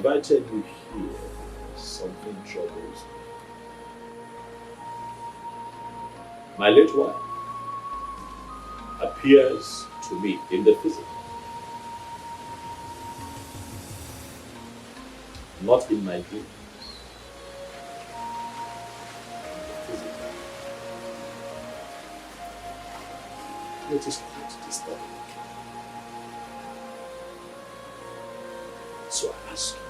invited you here, something troubles me. My late wife appears to me in the physical, not in my dreams. It is quite disturbing. So I ask you,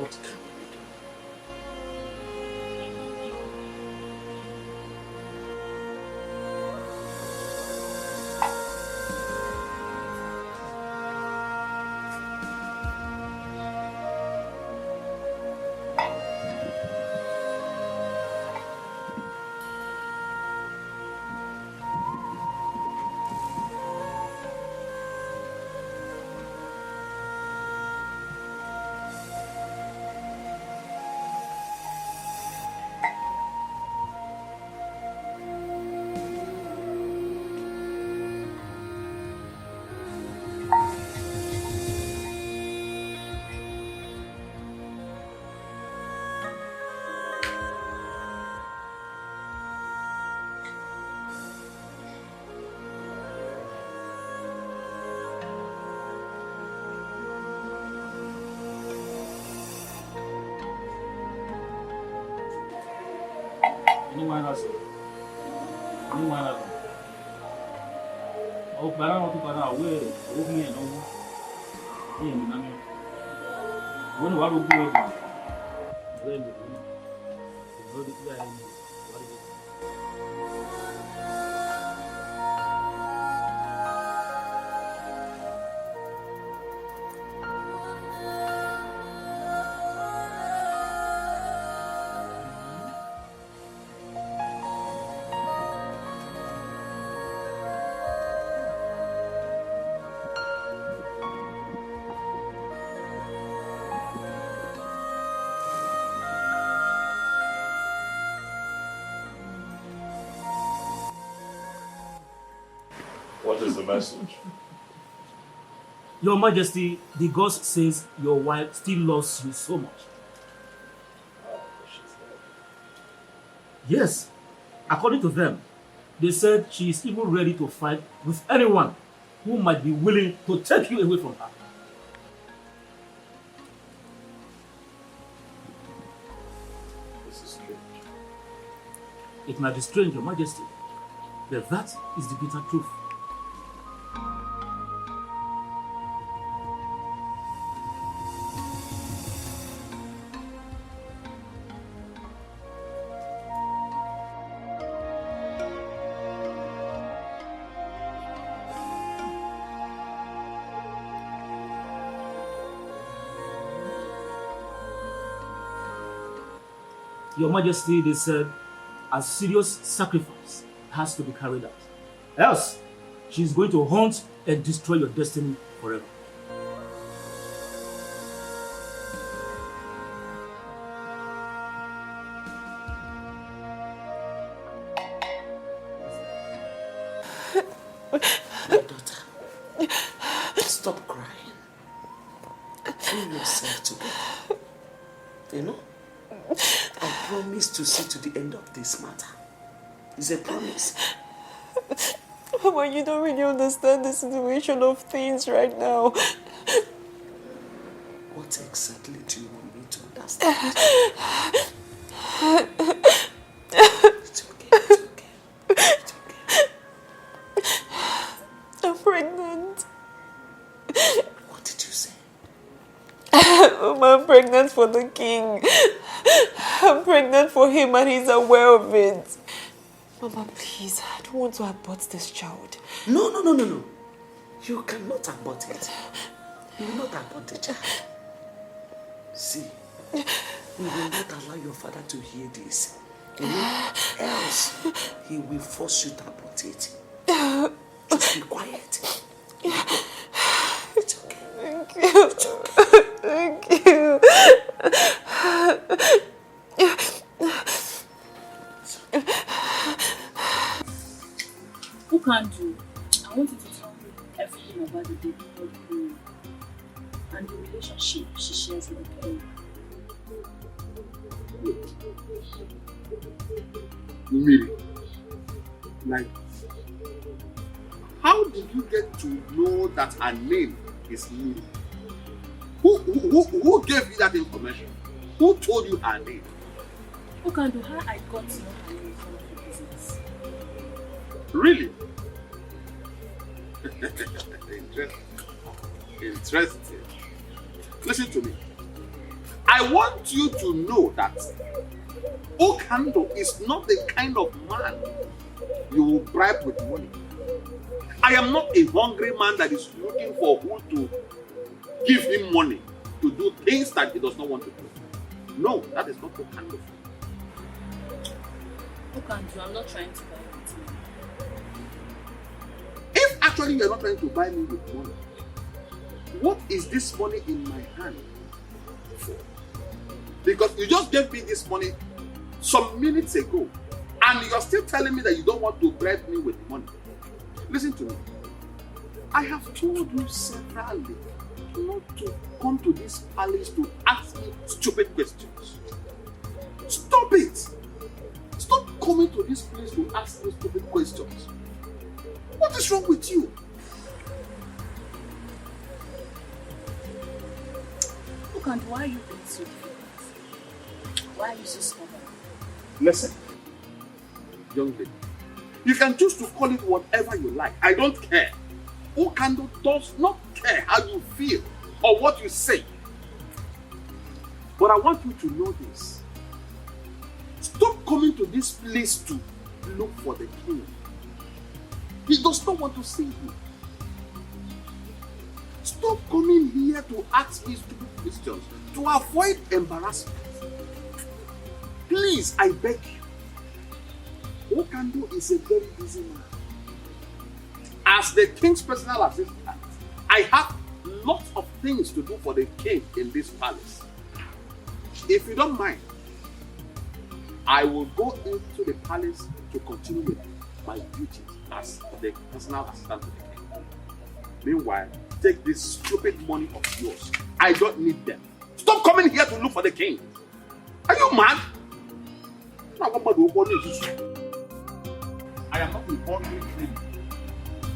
what can we do? What is the message? Your Majesty, the ghost says your wife still loves you so much. She's dead. Yes, according to them, they said she is even ready to fight with anyone who might be willing to take you away from her. This is strange. It might be strange, Your Majesty, but that is the bitter truth. Your Majesty, they said, a serious sacrifice has to be carried out. Else, she is going to haunt and destroy your destiny forever. My daughter, stop crying. Pull yourself together. You know? I promise to see to the end of this matter. It's a promise. Mama, you don't really understand the situation of things right now. What exactly do you want me to understand? It's okay, it's okay. It's okay. I'm pregnant. What did you say? Mama, I'm pregnant for the king. I'm pregnant for him and he's aware of it. Mama, please, I don't want to abort this child. No. You cannot abort it. You will not abort the child. See, we will not allow your father to hear this. You know, else he will force you to abort it. Just be quiet. It's okay. Thank you. It's okay. Thank you. Who can do? I want you to tell me everything about the day before the funeral and the relationship she shares with the king. Miri, like, how did you get to know that her name is Miri? Who gave you that information? Who told you her name? Who can do how I got to know her name from the business? Really? Interesting. Listen to me. I want you to know that Okando is not the kind of man you will bribe with money. I am not a hungry man that is looking for who to give him money to do things that he does not want to do. No, that is not Okando. Okando, I'm not trying to buy with money. If actually you are not trying to buy me with money, what is this money in my hand for? Because you just gave me this money some minutes ago and you are still telling me that you don't want to bribe me with money. Listen to me. I have told you severally not to come to this palace to ask me stupid questions. Stop it! Stop coming to this place to ask me stupid questions. What is wrong with you? Look, and why are you being so difficult? Why are you so stubborn? Listen, young lady, you can choose to call it whatever you like. I don't care. Okando does not care how you feel or what you say. But I want you to know this. Stop coming to this place to look for the king. He does not want to see you. Stop coming here to ask me stupid questions to avoid embarrassment. Please, I beg you. Okando is a very busy man. As the king's personal assistant, I have lots of things to do for the king in this palace. If you don't mind, I will go into the palace to continue with my duties as the personal assistant to the king. Meanwhile, take this stupid money of yours. I don't need them. Stop coming here to look for the king. Are you mad? I am not a hungry king.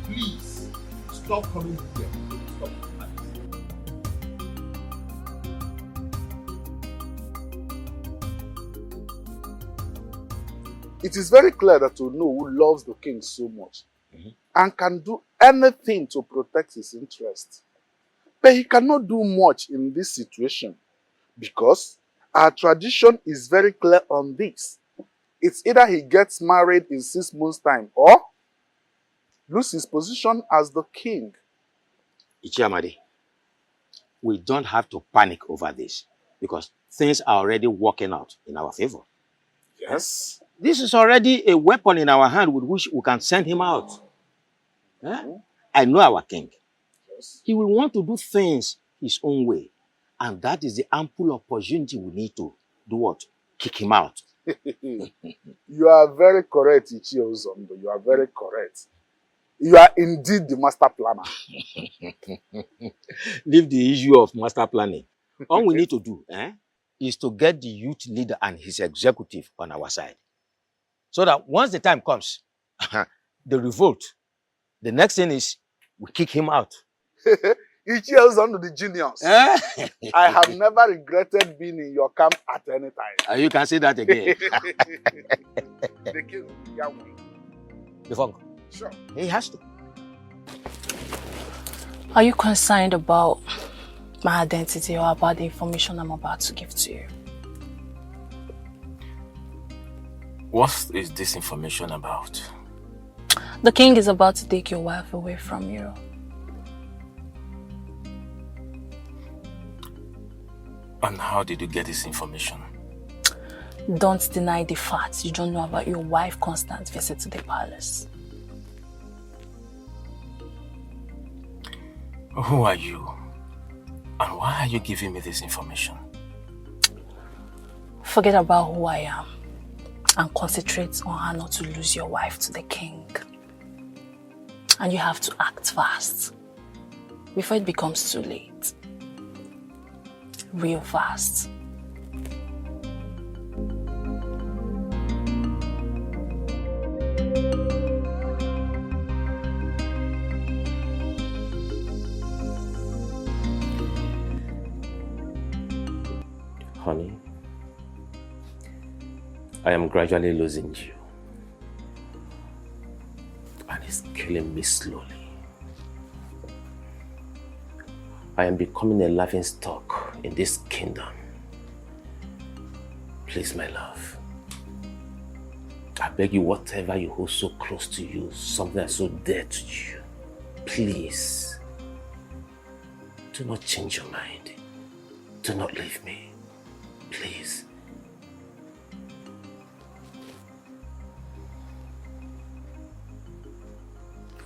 Please, stop coming here. Stop. It is very clear that Ono who loves the king so much and can do anything to protect his interest. But he cannot do much in this situation because our tradition is very clear on this. It's either he gets married in 6 months' time or lose his position as the king. Ichiamadi, we don't have to panic over this because things are already working out in our favor. Yes. This is already a weapon in our hand with which we can send him out. I know our king. Yes. He will want to do things his own way. And that is the ample opportunity we need to do what? Kick him out. You are very correct, Ichie Ozondo. You are very correct. You are indeed the master planner. Leave the issue of master planning. All we need to do is to get the youth leader and his executive on our side. So that once the time comes, the revolt, the next thing is we kick him out. Ichie Ozondo, the genius. I have never regretted being in your camp at any time. You can say that again. The king will be Yahweh. Before, Sure. he has to. Are you concerned about my identity or about the information I'm about to give to you? What is this information about? The king is about to take your wife away from you. And how did you get this information? Don't deny the facts. You don't know about your wife Constance's visit to the palace. Who are you? And why are you giving me this information? Forget about who I am and concentrate on how not to lose your wife to the king. And you have to act fast. before it becomes too late. Real fast. Honey, I am gradually losing you. And it's killing me slowly. I am becoming a laughing stock in this kingdom. Please, my love. I beg you, whatever you hold so close to you, something that's so dear to you, please, do not change your mind. Do not leave me. Please.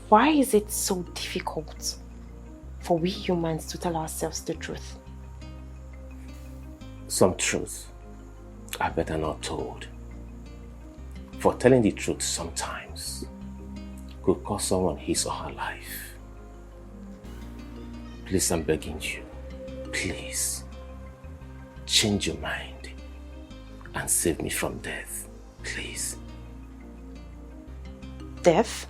Why is it so difficult for we humans to tell ourselves the truth? Some truths are better not told. For telling the truth sometimes could cost someone his or her life. Please, I'm begging you, please, change your mind and save me from death, please. Death?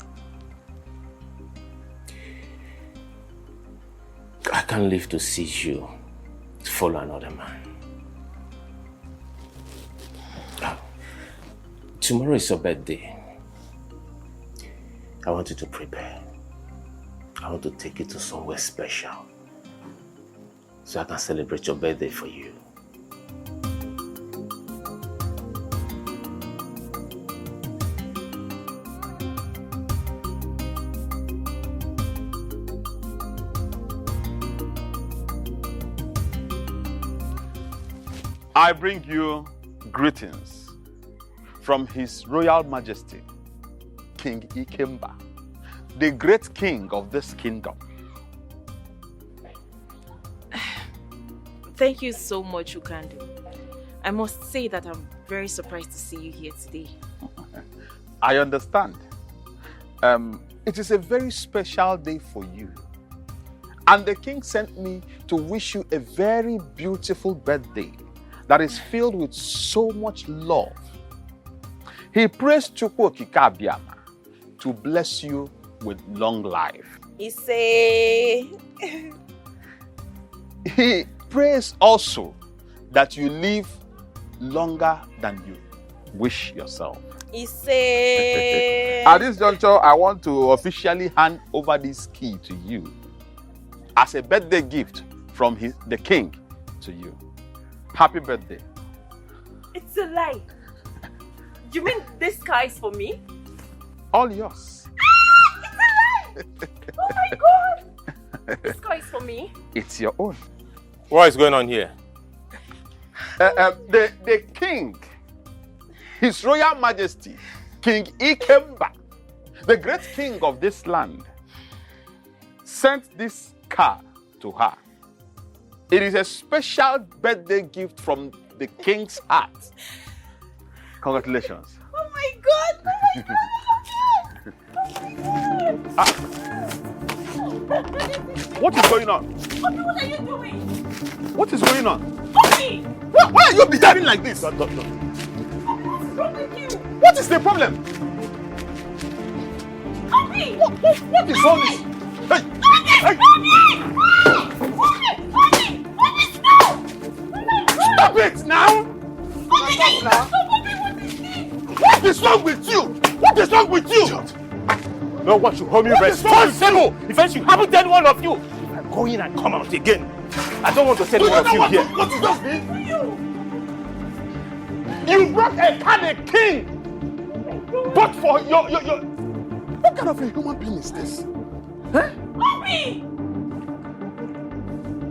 I can't live to see you follow another man. Tomorrow is your birthday. I want you to prepare. I want to take you to somewhere special so I can celebrate your birthday for you. I bring you greetings from His Royal Majesty, King Ikemba, the great king of this kingdom. Thank you so much, Ukandu. I must say that I'm very surprised to see you here today. I understand. It is a very special day for you. And the king sent me to wish you a very beautiful birthday that is filled with so much love. He prays Chukwu Okike Abiama to bless you with long life. He prays also that you live longer than you wish yourself. At this juncture, I want to officially hand over this key to you as a birthday gift from the king to you. Happy birthday. It's a lie. You mean this car is for me? All yours. It's a lie! Oh my god! This car is for me? It's your own. What is going on here? The king, His Royal Majesty, King Ikemba, the great king of this land, sent this car to her. It is a special birthday gift from the king's heart. Congratulations. Oh my god! Oh my god! Oh my god! What is going on? Obi, what are you doing? What is going on? Obi! Why are you behaving like this? Obi, what is wrong with you? What is the problem? Obi! What is all this? Hey! Hey! Obi, stop! Oh my god! Stop it now! Obi, stop! Obi, what is this? What is wrong with you? What is wrong with you? No one should hold me responsible if I should happen to any one of you. If I go in and come out again, I don't want to send one of you here. What is this? You brought a kind of king, but for your. What kind of a human being is this? Huh? Obi!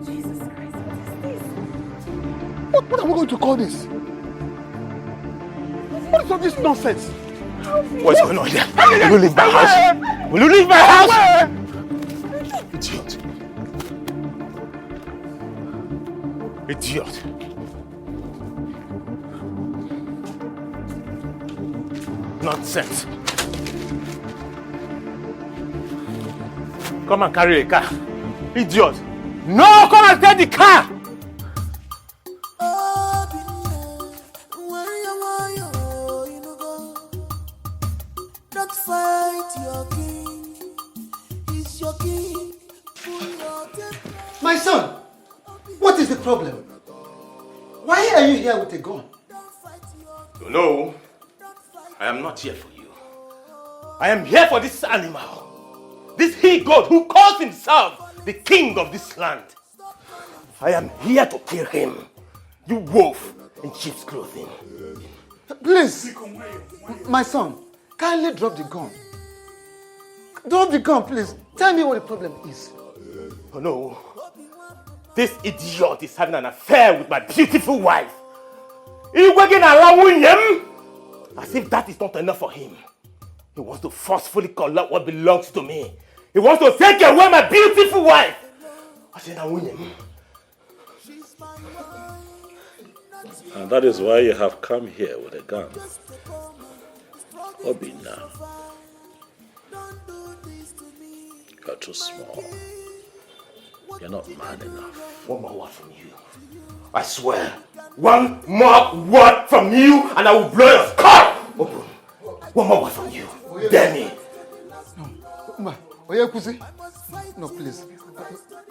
Jesus Christ, what is this? What are we going to call this? What is all this nonsense? What's going on here? Will you leave my house? Will you leave my house? Idiot. Idiot. Nonsense. Come and carry a car. Idiot! No, come and take the car! Don't fight your king. He's your king. My son, what is the problem? Why are you here with a gun? No, I am not here for you. I am here for this animal. This he-goat who calls himself the king of this land. I am here to kill him. You wolf in sheep's clothing. Please, my son, kindly drop the gun. Drop the gun, please. Tell me what the problem is. Oh no. This idiot is having an affair with my beautiful wife. He's working allowing him. As if that is not enough for him. He wants to forcefully collect what belongs to me. He wants to take away my beautiful wife. I said, I win him. And that is why you have come here with a gun. Obina, you're too small. You're not man enough. One more word from you. I swear. One more word from you and I will blow your skull open. One more word from you. Dare me. No, please.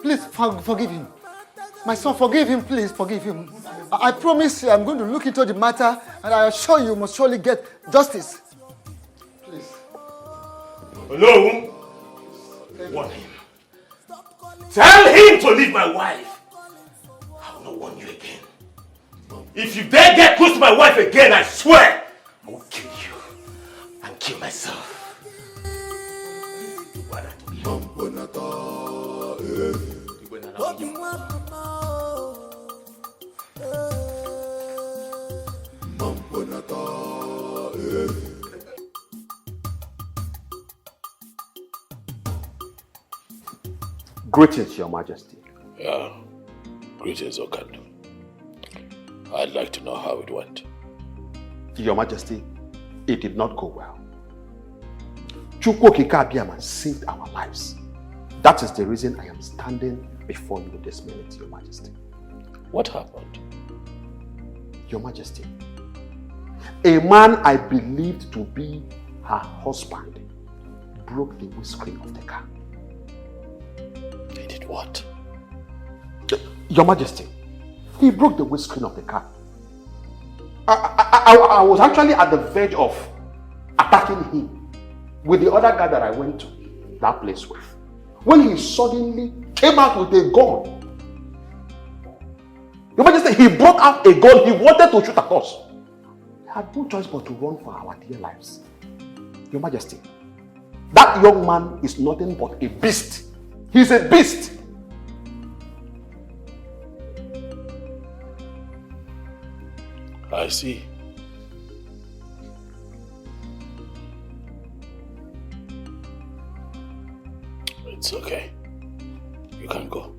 Please forgive him. My son, forgive him, please, forgive him. I promise you I'm going to look into the matter and I assure you must surely get justice. Please. Hello? Warn him. Tell him to leave my wife. I will not warn you again. If you dare get close to my wife again, I swear, I will kill you and kill myself. Greetings, Your Majesty. Yeah, greetings, Okandu. I'd like to know how it went. Your Majesty, it did not go well. Chukwokika Abiyama saved our lives. That is the reason I am standing before you this minute, Your Majesty. What happened? Your Majesty, a man I believed to be her husband broke the windscreen of the car. He did what? Your Majesty, he broke the windscreen of the car. I was actually at the verge of attacking him with the other guy that I went to that place with, when he suddenly came out with a gun. Your Majesty, he brought out a gun. He wanted to shoot at us. We had no choice but to run for our dear lives. Your Majesty, that young man is nothing but a beast. He's a beast. I see. It's okay. You can go.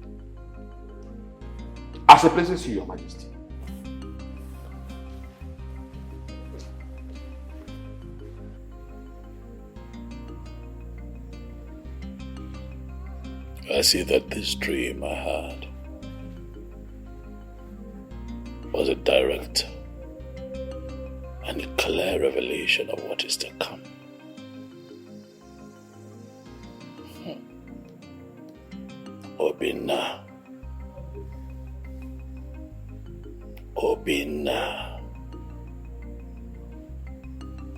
As it pleases you, Your Majesty. I see that this dream I had was a direct and clear revelation of what is to come. Obina. Obina.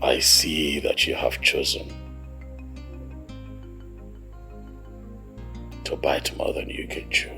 I see that you have chosen to bite more than you can chew.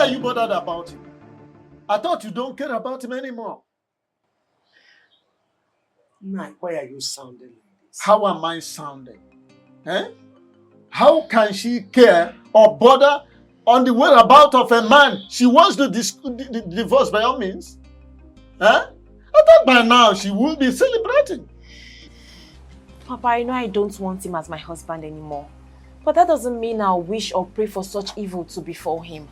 are you bothered about him? I thought you don't care about him anymore. Nah, why are you sounding like this? How am I sounding? Eh? How can she care or bother on the whereabouts of a man she wants to divorce by all means? Eh? I thought by now she would be celebrating. Papa, I know I don't want him as my husband anymore. But that doesn't mean I'll wish or pray for such evil to befall him.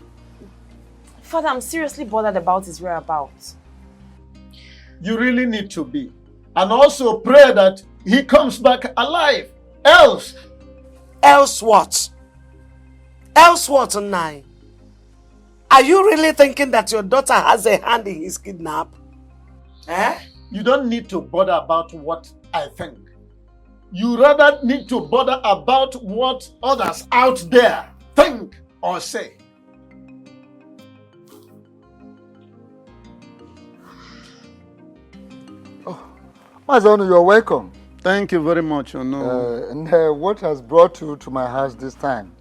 Father, I'm seriously bothered about his whereabouts. You really need to be. And also pray that he comes back alive. Else. Else what? Else what, Nai? Are you really thinking that your daughter has a hand in his kidnap? Eh? You don't need to bother about what I think. You rather need to bother about what others out there think or say. Mazonu, you're welcome. Thank you very much, Ono. And what has brought you to my house this time?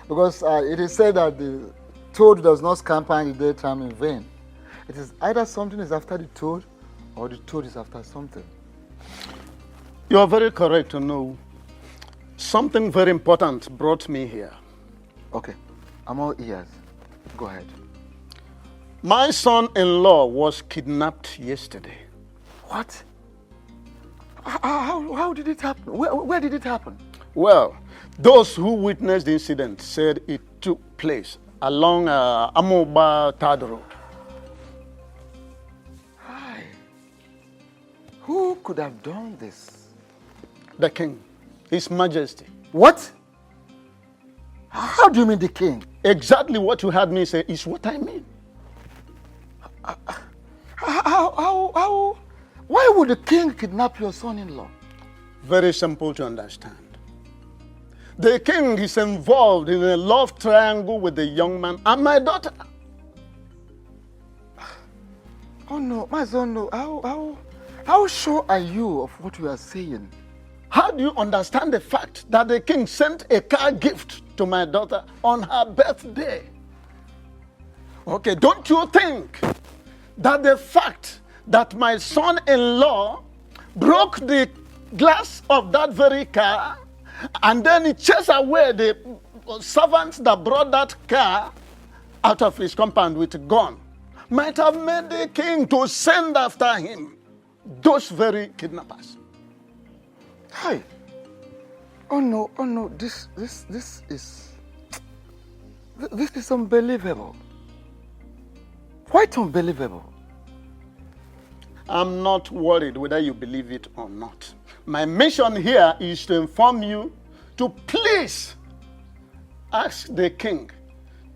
Because it is said that the toad does not scamper in the daytime in vain. It is either something is after the toad or the toad is after something. You are very correct, Ono. Something very important brought me here. Okay, I'm all ears. Go ahead. My son-in-law was kidnapped yesterday. What? How did it happen? Where did it happen? Well, those who witnessed the incident said it took place along Amoba Third Road. Hi. Who could have done this? The king, His Majesty. What? How do you mean the king? Exactly what you had me say is what I mean. Why would the king kidnap your son-in-law? Very simple to understand. The king is involved in a love triangle with the young man and my daughter. Oh no, my son, no. How sure are you of what you are saying? How do you understand the fact that the king sent a car gift to my daughter on her birthday? Okay, don't you think that the fact that my son-in-law broke the glass of that very car and then he chased away the servants that brought that car out of his compound with a gun might have made the king to send after him those very kidnappers? Hi. Oh no, this is unbelievable. Quite unbelievable. I'm not worried whether you believe it or not. My mission here is to inform you to please ask the king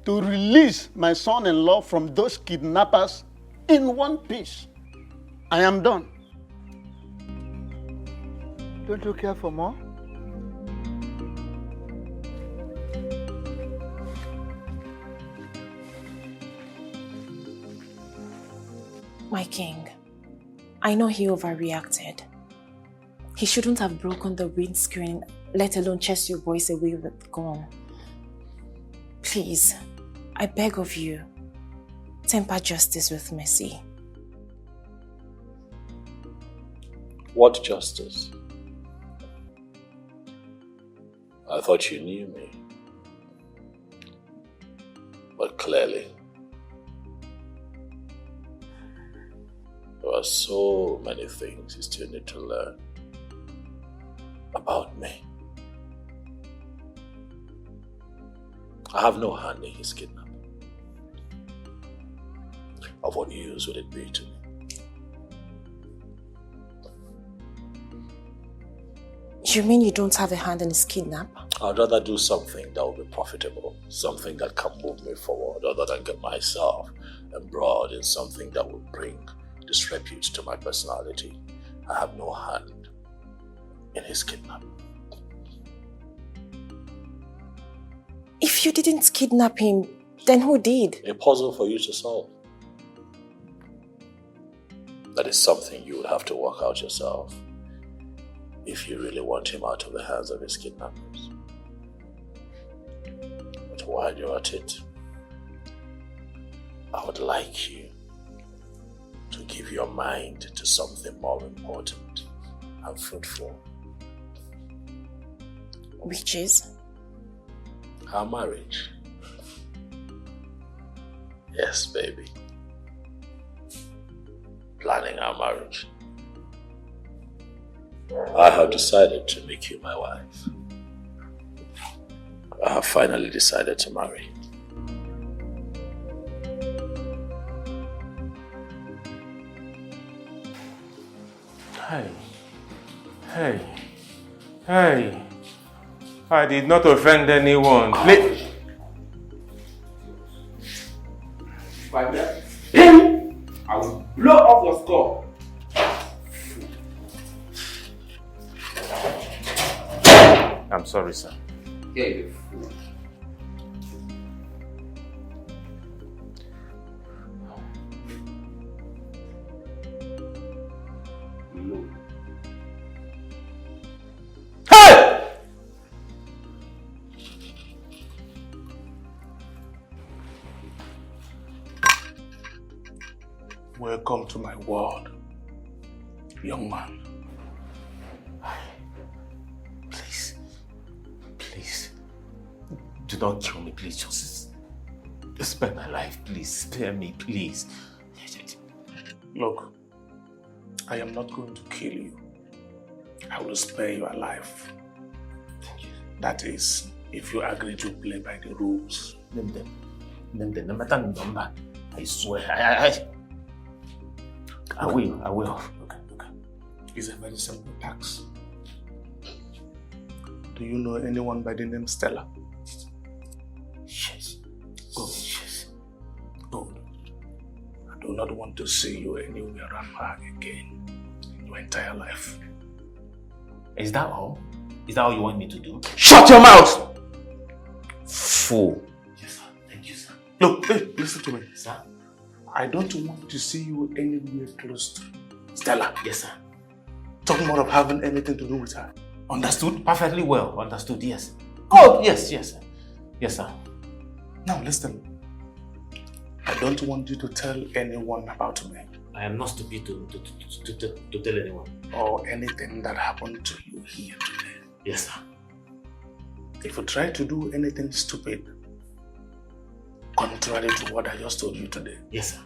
to release my son-in-law from those kidnappers in one piece. I am done. Don't you care for more? My king, I know he overreacted. He shouldn't have broken the windscreen, let alone chase your boys away with the gun. Please, I beg of you, temper justice with mercy. What justice? I thought you knew me. But clearly, there are so many things you still need to learn about me. I have no hand in his kidnapping. Of what use would it be to me? You mean you don't have a hand in his kidnap? I'd rather do something that will be profitable, something that can move me forward, other than get myself embroiled in something that will bring disrepute to my personality. I have no hand in his kidnapping. If you didn't kidnap him, then who did? A puzzle for you to solve. That is something you would have to work out yourself if you really want him out of the hands of his kidnappers. But while you're at it, I would like you to give your mind to something more important and fruitful. Which is? Our marriage. Yes, baby. Planning our marriage. I have decided to make you my wife. I have finally decided to marry. Hey. I did not offend anyone. I will blow off your skull. I'm sorry, sir. Yeah, you fool. No. Hey! Welcome to my world, young man. Please. Do not kill me, please. Just spare my life, please. Spare me, please. Look, I am not going to kill you. I will spare your life. That is, if you agree to play by the rules. Name them. No matter the number. I swear. I will. Okay. It's a very simple task. Do you know anyone by the name Stella? Yes. Good. I do not want to see you anywhere around her again in your entire life. Is that all? Is that all you want me to do? Shut your mouth! Fool. Yes, sir. Thank you, sir. Look, hey, listen to me. Sir? I don't want to see you anywhere close to Stella. Yes, sir. Talking about having anything to do with her. Understood? Perfectly well. Understood, yes. Oh, yes, sir. Yes, sir. Now listen. I don't want you to tell anyone about me. I am not stupid to tell anyone. Or anything that happened to you here today. Yes, sir. If you try to do anything stupid, contrary to what I just told you today. Yes, sir.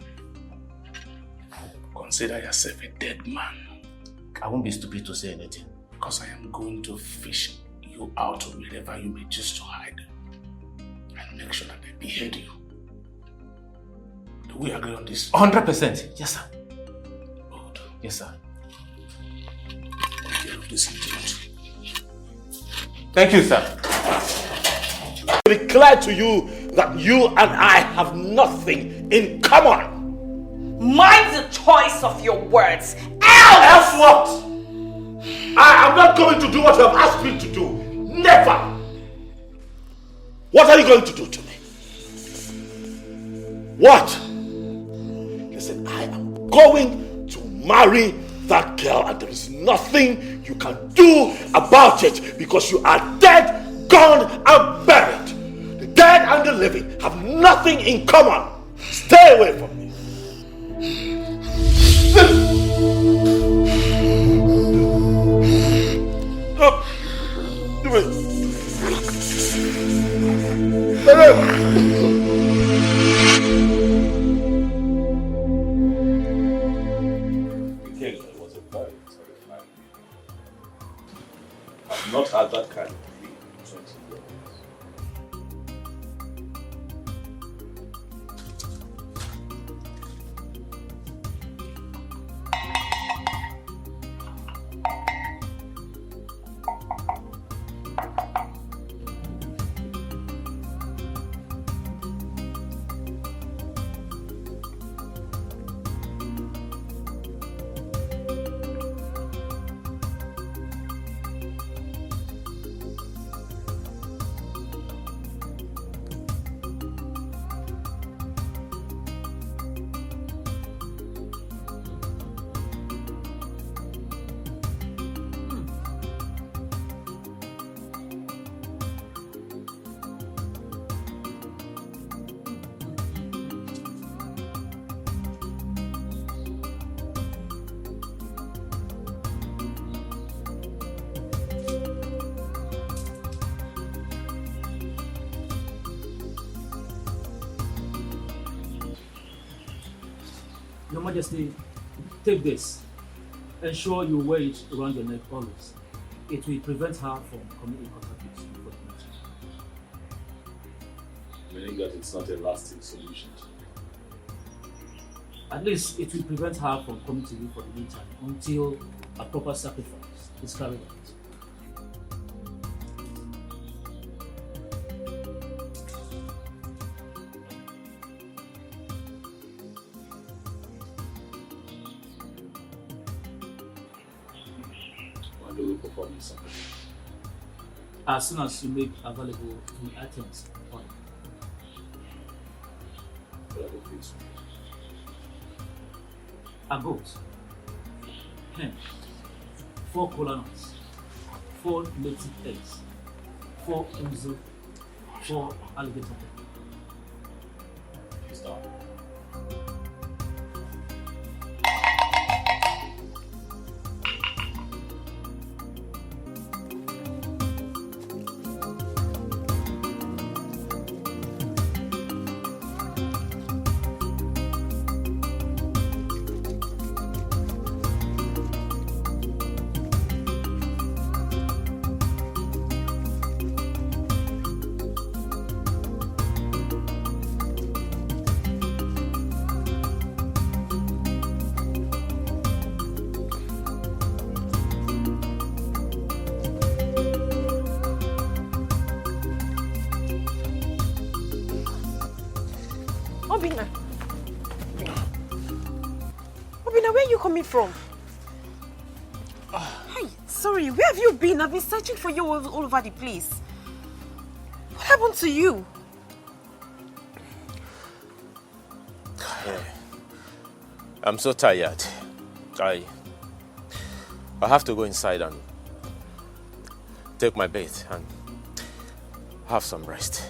Consider yourself a dead man. I won't be stupid to say anything. Because I am going to fish you out wherever you may choose to hide. And make sure that they behead you. Do we agree on this? 100%. Yes, sir. Good. Yes, sir. Take care of this idiot. Thank you, sir. I declare to you that you and I have nothing in common. Mind the choice of your words. Else what? I am not going to do what you have asked me to do. Never. What are you going to do to me? What? Listen, I am going to marry that girl and there is nothing you can do about it because you are dead, gone and buried. The dead and the living have nothing in common. Stay away from me. Do it. It was a very terrifying. I've not had that kind of feeling in 20 years. Your Majesty, take this. Ensure you wear it around your neck always. It will prevent her from coming in contact with you for the meeting. Meaning that it's not a lasting solution. At least it will prevent her from coming to you for the meantime until a proper sacrifice is carried out. When do we perform this sacrifice? As soon as you make available the items on a goat, hen, 4 kola nuts, 4 native eggs, 4 mzo, 4 alligator. Start. Obina, where are you coming from? Hi, sorry, where have you been? I've been searching for you all over the place. What happened to you? I'm so tired. I have to go inside and take my bath and have some rest.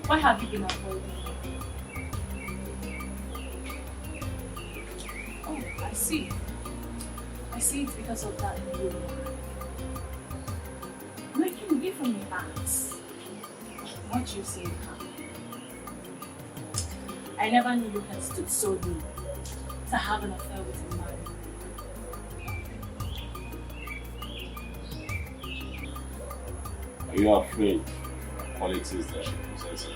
Why have you been avoiding me? Oh, I see. I see it's because of that blue. Making different acts. What you say, I never knew you had stood so low to have an affair with a man. Are you afraid of qualities that she possesses?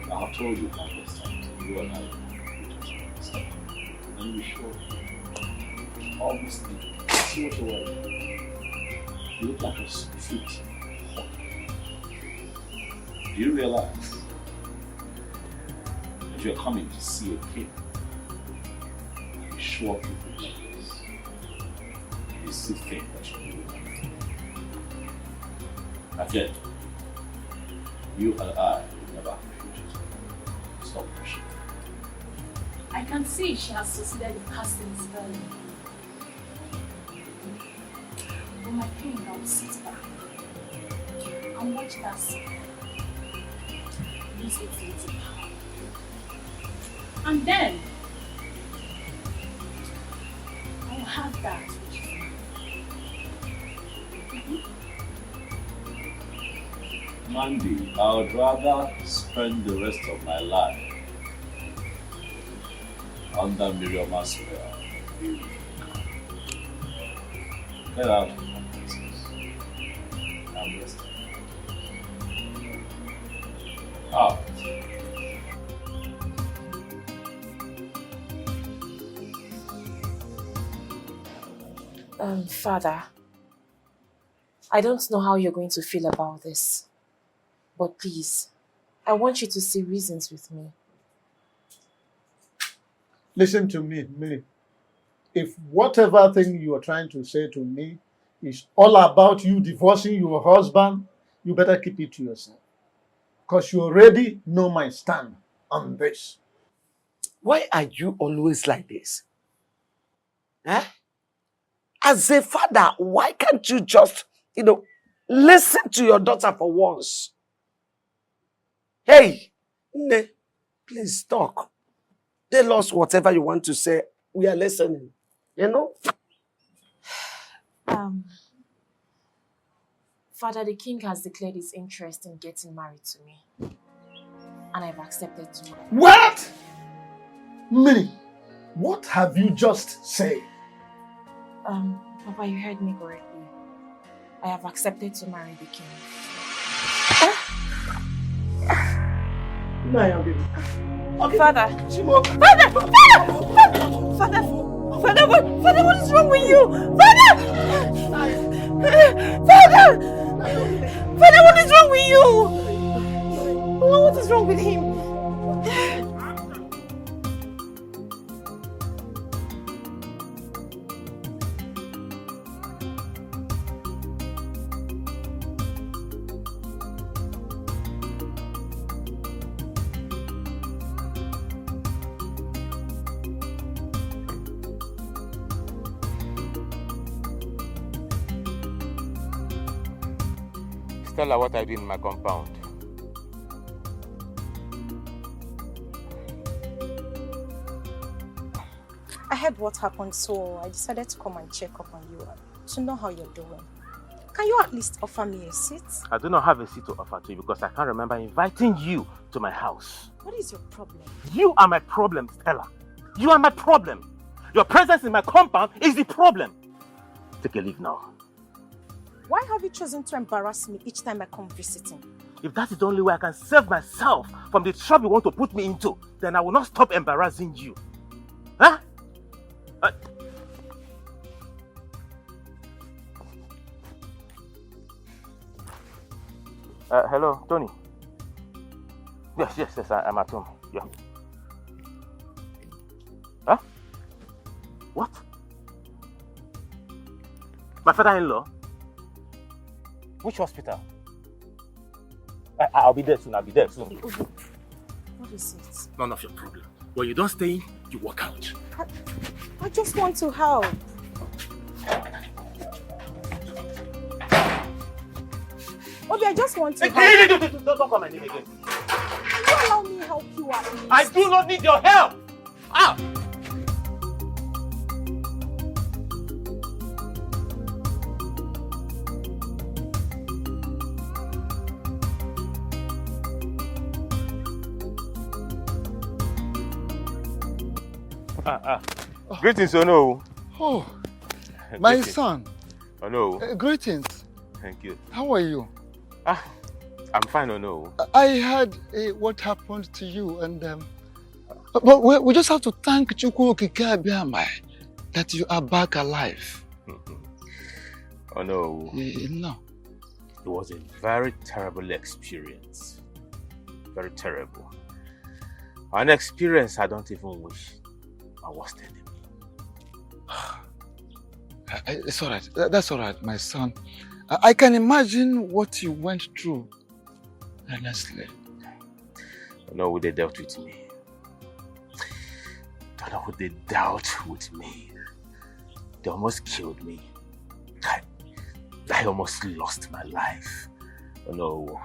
I have told you countless times, you and I are and we show obviously see what you're wearing. You look like a street hawk. Do you realize that you're coming to see a king? You sure people like this. You still think that you're doing that. And yet, you and I will never have a future. Stop pushing. I can see she has succeeded in casting spell. But my king, I will sit back and watch that spell use its little power. And then I will have that which is mine. Mandy, I would rather spend the rest of my life under Miriam's spell. Get out of my business. I'm resting. Out. Father, I don't know how you're going to feel about this, but please, I want you to see reasons with me. Listen to me, Millie. If whatever thing you are trying to say to me is all about you divorcing your husband, you better keep it to yourself. Because you already know my stand on this. Why are you always like this? Huh? As a father, why can't you just, listen to your daughter for once? Hey, Nne, please talk. Tell us whatever you want to say. We are listening. Father, the king has declared his interest in getting married to me. And I've accepted to. What? Mary, what have you just said? Papa, you heard me correctly. I have accepted to marry the king. Okay. Father! Father, what is wrong with you? Father, what is wrong with you? What is wrong with him? Tell her what I did in my compound. I heard what happened, so I decided to come and check up on you to know how you're doing. Can you at least offer me a seat? I do not have a seat to offer to you because I can't remember inviting you to my house. What is your problem? You are my problem, Stella. You are my problem. Your presence in my compound is the problem. Take a leave now. Why have you chosen to embarrass me each time I come visiting? If that is the only way I can save myself from the trouble you want to put me into, then I will not stop embarrassing you. Huh? Hello, Tony. Yes, I'm at home. Yeah. Huh? What? My father-in-law? Which hospital? I'll be there soon. What is it? None of your problem. When you don't stay in, you walk out. I just want to help. Obi, I just want to help. Don't call my name again. Can you allow me help you at least? I do not need your help! Ah! Greetings, Ono. Oh, my son. Ono. Greetings. Thank you. How are you? I'm fine, Ono. I heard what happened to you, and but we just have to thank Chukwu Okike Abiamai that you are back alive. Oh no. No. It was a very terrible experience. Very terrible. An experience I don't even wish my worst enemy. It's all right. That's all right, my son. I can imagine what you went through. Honestly. I know what they dealt with me. Don't know what they dealt with me. They almost killed me. I almost lost my life. Oh no.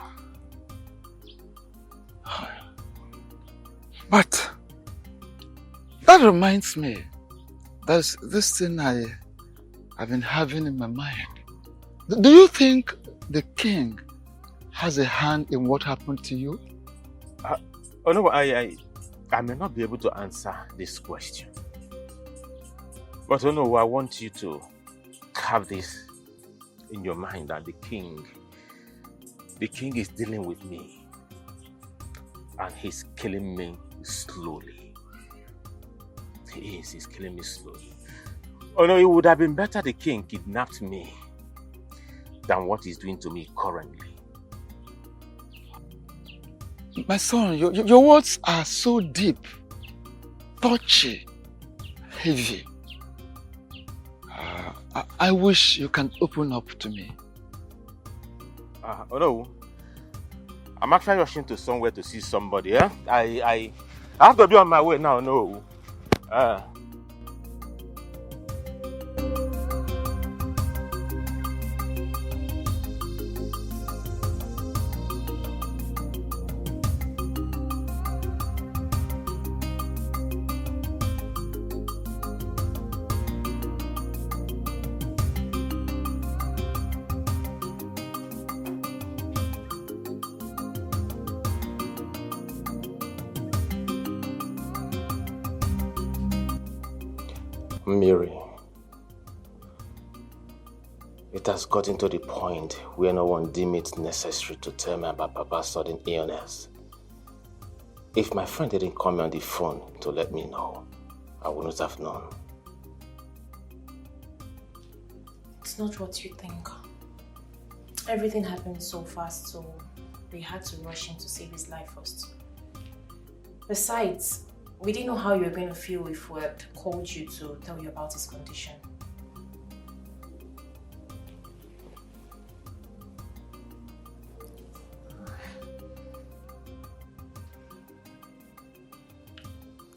But that reminds me, there's this thing I've been having in my mind. Do you think the king has a hand in what happened to you? Oh no, I may not be able to answer this question. But oh no, I want you to have this in your mind that the king is dealing with me and he's killing me slowly. He's killing me slowly. Oh no, it would have been better the king kidnapped me than what he's doing to me currently. My son, your words are so deep, touchy, heavy. I wish you can open up to me. Oh no, I'm actually rushing to somewhere to see somebody. Yeah? I have to be on my way now. No. Mary, it has gotten to the point where no one deemed it necessary to tell me about Papa's sudden illness. If my friend didn't call me on the phone to let me know, I wouldn't have known. It's not what you think. Everything happened so fast, so we had to rush him to save his life first. Besides, we didn't know how you were going to feel if we had called you to tell you about his condition.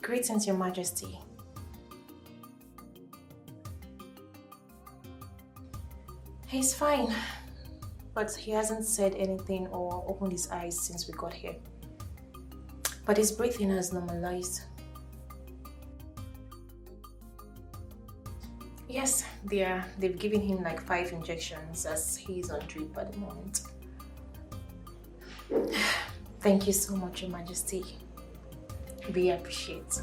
Greetings, Your Majesty. He's fine, but he hasn't said anything or opened his eyes since we got here. But his breathing has normalized. Yes, they've given him like 5 injections as he's on drip at the moment. Thank you so much, Your Majesty. We appreciate.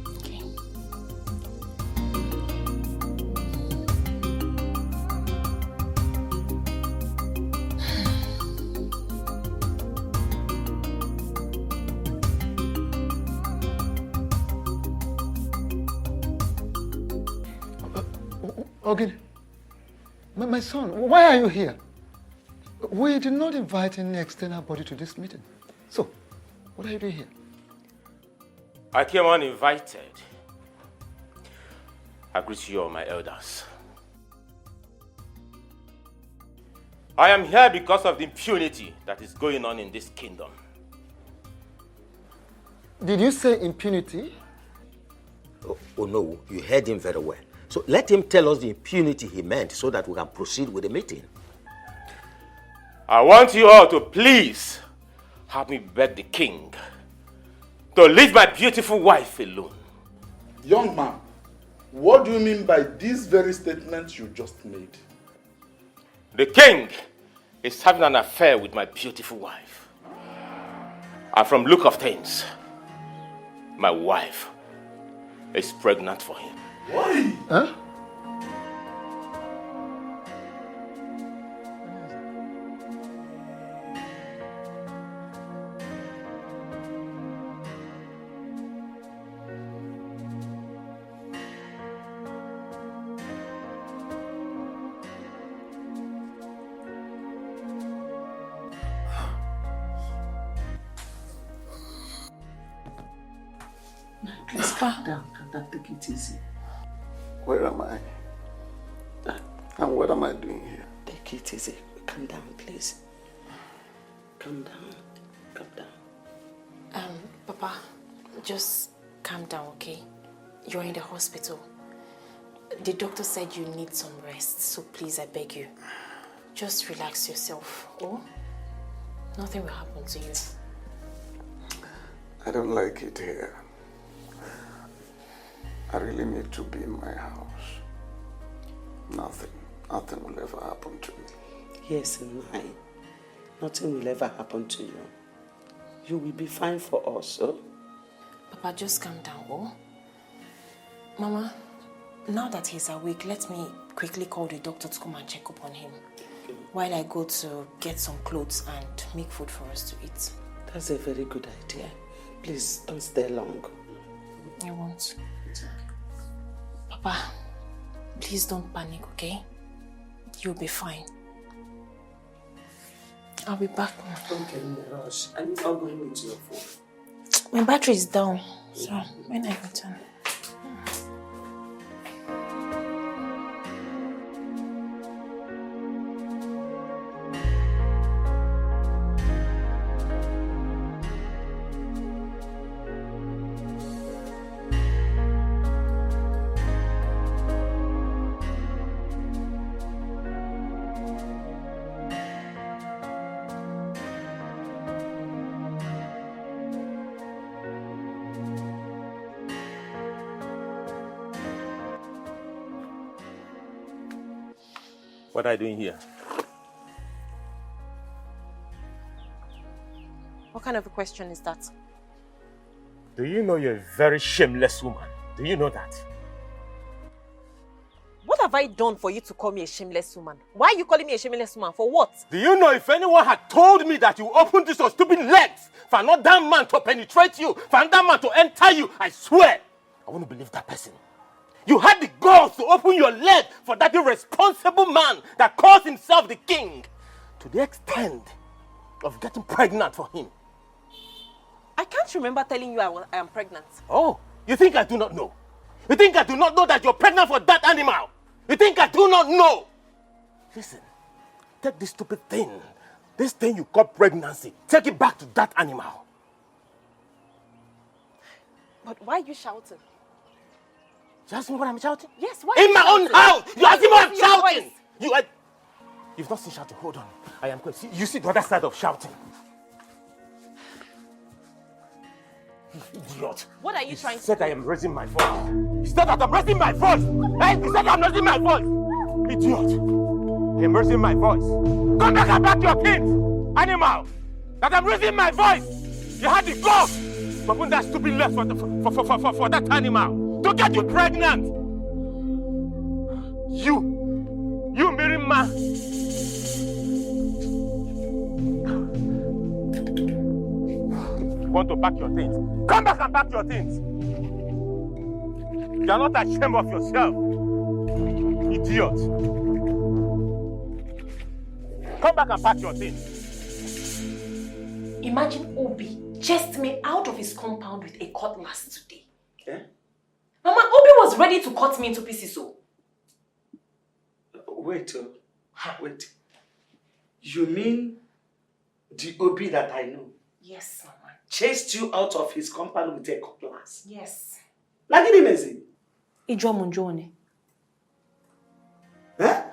Okay. Okay. My son, why are you here? We did not invite any external body to this meeting. So, what are you doing here? I came uninvited. I greet you all, my elders. I am here because of the impunity that is going on in this kingdom. Did you say impunity? Oh no, you heard him very well. So let him tell us the impunity he meant so that we can proceed with the meeting. I want you all to please help me beg the king to leave my beautiful wife alone. Young man, what do you mean by these very statements you just made? The king is having an affair with my beautiful wife. And from look of things, my wife is pregnant for him. Why? Huh? Please calm down, take it easy. Where am I? And what am I doing here? Take it easy. Calm down, please. Calm down. Calm down. Papa, just calm down, okay? You're in the hospital. The doctor said you need some rest, so please, I beg you. Just relax yourself, oh? Nothing will happen to you. I don't like it here. I really need to be in my house. Nothing will ever happen to me. Yes, and mine. Nothing will ever happen to you. You will be fine for us, oh? Papa, just calm down, oh? Mama, now that he's awake, let me quickly call the doctor to come and check up on him. While I go to get some clothes and make food for us to eat. That's a very good idea. Please, don't stay long. I won't. Papa, please don't panic, okay? You'll be fine. I'll be back now. Don't get in a rush. I'm not going with your phone. My battery is down, so when I return. What are you doing here? What kind of a question is that? Do you know you're a very shameless woman? Do you know that? What have I done for you to call me a shameless woman? Why are you calling me a shameless woman? For what? Do you know if anyone had told me that you opened this your stupid legs for another man to penetrate you, for another man to enter you, I swear, I wouldn't believe that person. You had the balls to open your leg for that irresponsible man that calls himself the king, to the extent of getting pregnant for him. I can't remember telling you I am pregnant. Oh, you think I do not know? You think I do not know that you're pregnant for that animal? You think I do not know? Listen, take this stupid thing, this thing you call pregnancy, take it back to that animal. But why are you shouting? You ask me what I'm shouting? Yes, why? In my own house! You ask me what I'm shouting! Voice? You've not seen shouting. Hold on. I am going. You see the other side of shouting. You idiot. What are you trying to do? He said I am raising my voice. He said that I'm raising my voice. Hey, he said I'm raising my voice. Idiot. I am raising my voice. Come back and back your kids. Animal. That I'm raising my voice. You had the gall to open that stupid leg for that animal. To get you pregnant. You Mirima. Want to pack your things? Come back and pack your things. You are not ashamed of yourself, idiot. Come back and pack your things. Imagine Obi chased me out of his compound with a cutlass today. Eh? Mama, Obi was ready to cut me into pieces. So. Wait. You mean the Obi that I know? Yes, Mama. Chased you out of his compound with a cutlass? Yes. Like it amazing. Ijomunjone. Huh?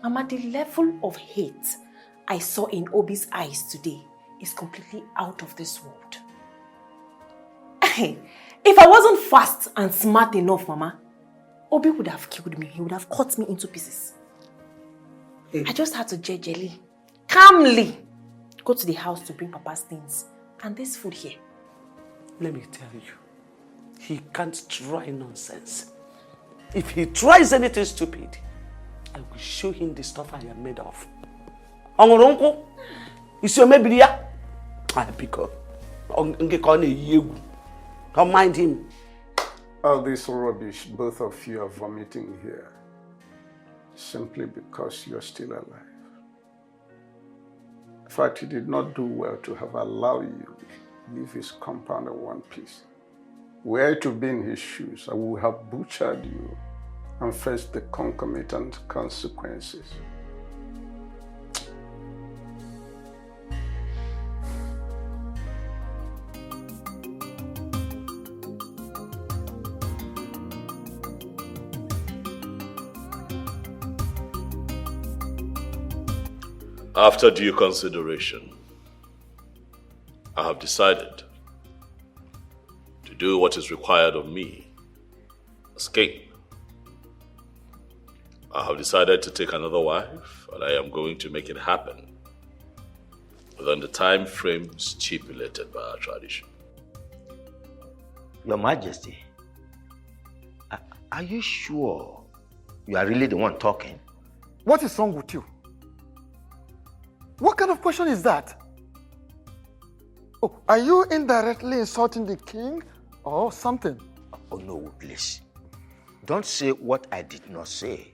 Mama, the level of hate I saw in Obi's eyes today is completely out of this world. If I wasn't fast and smart enough, Mama, Obi would have killed me. He would have cut me into pieces. Hey. I just had to gingerly, calmly go to the house to bring Papa's things and this food here. Let me tell you, he can't try nonsense. If he tries anything stupid, I will show him the stuff I am made of. Ongoronko, is your maybe I pick up. Don't mind him. All this rubbish both of you are vomiting here, simply because you're still alive. In fact, he did not do well to have allowed you leave his compound in one piece. Were to be in his shoes, I would have butchered you and faced the concomitant consequences. After due consideration, I have decided to do what is required of me as king. I have decided to take another wife, and I am going to make it happen within the time frame stipulated by our tradition. Your Majesty, are you sure you are really the one talking? What is wrong with you? What kind of question is that? Oh, are you indirectly insulting the king or something? Oh no, please. Don't say what I did not say.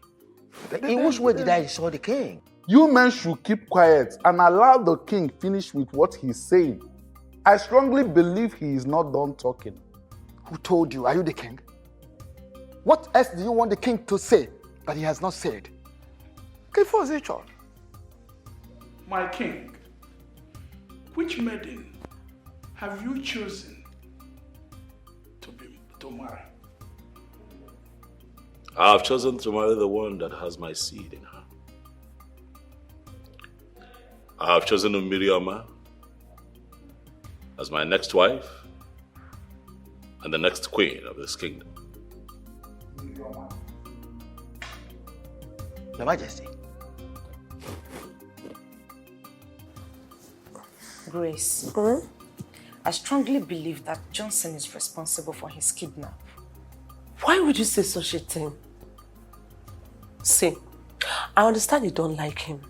In which way did I insult the king? You men should keep quiet and allow the king finish with what he's saying. I strongly believe he is not done talking. Who told you? Are you the king? What else do you want the king to say that he has not said? My king, which maiden have you chosen to marry? I have chosen to marry the one that has my seed in her. I have chosen Umirioma as my next wife and the next queen of this kingdom. Your Majesty. Grace, I strongly believe that Johnson is responsible for his kidnap. Why would you say such a thing? See, I understand you don't like him.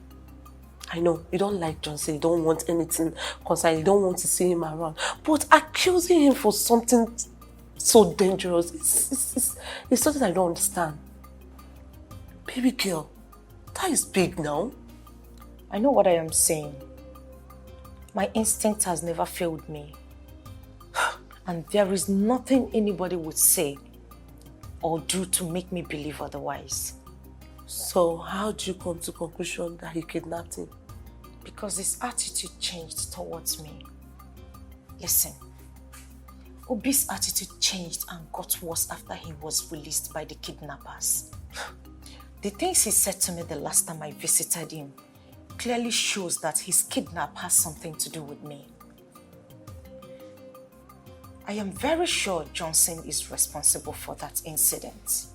I know, you don't like Johnson, you don't want anything concerning, you don't want to see him around. But accusing him for something so dangerous, it's something I don't understand. Baby girl, that is big now. I know what I am saying. My instinct has never failed me. And there is nothing anybody would say or do to make me believe otherwise. So how do you come to the conclusion that he kidnapped him? Because his attitude changed towards me. Listen, Obi's attitude changed and got worse after he was released by the kidnappers. The things he said to me the last time I visited him clearly shows that his kidnap has something to do with me. I am very sure Johnson is responsible for that incident.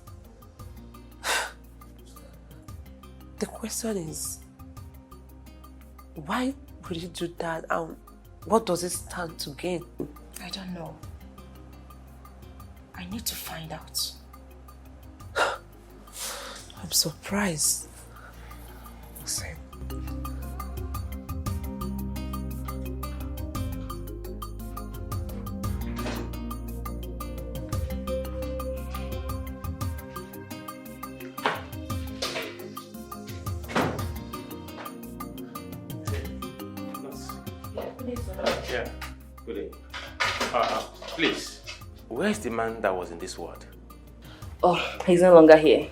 The question is, why would he do that and what does it stand to gain? I don't know. I need to find out. I'm surprised. Listen. Yeah, good day. Please, where is the man that was in this ward? Oh, he's no longer here.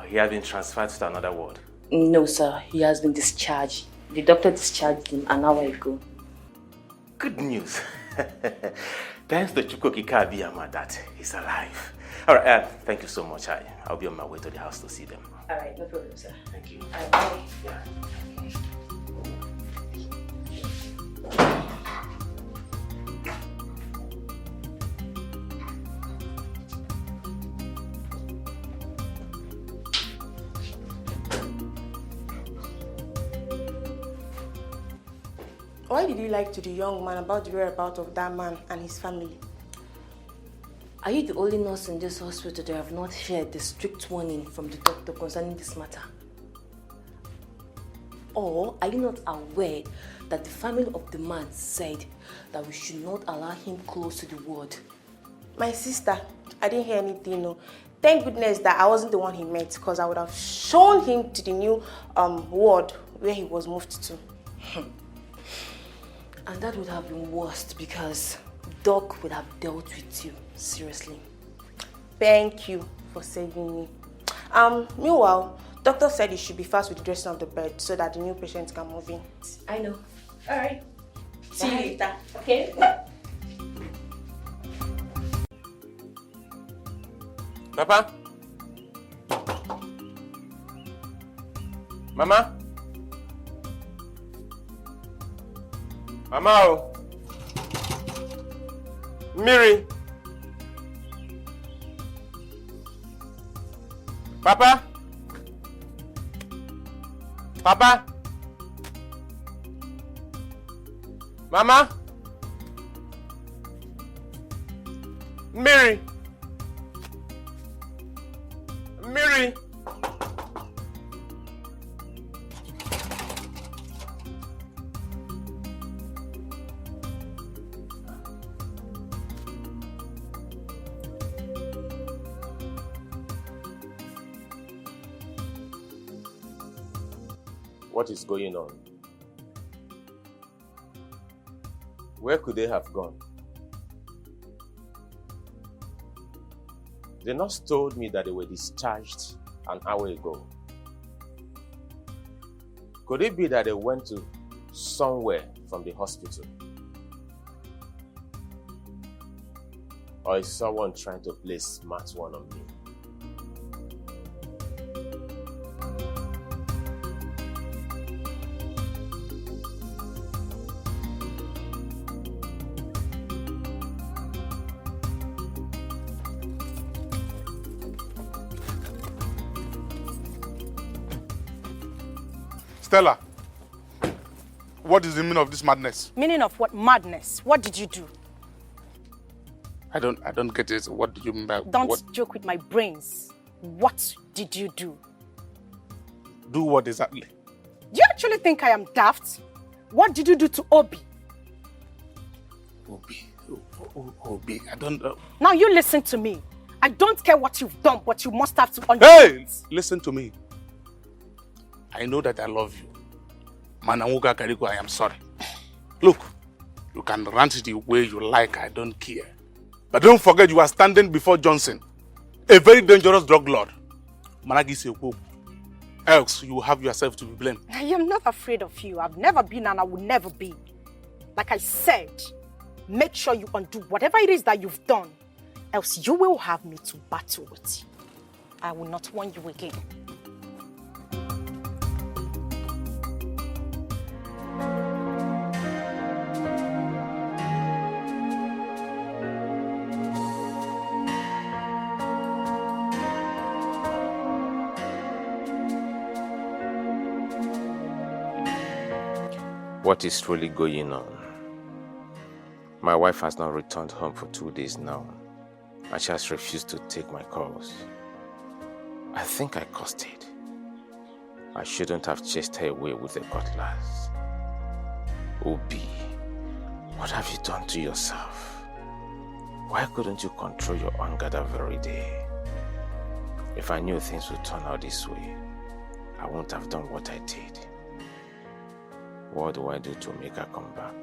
He has been transferred to another ward. No, sir. He has been discharged. The doctor discharged him an hour ago. Good news. Thanks to Chukwokika Abiyama that he's alive. All right, thank you so much. I'll be on my way to the house to see them. All right, no problem, sir. Thank you. All right, bye. Yeah. Why did you lie to the young man about the whereabouts of that man and his family? Are you the only nurse in this hospital that have not heard the strict warning from the doctor concerning this matter? Or are you not aware that the family of the man said that we should not allow him close to the ward? My sister, I didn't hear anything, no. Thank goodness that I wasn't the one he met, because I would have shown him to the new ward where he was moved to. And that would have been worse because Doc would have dealt with you seriously. Thank you for saving me. Meanwhile, doctor said you should be fast with the dressing of the bed so that the new patient can move in. I know. All right. See you later. Okay. Papa? Mama? Mama? Oh. Miri? Papa? Papa? Mama? Miri? Miri? What is going on? Where could they have gone? The nurse told me that they were discharged an hour ago. Could it be that they went to somewhere from the hospital? Or is someone trying to play smart one on me? Stella, What is the meaning of this madness? Meaning of what? Madness. What did you do? I don't get it. What do you mean by Don't what? joke with my brains. What did you do? Do what exactly? Do you actually think I am daft? What did you do to Obi? Obi, I don't... Now you listen to me. I don't care what you've done, but you must have to understand. Hey! Listen to me. I know that I love you. Mananguka Kariko, I am sorry. Look, you can rant the way you like, I don't care. But don't forget you are standing before Johnson, a very dangerous drug lord. Managi Seko. Else, you will have yourself to be blamed. I am not afraid of you. I've never been and I will never be. Like I said, make sure you undo whatever it is that you've done. Else you will have me to battle with you. I will not warn you again. What is really going on? My wife has not returned home for 2 days now, and she has refused to take my calls. I think I caused it. I shouldn't have chased her away with a cutlass. Obi, what have you done to yourself? Why couldn't you control your anger that very day? If I knew things would turn out this way, I wouldn't have done what I did. What do I do to make her come back?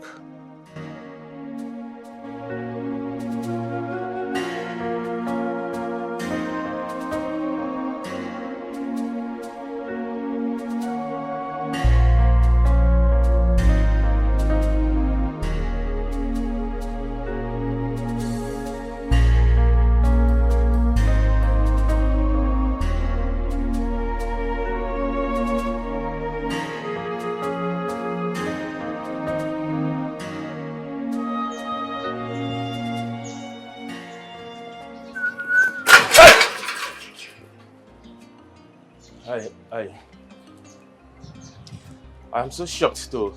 I'm so shocked to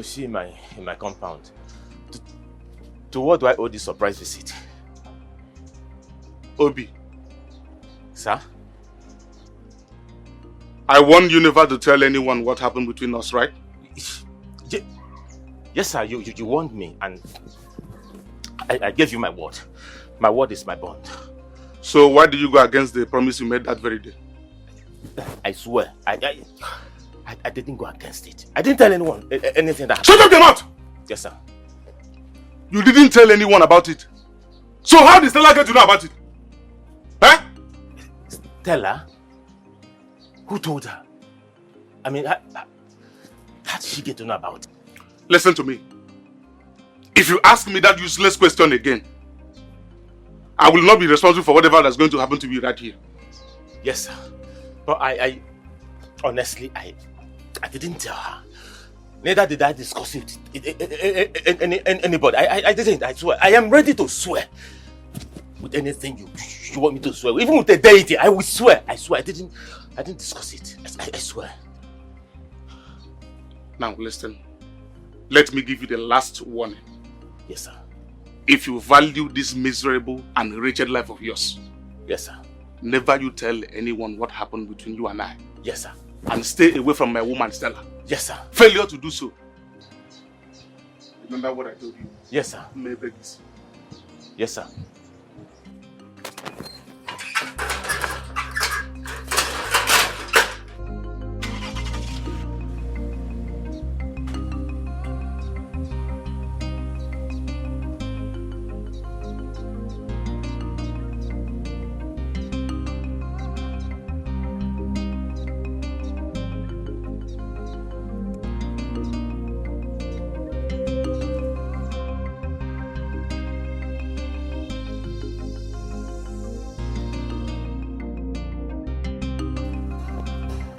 see in my compound. To what do I owe this surprise visit? Obi. Sir? I warned you never to tell anyone what happened between us, right? Yes, sir. You warned me, and I gave you my word. My word is my bond. So why did you go against the promise you made that very day? I swear, I didn't go against it. I didn't tell anyone anything that happened. Shut up your mouth! Yes, sir. You didn't tell anyone about it. So how did Stella get to know about it? Huh? Stella? Who told her? I mean, how did she get to know about it? Listen to me. If you ask me that useless question again, I will not be responsible for whatever that's going to happen to me right here. Yes, sir. But I honestly, I didn't tell her. Neither did I discuss it with anybody. I didn't, I swear. I am ready to swear. With anything you want me to swear. Even with the deity, I will swear. I swear. I didn't discuss it. I swear. Now listen. Let me give you the last warning. Yes, sir. If you value this miserable and wretched life of yours. Yes, sir. Never you tell anyone what happened between you and I. Yes, sir. And stay away from my woman, Stella. Yes, sir. Failure to do so. Remember what I told you? Yes, sir. Maybe. Yes, sir.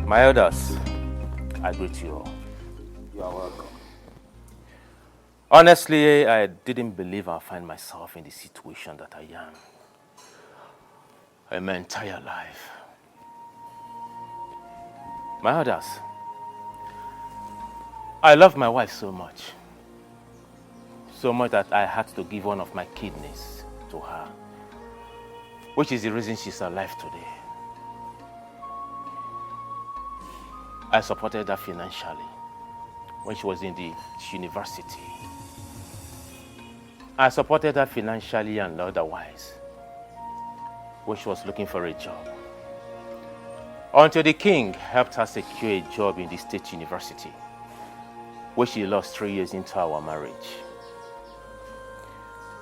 My elders, I greet you all. You are welcome. Honestly, I didn't believe I'd find myself in the situation that I am in my entire life. My elders, I love my wife so much. So much that I had to give one of my kidneys to her, which is the reason she's alive today. I supported her financially when she was in the university. I supported her financially and otherwise when she was looking for a job. Until the king helped her secure a job in the state university, where she lost 3 years into our marriage.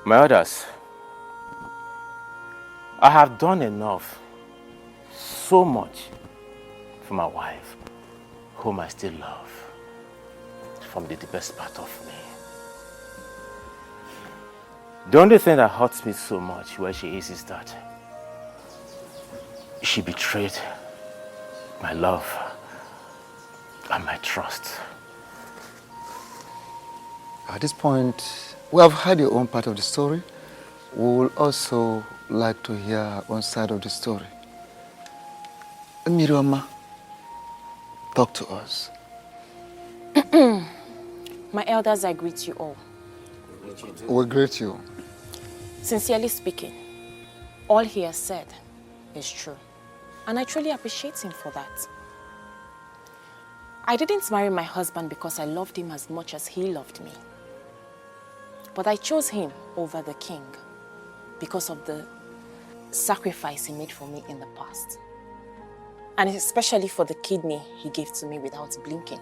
My others, I have done enough, so much, for my wife, whom I still love, from the deepest part of me. The only thing that hurts me so much where she is that she betrayed my love and my trust. At this point, we have heard your own part of the story. We will also like to hear our own side of the story. Miriama, talk to us. My elders, I greet you all. We greet you. Sincerely speaking, all he has said is true. And I truly appreciate him for that. I didn't marry my husband because I loved him as much as he loved me. But I chose him over the king because of the sacrifice he made for me in the past. And especially for the kidney he gave to me without blinking.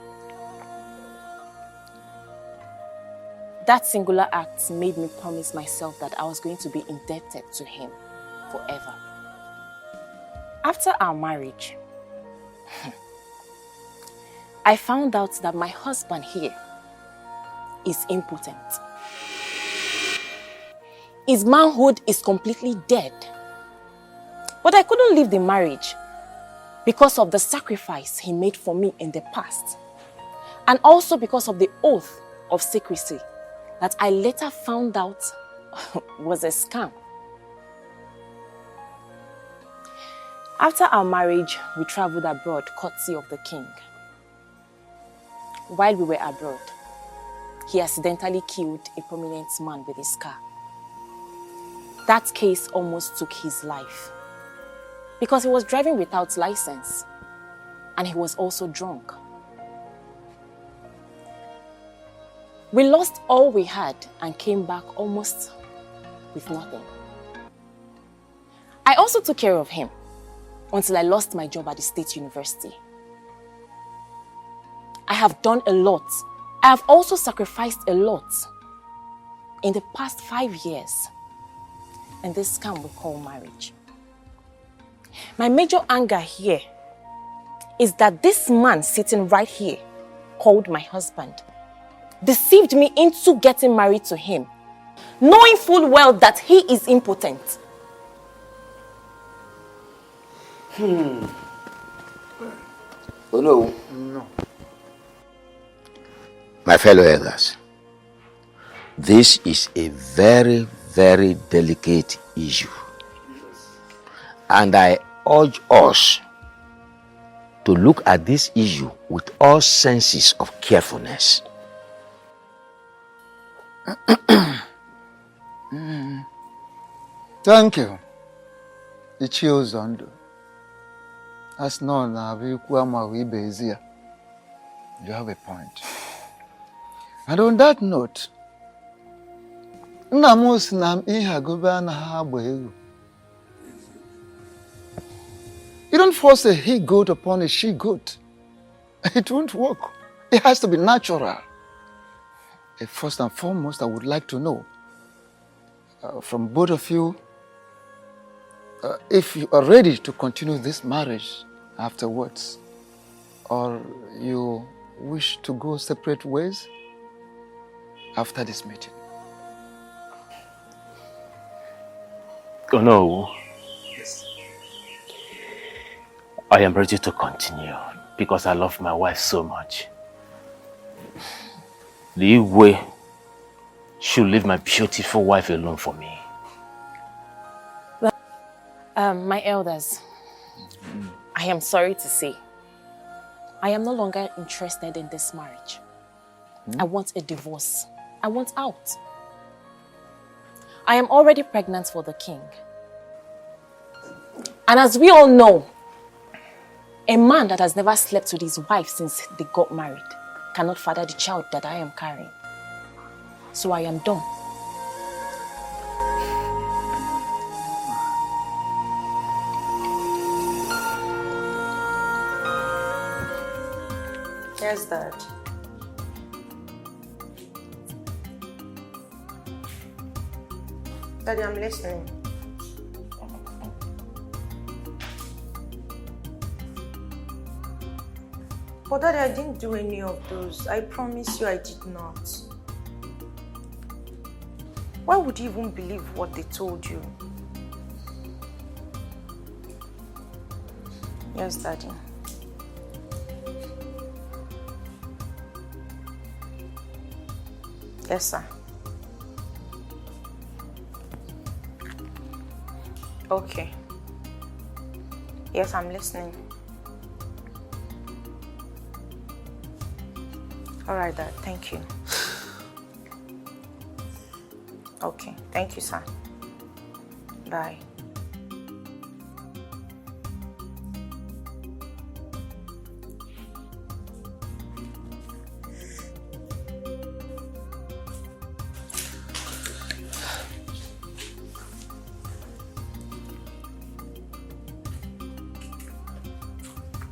That singular act made me promise myself that I was going to be indebted to him forever. After our marriage, I found out that my husband here is impotent. His manhood is completely dead. But I couldn't leave the marriage because of the sacrifice he made for me in the past. And also because of the oath of secrecy that I later found out was a scam. After our marriage, we traveled abroad courtesy of the king. While we were abroad, he accidentally killed a prominent man with his car. That case almost took his life because he was driving without license and he was also drunk. We lost all we had and came back almost with nothing. I also took care of him until I lost my job at the state university. I have done a lot. I have also sacrificed a lot in the past 5 years in this scam we call marriage. My major anger here is that this man sitting right here, called my husband, deceived me into getting married to him, knowing full well that he is impotent. Oh no. No. My fellow elders, this is a very, very delicate issue. And I urge us to look at this issue with all senses of carefulness. Thank you. Ichie Uzondo. As known now, you have a point. And on that note, you don't force a he-goat upon a she-goat. It won't work. It has to be natural. First and foremost, I would like to know from both of you if you are ready to continue this marriage afterwards, or you wish to go separate ways after this meeting. Oh no. Yes. I am ready to continue because I love my wife so much. The way should leave my beautiful wife alone for me. My elders, I am sorry to say, I am no longer interested in this marriage. I want a divorce. I want out. I am already pregnant for the king. And as we all know, a man that has never slept with his wife since they got married cannot father the child that I am carrying. So I am done. Yes, Dad. Daddy, I'm listening. But Daddy, I didn't do any of those. I promise you I did not. Why would you even believe what they told you? Yes, Daddy. Yes, sir. Okay. Yes, I'm listening. All right, Dad. Thank you. Okay. Thank you, sir. Bye.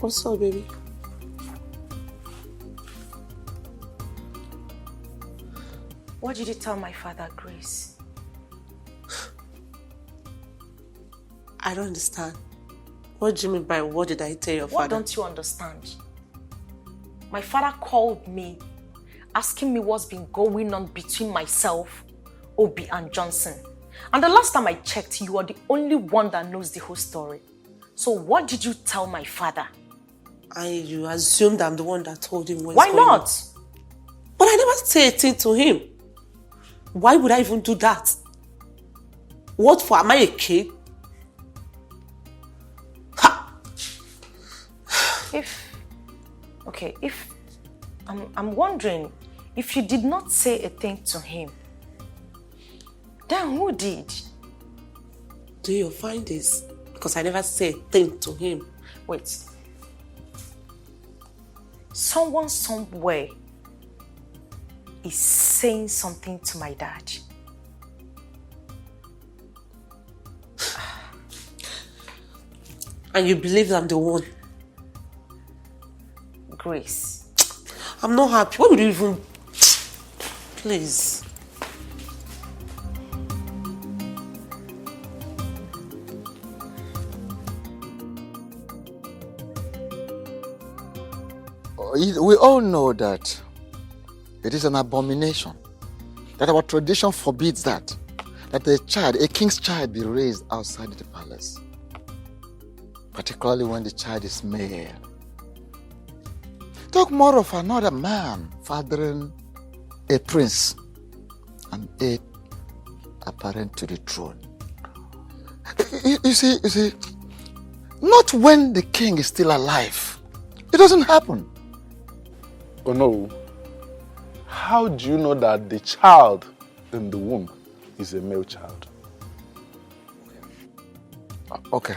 What's up, baby? What did you tell my father, Grace? I don't understand. What do you mean by what did I tell your father? What don't you understand? My father called me, asking me what's been going on between myself, Obi, and Johnson. And the last time I checked, you are the only one that knows the whole story. So what did you tell my father? You assumed I'm the one that told him what's Why going on. not? But I never said a thing to him. Why would I even do that? What for? Am I a kid? I'm wondering, if you did not say a thing to him, then who did? Do your findings, because I never said a thing to him. Wait. Someone somewhere is saying something to my dad. And you believe I'm the one? Grace. I'm not happy. Why would you even... Please. We all know that it is an abomination, that our tradition forbids that a king's child be raised outside the palace, particularly when the child is male. Talk more of another man fathering a prince and heir apparent to the throne. You see, not when the king is still alive. It doesn't happen. Oh no. How do you know that the child in the womb is a male child? Okay.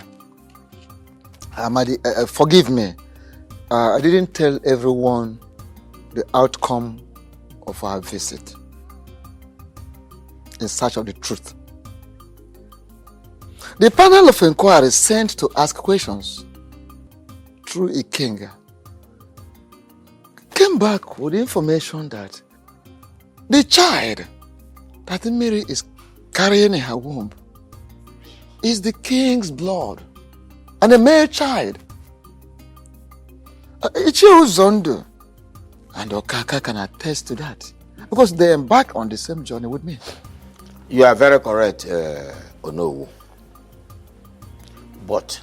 Amadi, forgive me. I didn't tell everyone the outcome of our visit in search of the truth. The panel of inquiry sent to ask questions through a king came back with information that the child that Mary is carrying in her womb is the king's blood and a male child. Ichio Zondo and Okaka can attest to that because they embarked on the same journey with me. You are very correct, Onowu. But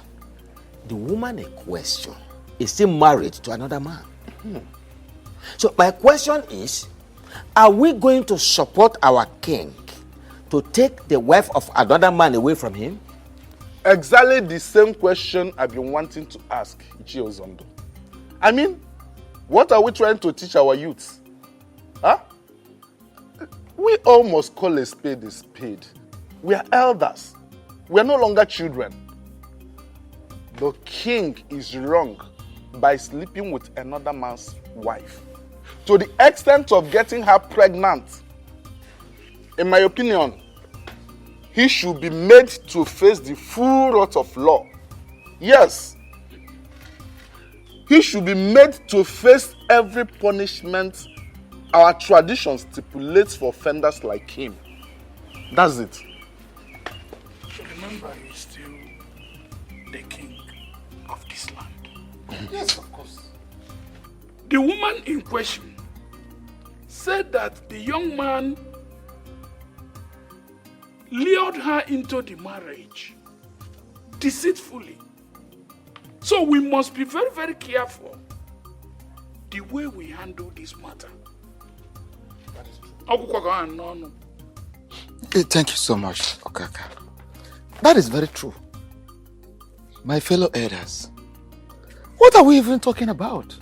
the woman in question is still married to another man. So my question is, are we going to support our king to take the wife of another man away from him? Exactly the same question I've been wanting to ask Ichio Zondo. I mean, what are we trying to teach our youths? Huh? We all must call a spade a spade. We are elders. We are no longer children. The king is wrong by sleeping with another man's wife, to the extent of getting her pregnant. In my opinion, he should be made to face the full wrath of law. Yes, he should be made to face every punishment our tradition stipulates for offenders like him. That's it. So remember, he's still the king of this land. Yes, of course. The woman in question said that the young man lured her into the marriage deceitfully. So we must be very, very careful the way we handle this matter. Thank you so much, Okaka. That is very true. My fellow elders, what are we even talking about?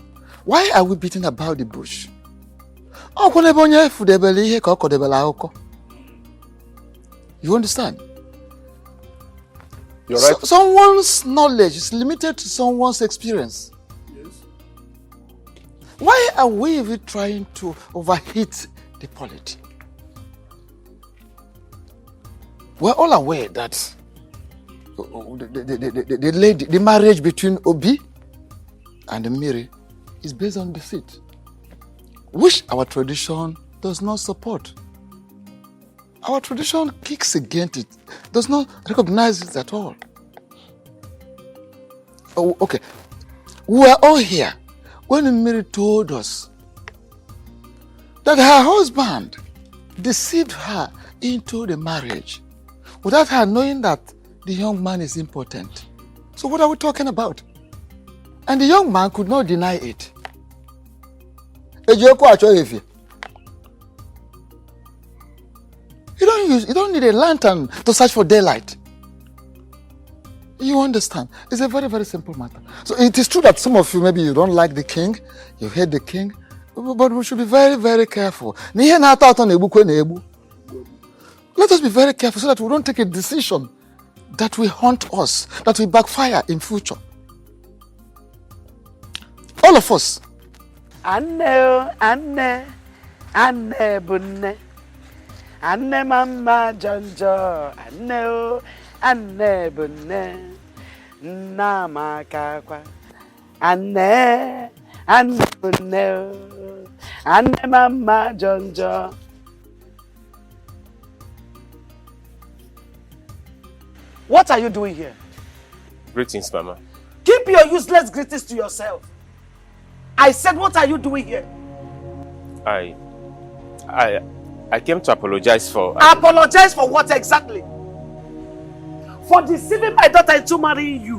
Why are we beating about the bush? You understand? You're right. Someone's knowledge is limited to someone's experience. Yes. Why are we even trying to overheat the polity? We're all aware that the marriage between Obi and Miri is based on deceit, which our tradition does not support. Our tradition kicks against it, does not recognize it at all. Oh, okay. We were all here when Mary told us that her husband deceived her into the marriage without her knowing that the young man is impotent. So what are we talking about? And the young man could not deny it. You don't need a lantern to search for daylight. You understand? It's a very, very simple matter. So it is true that some of you, maybe you don't like the king, you hate the king, but we should be very, very careful. Let us be very careful so that we don't take a decision that will haunt us, that will backfire in future. All of us. Anne bunne. Anne mama jonjo. Anne bunne. Nama kakwa. Anne bunne. Anne mama jonjo. What are you doing here? Greetings, Mama. Keep your useless greetings to yourself. I said, what are you doing here? I came to apologize for... Apologize for what exactly? For deceiving my daughter into marrying you,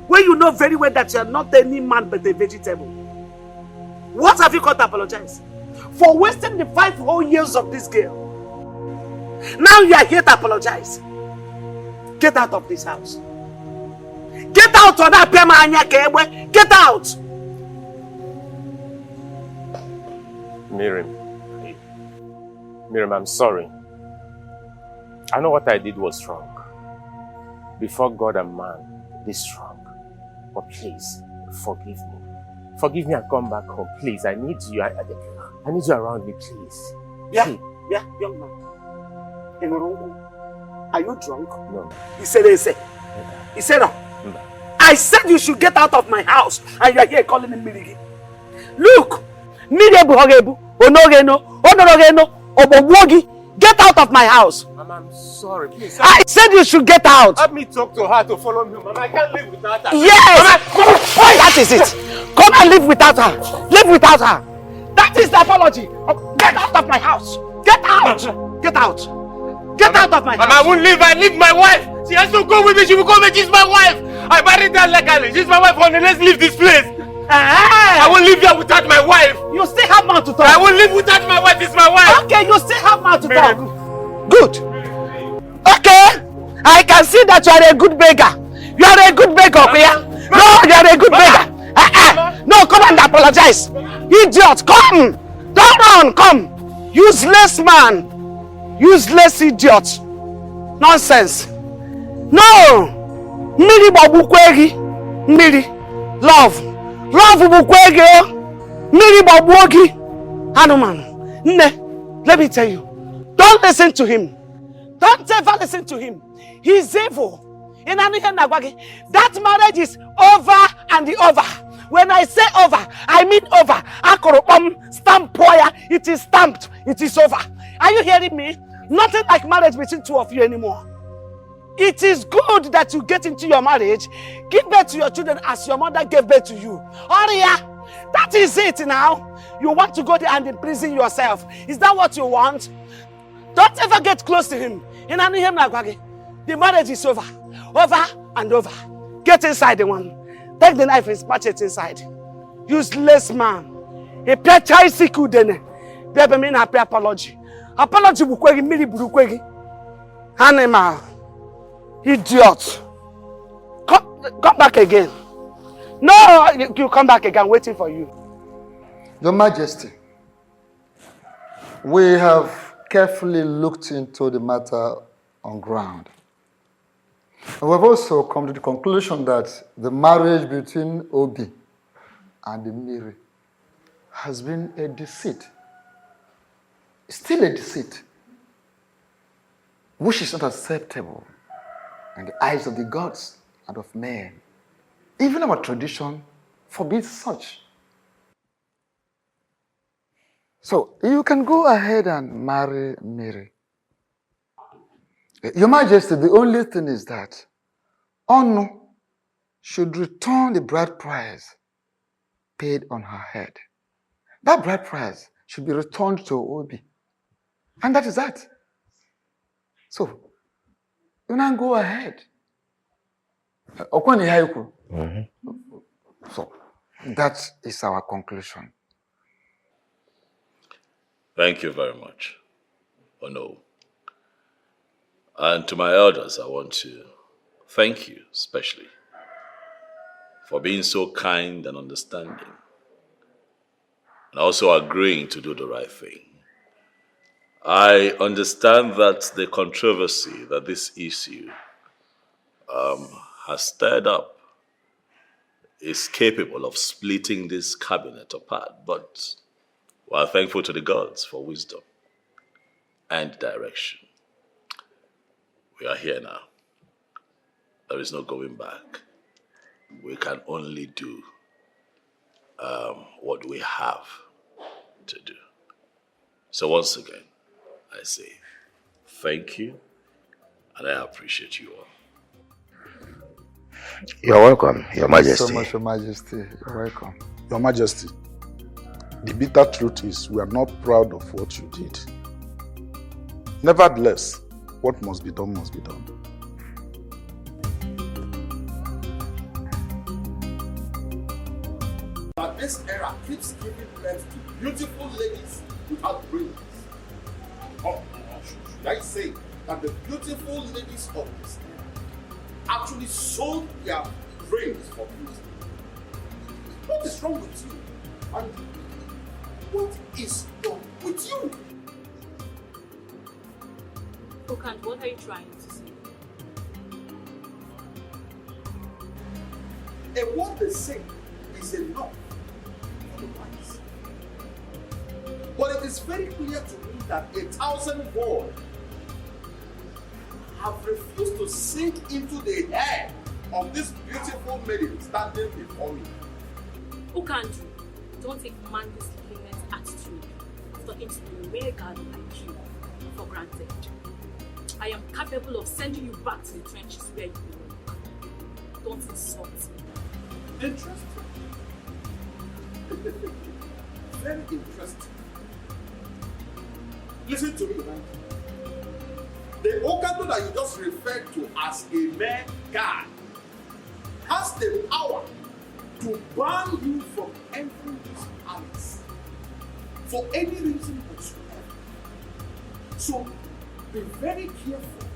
when you know very well that you are not any man but a vegetable. What have you got to apologize? For wasting the 5 whole years of this girl. Now you are here to apologize. Get out of this house. Get out of that pema anya kebwe. Get out. Miriam, I'm sorry. I know what I did was wrong. Before God and man, this wrong. But please, forgive me. Forgive me and come back home. Please, I need you. I need you around me, please. Yeah, young man. Are you drunk? No. He said, no. I said you should get out of my house, and you are here calling him Mirigi. Look, get out of my house. Mama, I'm sorry. Please. I said you should get out. Help me talk to her to follow me. Mama, I can't live without her. Yes. Mama, that is it. Come and live without her. Live without her. That is the apology. Get out of my house. Get out. Get out. Get out of my house. Mama, I won't leave. I leave my wife. She has to go with me. She will go with me. She's my wife. I married her legally. She's my wife. Honey, let's leave this place. I won't live here without my wife. You still have mouth to talk. I won't live without my wife. It's my wife. Okay, you still have mouth to talk. Good. Okay. I can see that you are a good beggar. You are a good beggar, Kuya. No, you are a good beggar. No, come and apologize. Idiot, come. Don't run, come. Useless man. Useless idiot. Nonsense. No! Miri babukwegi. Miri. Love. Love bukwegi. Miri babuogi. Hanuman. Ne. Let me tell you. Don't listen to him. Don't ever listen to him. He's evil. That marriage is over and over. When I say over, I mean over. Stamp poya. It is stamped. It is over. Are you hearing me? Nothing like marriage between two of you anymore. It is good that you get into your marriage, give birth to your children as your mother gave birth to you. Oria, that is it now. You want to go there and imprison yourself. Is that what you want? Don't ever get close to him. The marriage is over. Over and over. Get inside the one. Take the knife and smash it inside. Useless man. A pia chai siku dene. Bebe mean happy apology. Apology bukwegi mili bukwegi. Animal. Idiot. Come back again. No, you come back again. Waiting for you. Your Majesty, we have carefully looked into the matter on ground. And we've also come to the conclusion that the marriage between Obi and Miri has been a deceit. Still a deceit, which is not acceptable in the eyes of the gods and of men. Even our tradition forbids such. So you can go ahead and marry Miri. Your Majesty, the only thing is that Onu should return the bride price paid on her head. That bride price should be returned to Obi. And that is that. So, you now go ahead. So, that is our conclusion. Thank you very much, Ono. And to my elders, I want to thank you especially for being so kind and understanding, and also agreeing to do the right thing. I understand that the controversy that this issue has stirred up is capable of splitting this cabinet apart, but we are thankful to the gods for wisdom and direction. We are here now. There is no going back. We can only do what we have to do. So once again, I say thank you, and I appreciate you all. You're welcome, Your Majesty. Thank you so much, Your Majesty. You're welcome. Your Majesty, the bitter truth is we are not proud of what you did. Nevertheless, what must be done must be done. That this era keeps giving birth to beautiful ladies without brains. Or should I say that the beautiful ladies of this era actually sold their brains for beauty? What is wrong with you? And what is wrong with you? Okant, what are you trying to say? And what they say is enough for the wise. But it is very clear to me that 1,000 words have refused to sink into the head of this beautiful maiden standing before me. Okant, don't take man disciplined attitude of talking to a mere girl like you for granted. I am capable of sending you back to the trenches where you belong. Don't insult me. Interesting. Very interesting. Listen to me, man. The Okando that you just referred to as a mere guy has the power to ban you from entering this palace for any reason whatsoever. So be very careful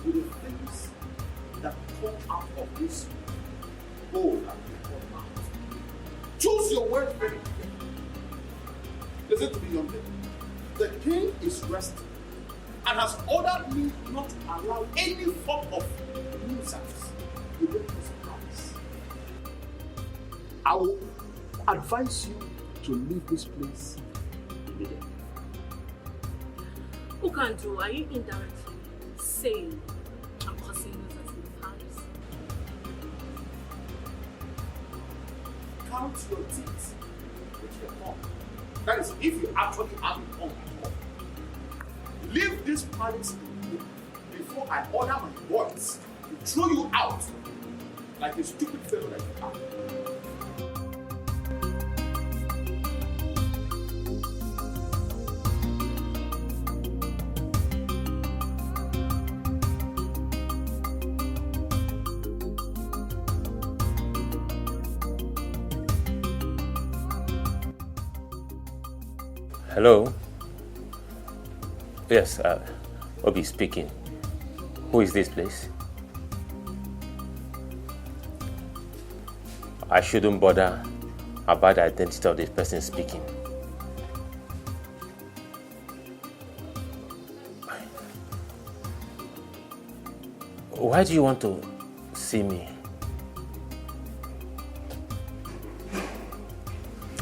with the things that come out of this bowl and your mouth. Choose your words very carefully. Listen to me, young lady. The king is resting and has ordered me not to allow any form of nuisance within this house. I will advise you to leave this place immediately. Ukandu, are you indirectly saying I'm causing nuisance in the house? Count your teeth with your tongue. That is, if you actually have a tongue at all. Leave this palace before I order my boys to throw you out like a stupid fellow like you are. Hello? Yes, Obi speaking. Who is this, please? I shouldn't bother about the identity of the person speaking. Why do you want to see me?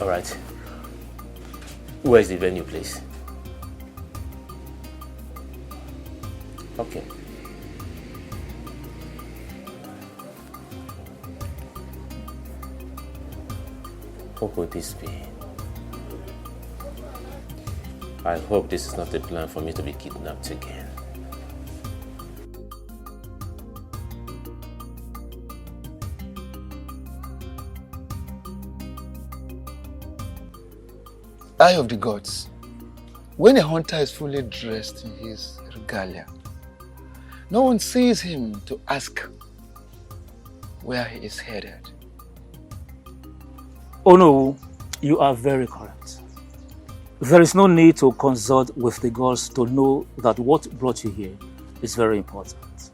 All right. Where is the venue, please? Okay. Who could this be? I hope this is not a plan for me to be kidnapped again. Eye of the gods. When a hunter is fully dressed in his regalia, no one sees him to ask where he is headed. Oh no, you are very correct. There is no need to consult with the gods to know that what brought you here is very important.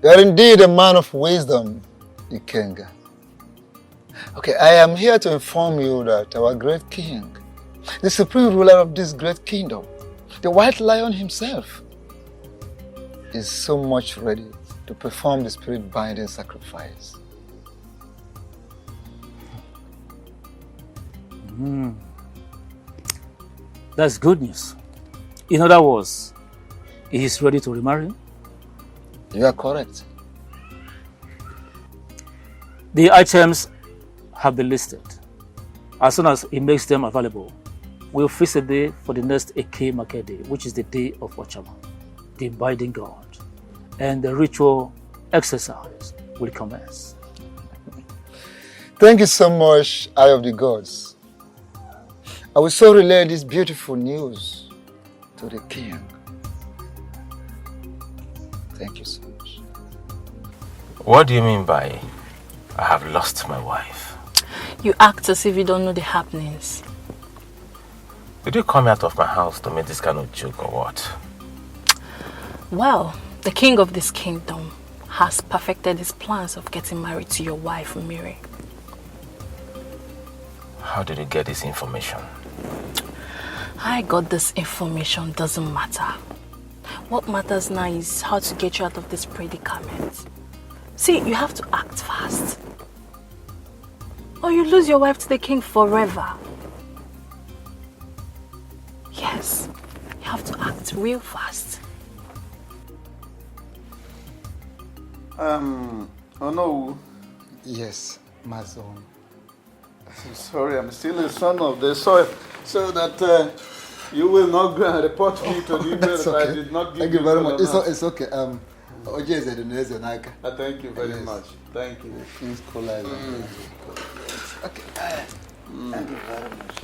You are indeed a man of wisdom, Ikenga. Okay, I am here to inform you that our great king, the supreme ruler of this great kingdom, the white lion himself, is so much ready to perform the spirit-binding sacrifice. That's good news. In other words, he is ready to remarry? You are correct. The items have been listed. As soon as he makes them available, we'll fix a day for the next Eke Market Day, which is the day of Ochama, the binding god, and the ritual exercise will commence. Thank you so much, Eye of the Gods. I will so relay this beautiful news to the king. Thank you so much. What do you mean by I have lost my wife? You act as if you don't know the happenings. Did you come out of my house to make this kind of joke or what? Well, the king of this kingdom has perfected his plans of getting married to your wife, Miri. How did you get this information? I got this information, doesn't matter. What matters now is how to get you out of this predicament. See, you have to act fast, or you lose your wife to the king forever. Yes, you have to act real fast. Oh no. Yes, my son. Sorry, I'm still a son of the soil, so that you will not go and report me to the email that I did not give Thank you very much. It's okay. Thank you very much. Thank you. Things collide. Okay. Thank you very much.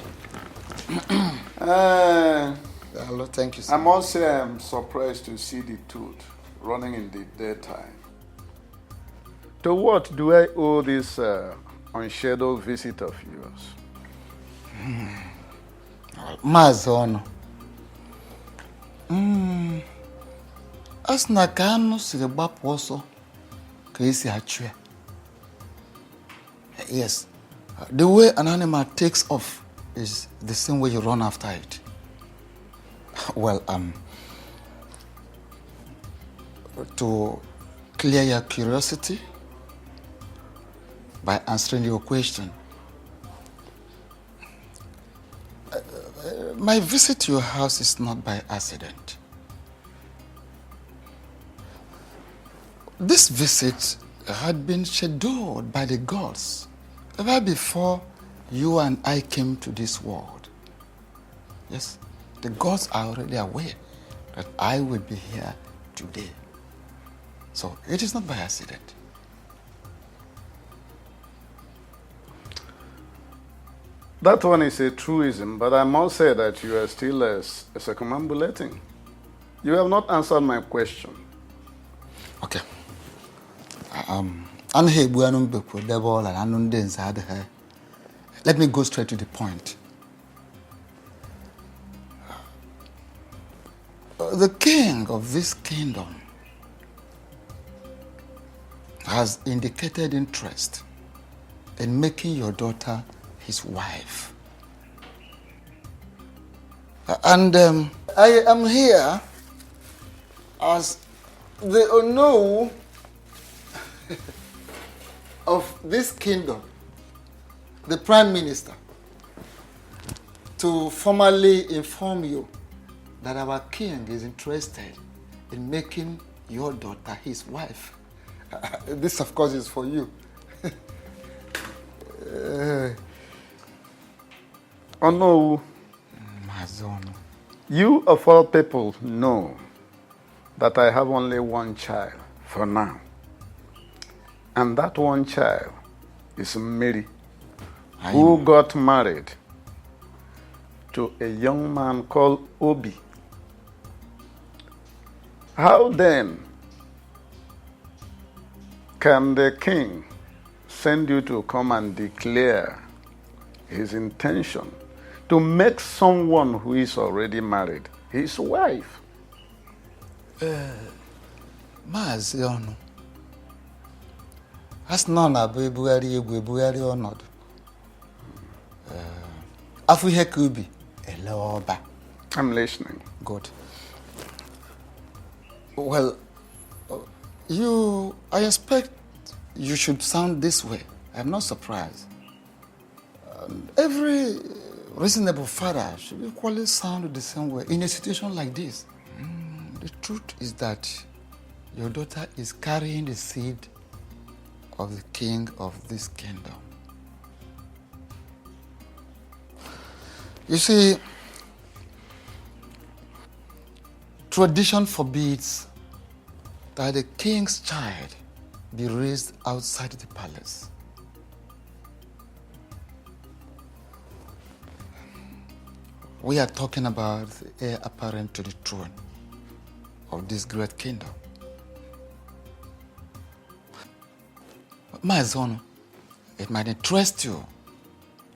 Hello, thank you so I must say I'm surprised to see the tooth running in the daytime. To what do I owe this unscheduled visit of yours? Mazono. Asna kanu siri gbapu ọsọ ka esi achụ ya. Yes, the way an animal takes off is the same way you run after it. Well, to clear your curiosity by answering your question, my visit to your house is not by accident. This visit had been scheduled by the gods ever before you and I came to this world. Yes, the gods are already aware that I will be here today. So it is not by accident. That one is a truism, but I must say that you are still circumambulating. You have not answered my question. Okay. Let me go straight to the point. The king of this kingdom has indicated interest in making your daughter his wife. And I am here as the Ono of this kingdom, the Prime Minister, to formally inform you that our king is interested in making your daughter his wife. This, of course, is for you. Ono, you of all people know that I have only one child for now. And that one child is Mary, who got married to a young man called Obi. How then can the king send you to come and declare his intention to make someone who is already married his wife? Maazi Onu, as none of Ebuari or not. Afuhe Kubi, Eloba. I'm listening. Good. Well, I expect you should sound this way. I'm not surprised. Every reasonable father should equally sound the same way in a situation like this. The truth is that your daughter is carrying the seed of the king of this kingdom. You see, tradition forbids that the king's child be raised outside the palace. We are talking about the heir apparent to the throne of this great kingdom. My son, it might interest you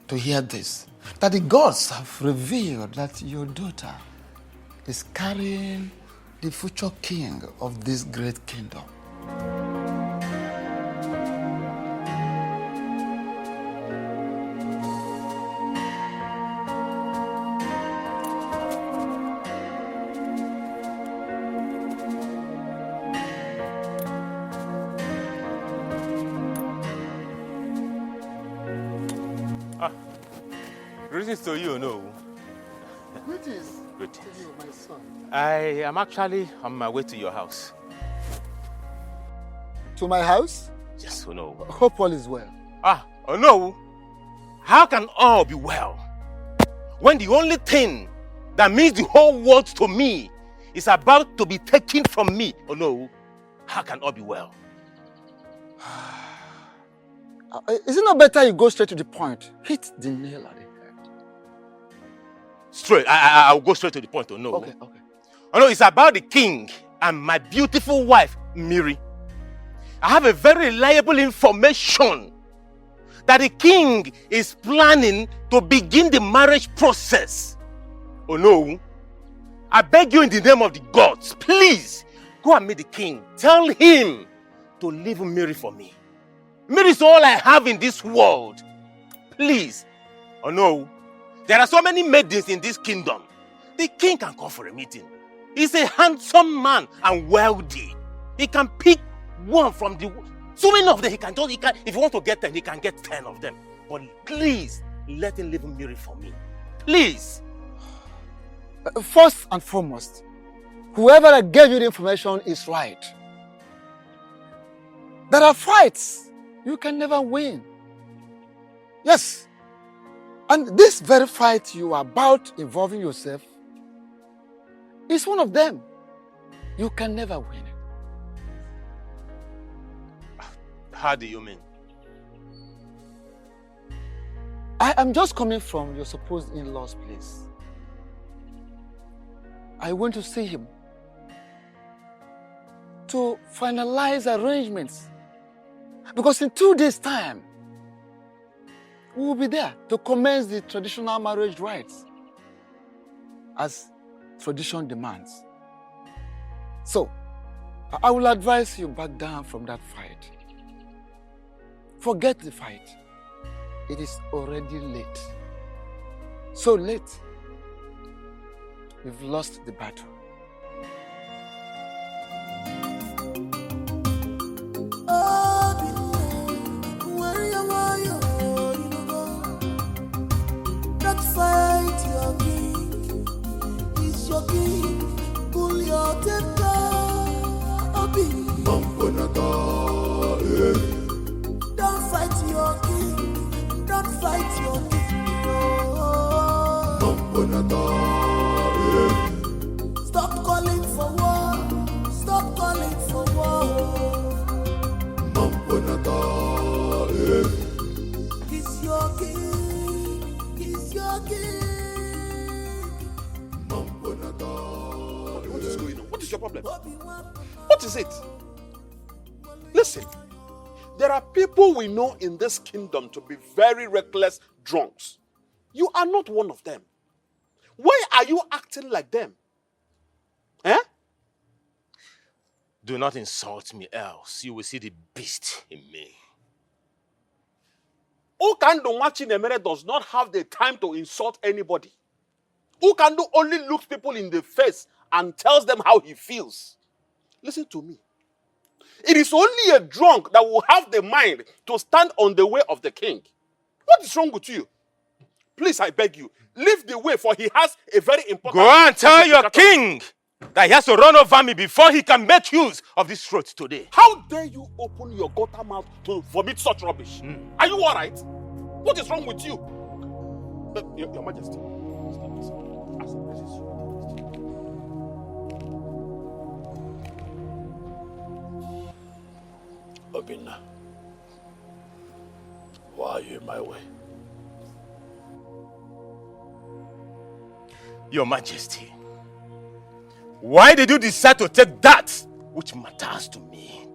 to hear this, that the gods have revealed that your daughter is carrying the future king of this great kingdom. Greetings to you, no? Greetings. Greetings. To you, my son. I am actually on my way to your house. To my house? Yes, oh no. Hope all is well. Oh no. How can all be well when the only thing that means the whole world to me is about to be taken from me? Oh no. How can all be well? Is it not better you go straight to the point? Hit the nail on the head. Straight. I'll go straight to the point. Oh no. Okay. Oh no, it's about the king and my beautiful wife, Miri. I have a very reliable information that the king is planning to begin the marriage process. Oh no. I beg you in the name of the gods, please go and meet the king. Tell him to leave Miri for me. Miri is all I have in this world. Please. Oh no. There are so many maidens in this kingdom The king can call for a meeting. He's a handsome man and wealthy. He can pick one from the... So many of them, if he wants to get 10, he can get 10 of them. But please, let him leave a mirror for me. Please. First and foremost, whoever gave you the information is right. There are fights you can never win. Yes. And this very fight you are about involving yourself is one of them. You can never win it. How do you mean? I am just coming from your supposed in-law's place. I went to see him to finalize arrangements. Because in 2 days' time, we will be there to commence the traditional marriage rites as tradition demands. So, I will advise you back down from that fight. Forget the fight. It is already late. So late, you've lost the battle. Don't fight your king. He's your king. Pull your temper. Don't fight your king. Don't fight your king. Stop calling for war. Stop calling for war. He's your king. He's your king. What is going on? What is your problem? What is it? Listen, there are people we know in this kingdom to be very reckless drunks. You are not one of them. Why are you acting like them? Eh? Do not insult me, else you will see the beast in me. Ukando Machinemere does not have the time to insult anybody. Ukando only looks people in the face and tells them how he feels. Listen to me. It is only a drunk that will have the mind to stand on the way of the king. What is wrong with you? Please, I beg you, leave the way, for he has a very important... Go and tell your king that he has to run over me before he can make use of this throat today. How dare you open your gutter mouth to vomit such rubbish? Are you all right? What is wrong with you? Your Majesty. Obinna, why are you in my way? Your Majesty, why did you decide to take that which matters to me?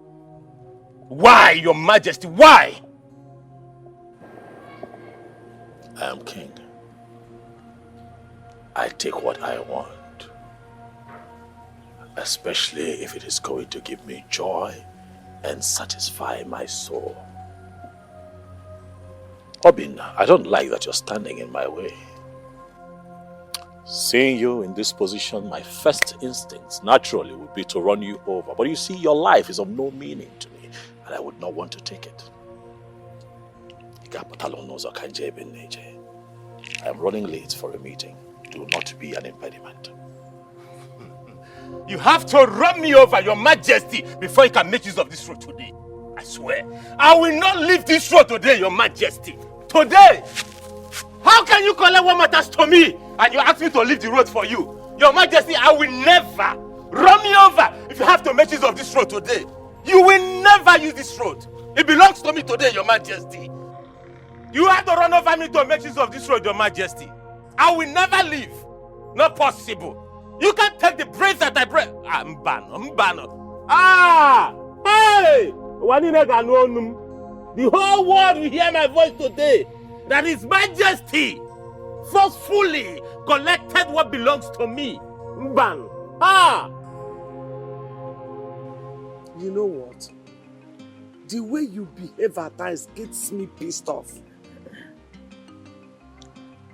Why, Your Majesty, why? I am king. I take what I want, especially if it is going to give me joy and satisfy my soul. Obinna, I don't like that you're standing in my way. Seeing you in this position, my first instincts naturally would be to run you over. But you see, your life is of no meaning to me, and I would not want to take it. I am running late for a meeting. Do not be an impediment. You have to run me over, Your Majesty, before you can make use of this road today. I swear, I will not leave this road today, Your Majesty. Today! How can you collect what matters to me and you ask me to leave the road for you? Your Majesty, I will never run me over if you have to make use of this road today. You will never use this road. It belongs to me today, Your Majesty. You have to run over me to make use of this road, Your Majesty. I will never leave. Not possible. You can't take the breath that I breathe. Mbano. Ah! Hey! The whole world will hear my voice today. That His Majesty forcefully collected what belongs to me. Mban. Ah! You know what? The way you behave at times gets me pissed off.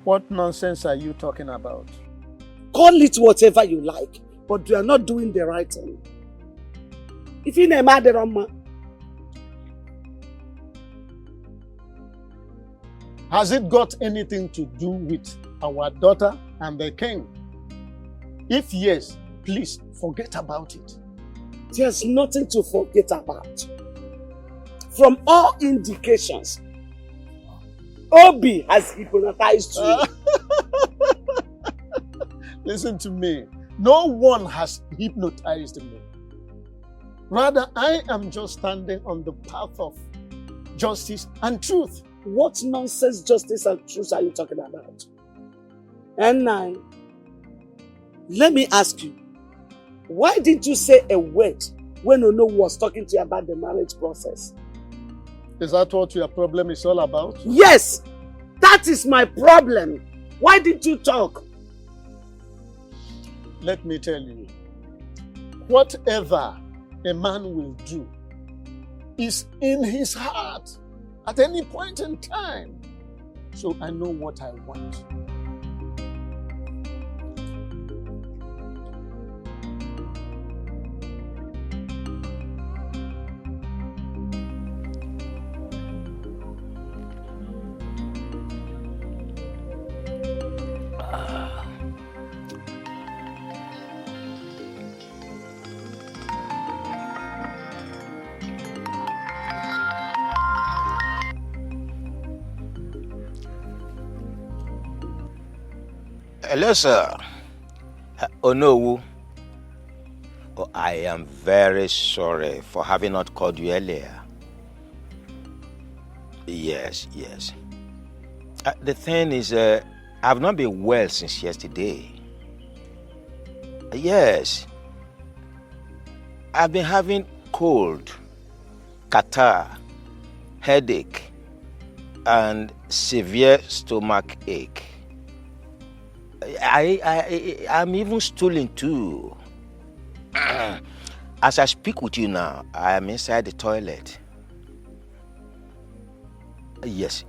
What nonsense are you talking about? Call it whatever you like, but you are not doing the right thing. If you name Aderama, has it got anything to do with our daughter and the king? If yes, please forget about it. There's nothing to forget about. From all indications, Obi has hypnotized you. Listen to me. No one has hypnotized me. Rather, I am just standing on the path of justice and truth. What nonsense justice and truth are you talking about? And now, let me ask you, why didn't you say a word when Ono was talking to you about the marriage process? Is that what your problem is all about? Yes! That is my problem. Why didn't you talk? Let me tell you, whatever a man will do is in his heart at any point in time. So I know what I want. Hello, sir. Onowu. Oh, I am very sorry for having not called you earlier. Yes. The thing is, I've not been well since yesterday. Yes. I've been having cold, catarrh, headache, and severe stomach ache. I'm even stooling too. As I speak with you now, I am inside the toilet. Yes.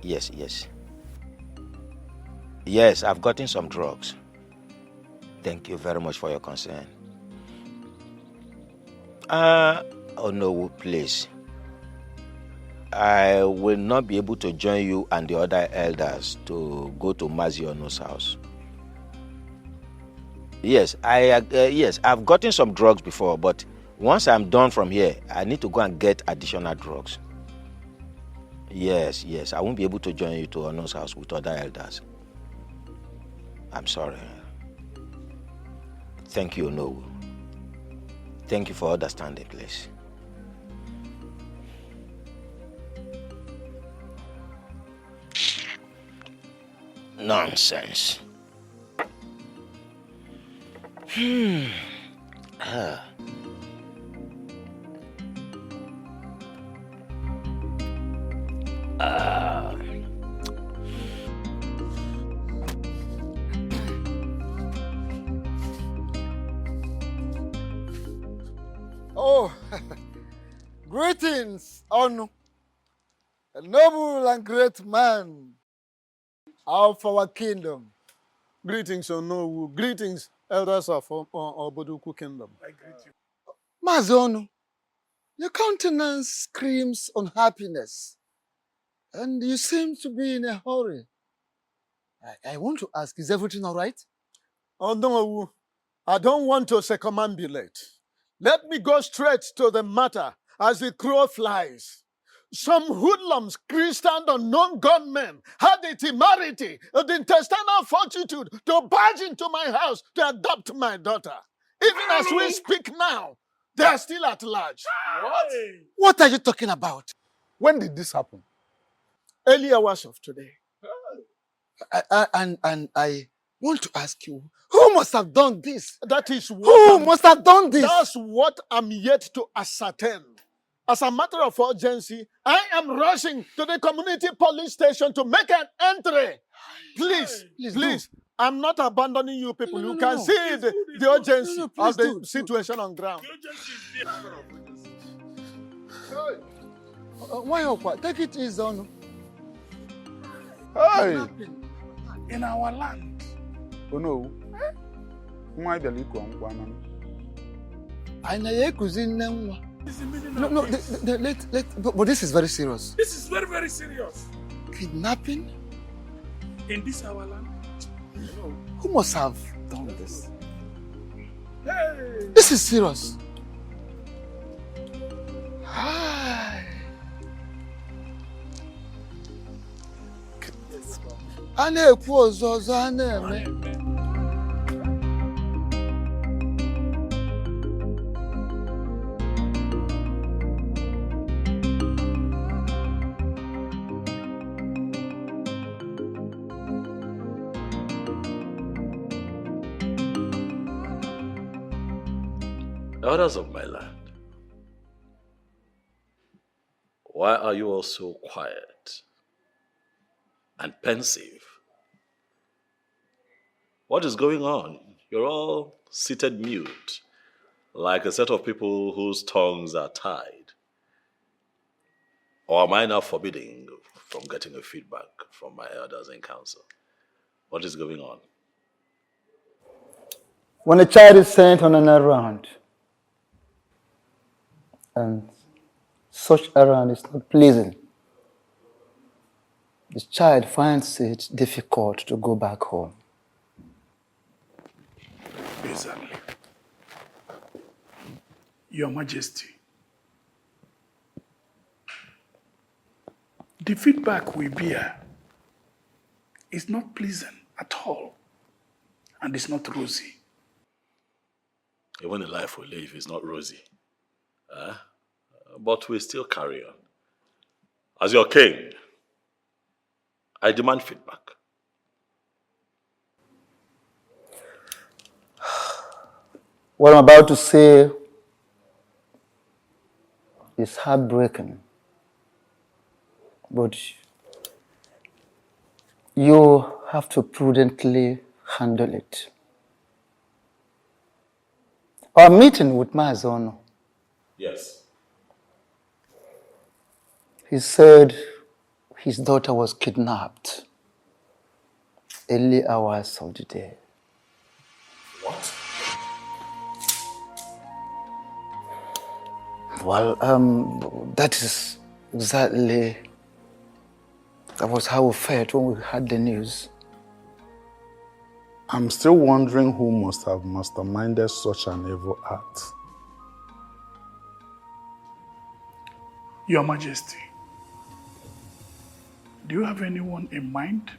Yes, I've gotten some drugs. Thank you very much for your concern. Oh no, please. I will not be able to join you and the other elders to go to Maziono's house. Yes, I've gotten some drugs before, but once I'm done from here, I need to go and get additional drugs. Yes, I won't be able to join you to Ono's house with other elders. I'm sorry. Thank you, Ono. Thank you for understanding, please. Nonsense. Oh, greetings, Onu, a noble and great man of our kingdom. Greetings, Onowu. Greetings, elders of Oboduku Kingdom. I greet you. Mazonu, your countenance screams unhappiness, and you seem to be in a hurry. I want to ask, is everything all right? Onowu, I don't want to circumambulate. Let me go straight to the matter as the crow flies. Some hoodlums, Christian unknown gunmen, had the temerity, the intestinal fortitude to barge into my house to adopt my daughter. Even as we speak now, they are still at large. What are you talking about? When did this happen? Early hours of today. And I want to ask you, who must have done this? That is what Who must have done this? That's what I'm yet to ascertain. As a matter of urgency, I am rushing to the community police station to make an entry. Please, I'm not abandoning you people. You can see the urgency of the situation on ground. Why, Okwa? Take it easy, Onu. Hey! In our land. Oh no. Nwa bịara iku nkwa na. No, but this is very serious. This is very, very serious. Kidnapping? In this our land? No. Who must have done this? Hey! This is serious. Hi. Na-ekwu ọzọ a na-eme. Daughters of my land, why are you all so quiet and pensive? What is going on? You're all seated mute, like a set of people whose tongues are tied. Or am I now forbidding from getting a feedback from my elders in council? What is going on? When a child is sent on an errand, and such errand is not pleasing, the child finds it difficult to go back home. Exactly. Your Majesty, the feedback we bear is not pleasant at all, and it's not rosy. Even the life we live is not rosy. But we still carry on. As your king, I demand feedback. What I'm about to say is heartbreaking, but you have to prudently handle it. Our meeting with Mazono, Yes. he said his daughter was kidnapped early hours of the day. What? Well, that was how we felt when we heard the news. I'm still wondering who must have masterminded such an evil act. Your Majesty, do you have anyone in mind?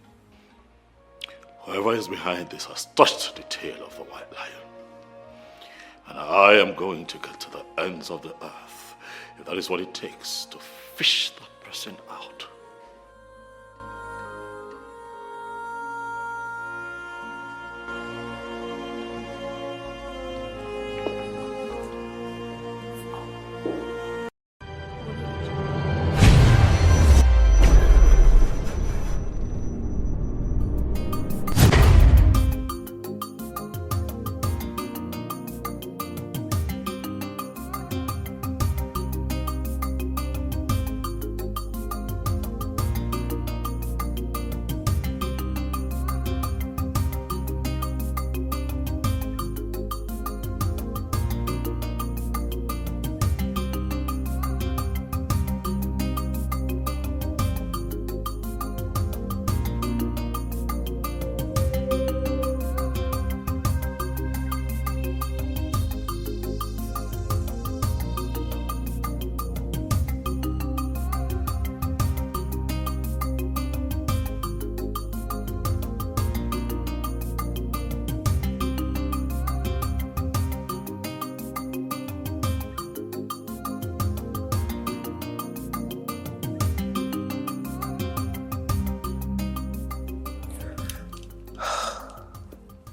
Whoever is behind this has touched the tail of the white lion. And I am going to get to the ends of the earth, if that is what it takes to fish that person out.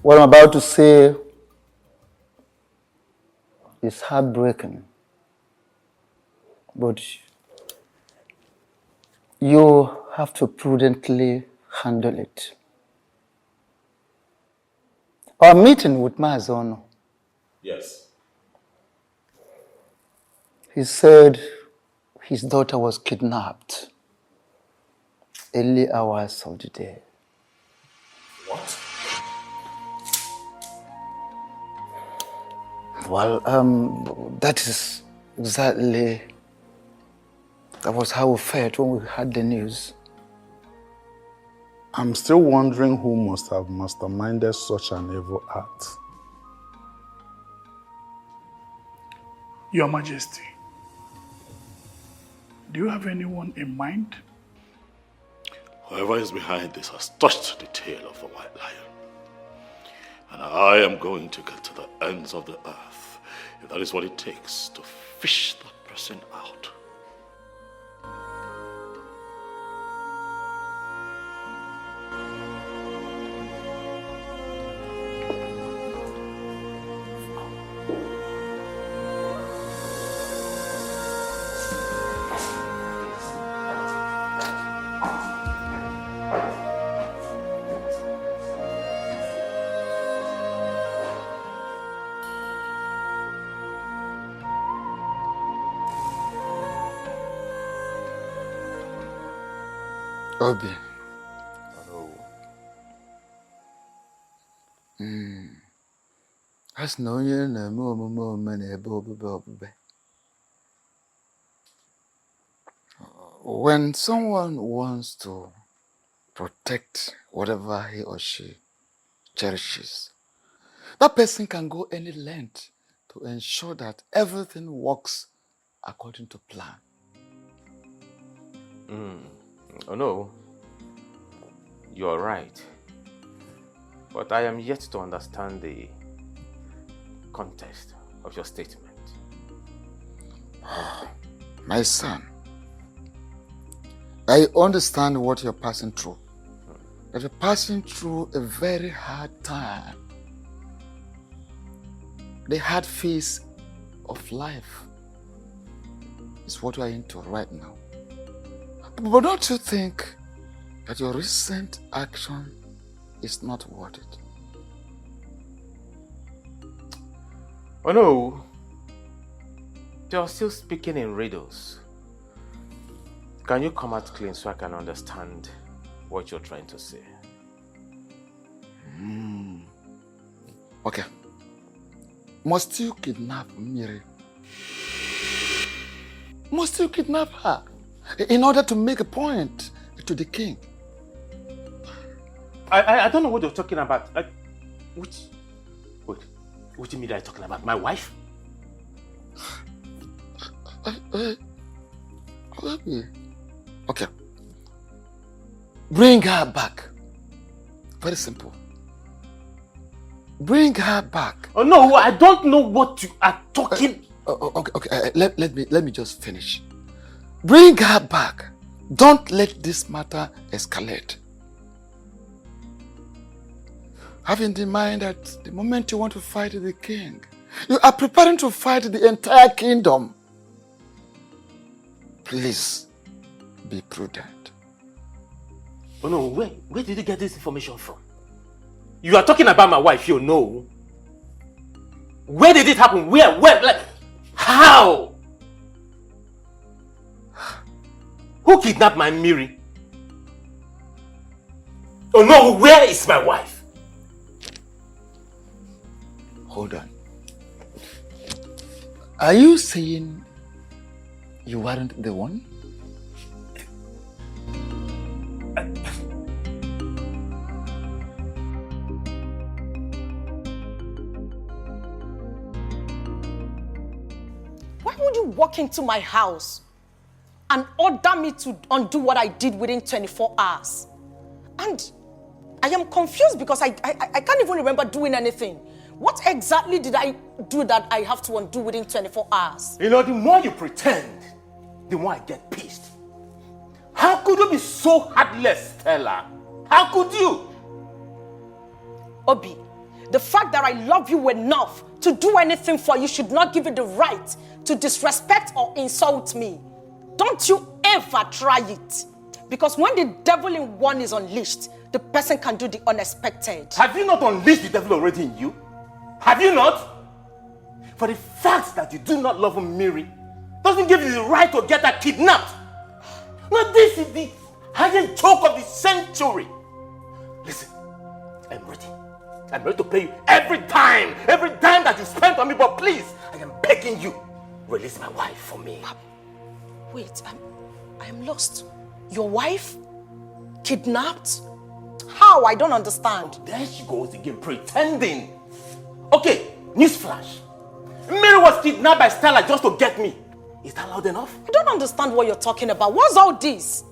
What I'm about to say is heartbreaking, but you have to prudently handle it. Our meeting with Mazono, Yes. he said his daughter was kidnapped early hours of the day. What? Well, that is exactly... That was how we felt when we heard the news. I'm still wondering who must have masterminded such an evil act. Your Majesty, do you have anyone in mind? Whoever is behind this has touched the tail of the white lion. And I am going to get to the ends of the earth, if that is what it takes to fish that person out. Obi. Hello. That's no onye na-eme omume na-ebe obube. When someone wants to protect whatever he or she cherishes, that person can go any length to ensure that everything works according to plan. Oh no, you're right. But I am yet to understand the context of your statement. My son, I understand what you're passing through. But you're passing through a very hard time. The hard phase of life is what we're into right now. But don't you think that your recent action is not worth it? Oh no, you're still speaking in riddles. Can you come out clean so I can understand what you're trying to say? Okay. Must you kidnap Miri? Must you kidnap her in order to make a point to the king? I don't know what you're talking about. What do you mean that you're talking about? My wife? Okay. Bring her back. Very simple. Bring her back. Oh no, I don't know what you are talking. Okay. Let me just finish. Bring her back. Don't let this matter escalate. Have in mind that the moment you want to fight the king, you are preparing to fight the entire kingdom. Please be prudent. Oh no, where did you get this information from? You are talking about my wife, you know. Where did it happen? Where? Like, how? Who kidnapped my Miri? Oh no, where is my wife? Hold on. Are you saying you weren't the one? Why would you walk into my house and order me to undo what I did within 24 hours? And I am confused because I can't even remember doing anything. What exactly did I do that I have to undo within 24 hours? You know, the more you pretend, the more I get pissed. How could you be so heartless, Stella? How could you? Obi, the fact that I love you enough to do anything for you should not give you the right to disrespect or insult me. Don't you ever try it. Because when the devil in one is unleashed, the person can do the unexpected. Have you not unleashed the devil already in you? Have you not? For the fact that you do not love Miri doesn't give you the right to get her kidnapped. Now this is the highest joke of the century. Listen, I'm ready. I'm ready to pay you every dime that you spent on me, but please, I am begging you, release my wife for me. Wait, I'm lost. Your wife? Kidnapped? How? I don't understand. Oh, there she goes again, pretending. Okay, newsflash. Mary was kidnapped by Stella just to get me. Is that loud enough? I don't understand what you're talking about. What's all this?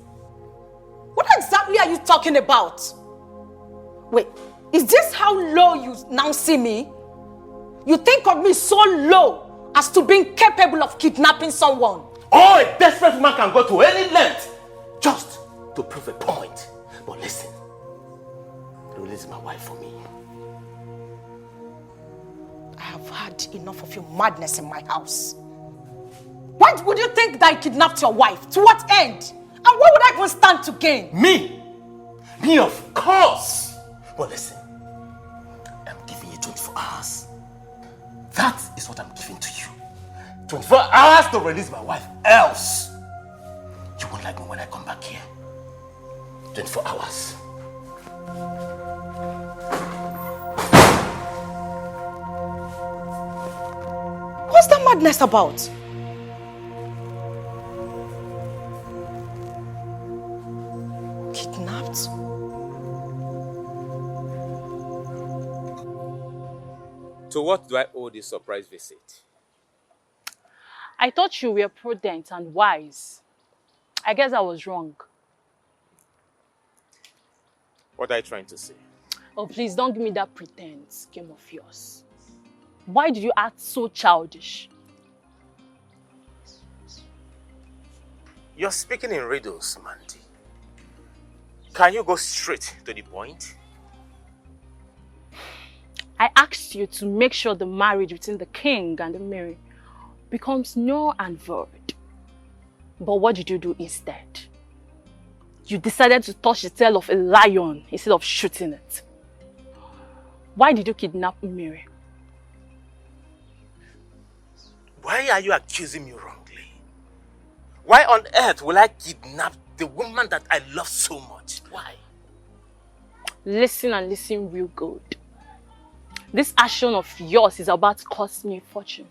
What exactly are you talking about? Wait, is this how low you now see me? You think of me so low as to being capable of kidnapping someone? Oh, a desperate woman can go to any length just to prove a point. But listen, release my wife for me. I have had enough of your madness in my house. Why would you think that I kidnapped your wife? To what end? And what would I even stand to gain? Me? Me, of course. But listen, I'm giving you 24 hours. That is what I'm giving to you. 24 hours to release my wife. Else, you won't like me when I come back here. 24 hours. What's that madness about? Kidnapped? To what do I owe this surprise visit? I thought you were prudent and wise. I guess I was wrong. What are you trying to say? Oh, please don't give me that pretense game of yours. Why did you act so childish? You're speaking in riddles, Mandy. Can you go straight to the point? I asked you to make sure the marriage between the king and the Mary becomes null and void. But what did you do instead? You decided to touch the tail of a lion instead of shooting it. Why did you kidnap Mary? Why are you accusing me wrongly? Why on earth will I kidnap the woman that I love so much? Why? Listen and listen real good. This action of yours is about to cost me a fortune.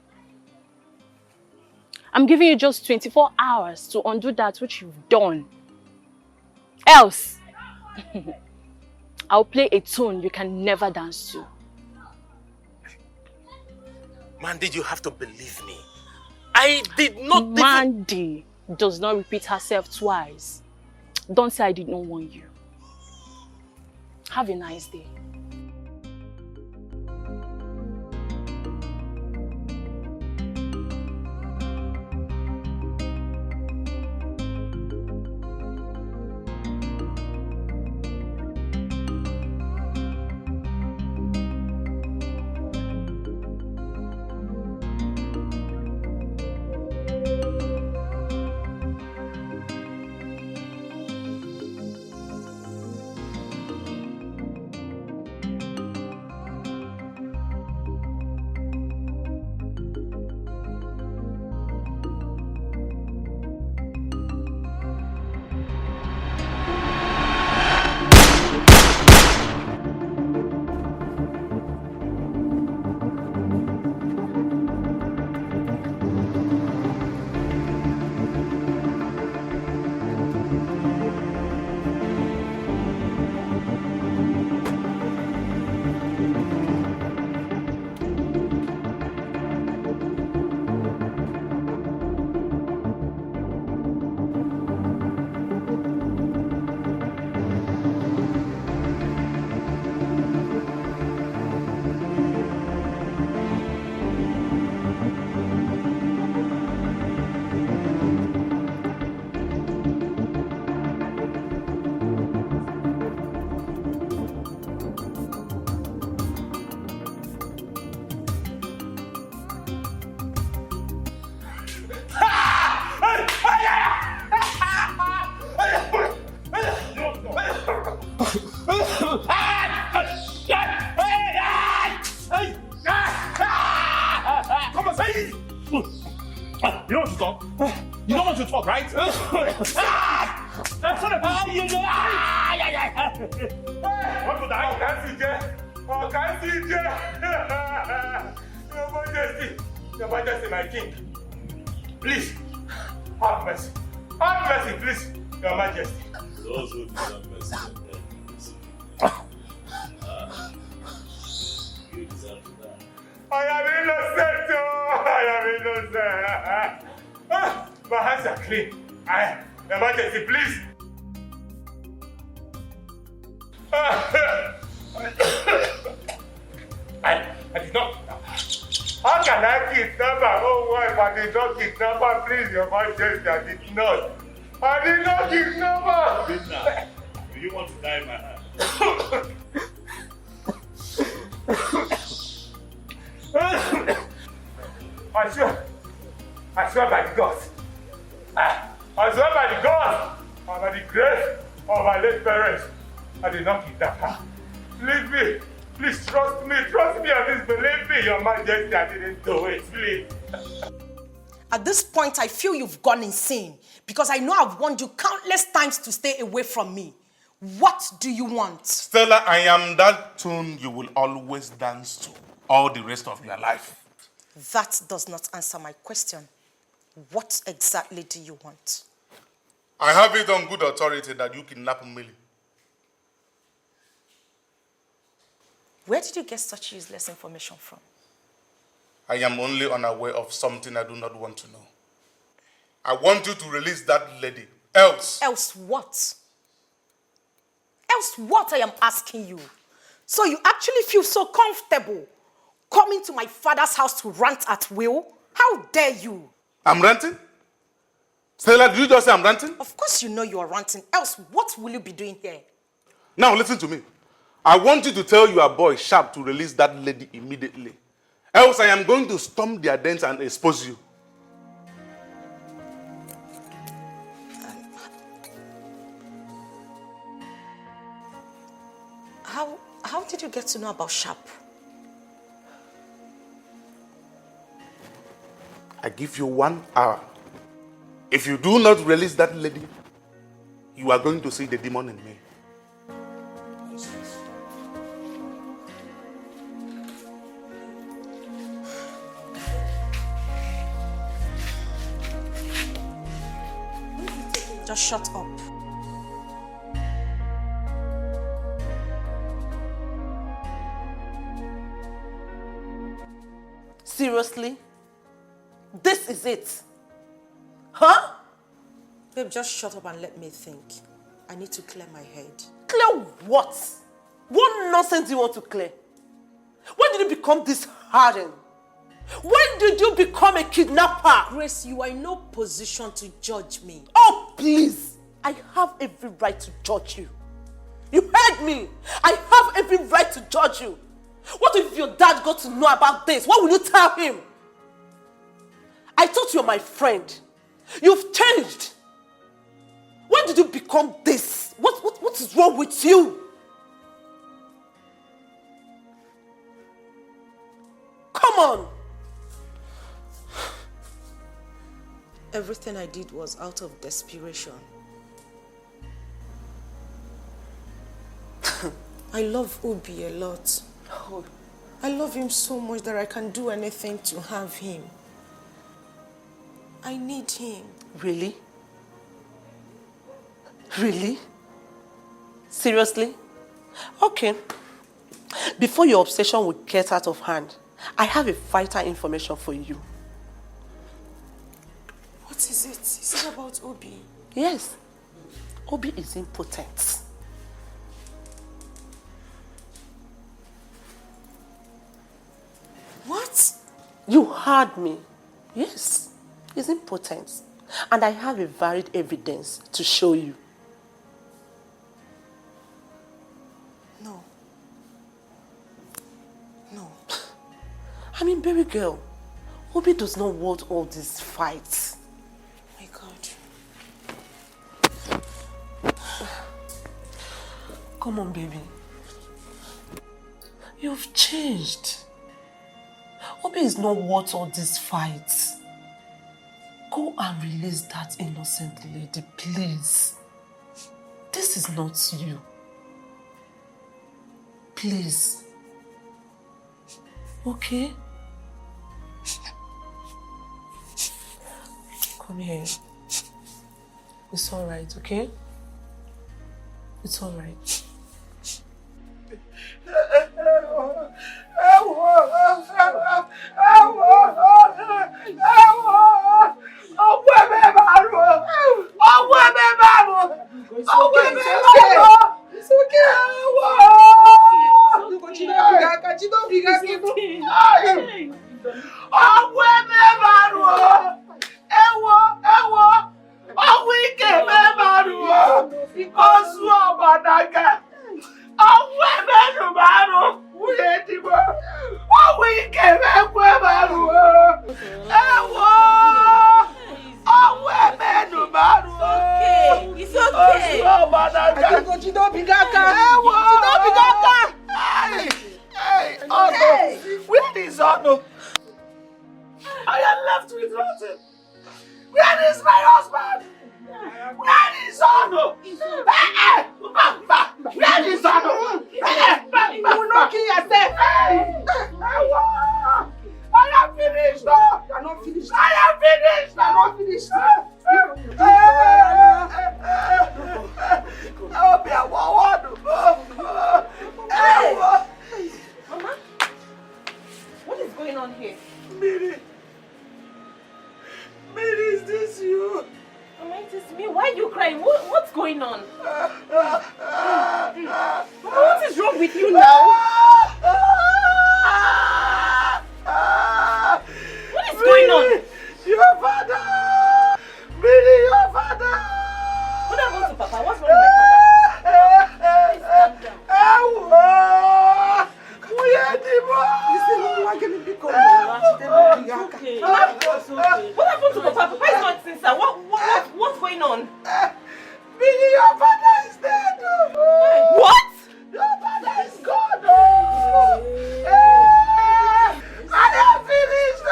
I'm giving you just 24 hours to undo that which you've done. Else, I'll play a tune you can never dance to. Mandy, you have to believe me. I did not... Mandy does not repeat herself twice. Don't say I did not warn you. Have a nice day. Oh, can't see it. Your Majesty, my king. Please, have mercy. Have mercy, please, Your Majesty. Those who deserve mercy, you deserve to die. I am innocent, I am innocent. My hands are clean. Your Majesty, please. I did not. How can I kidnap my own wife? I did not kidnap her. Please, Your Majesty, I did not. I did not kidnap her. Midnight, do you want to die in my hand? I swear by the gods. I swear by the gods and by the grace of my late parents. I did not kidnap her. Believe me. Please trust me and disbelieve me, Your Majesty. I didn't do it, please. At this point, I feel you've gone insane because I know I've warned you countless times to stay away from me. What do you want? Stella, I am that tune you will always dance to all the rest of your life. That does not answer my question. What exactly do you want? I have it on good authority that you kidnapped Millie. Where did you get such useless information from? I am only unaware of something I do not want to know. I want you to release that lady. Else. Else what? Else what, I am asking you? So you actually feel so comfortable coming to my father's house to rant at will? How dare you? I'm ranting? Stella, did you just say I'm ranting? Of course you know you are ranting. Else what will you be doing here? Now listen to me. I want you to tell your boy Sharp to release that lady immediately. Else I am going to storm their dens and expose you. How did you get to know about Sharp? I give you 1 hour. If you do not release that lady, you are going to see the demon in me. Just shut up. Seriously? This is it? Huh? Babe, just shut up and let me think. I need to clear my head. Clear what? What nonsense do you want to clear? When did you become this hardened? When did you become a kidnapper? Grace, you are in no position to judge me. Oh, please. I have every right to judge you. You heard me. I have every right to judge you. What if your dad got to know about this? What will you tell him? I thought you were my friend. You've changed. When did you become this? What is wrong with you? Come on. Everything I did was out of desperation. I love Obi a lot. Oh. I love him so much that I can do anything to have him. I need him. Really? Really? Seriously? Okay. Before your obsession will get out of hand, I have a vital information for you. What is it? Is it about Obi? Yes. Obi is impotent. What? You heard me. Yes. He's impotent. And I have a varied evidence to show you. No. No. I mean, baby girl, Obi does not want all these fights. My God. Come on, baby. You've changed. Obi is not worth all these fights. Go and release that innocent lady, please. This is not you. Please. Okay. Come here. It's all right, okay? It's all right. It's okay. Where is Ono? I am left with nothing. Where is my husband? Where is Ono? Where is Ono? You will not kill yourself. I am finished. You are not finished. I am finished. I am not finished. I'll be a one. Mama, what is going on here? Miri, is this you? Mama, it is me. Why are you crying? What's going on? Mama, what is wrong with you now? What is going on? Your father! Miri, your father! What happened to Papa? What's wrong with my father? Please calm down. What happened to Papa? Papa is not inside. What's going on? Miri, your father is dead! What? Your father is gone! I am finished!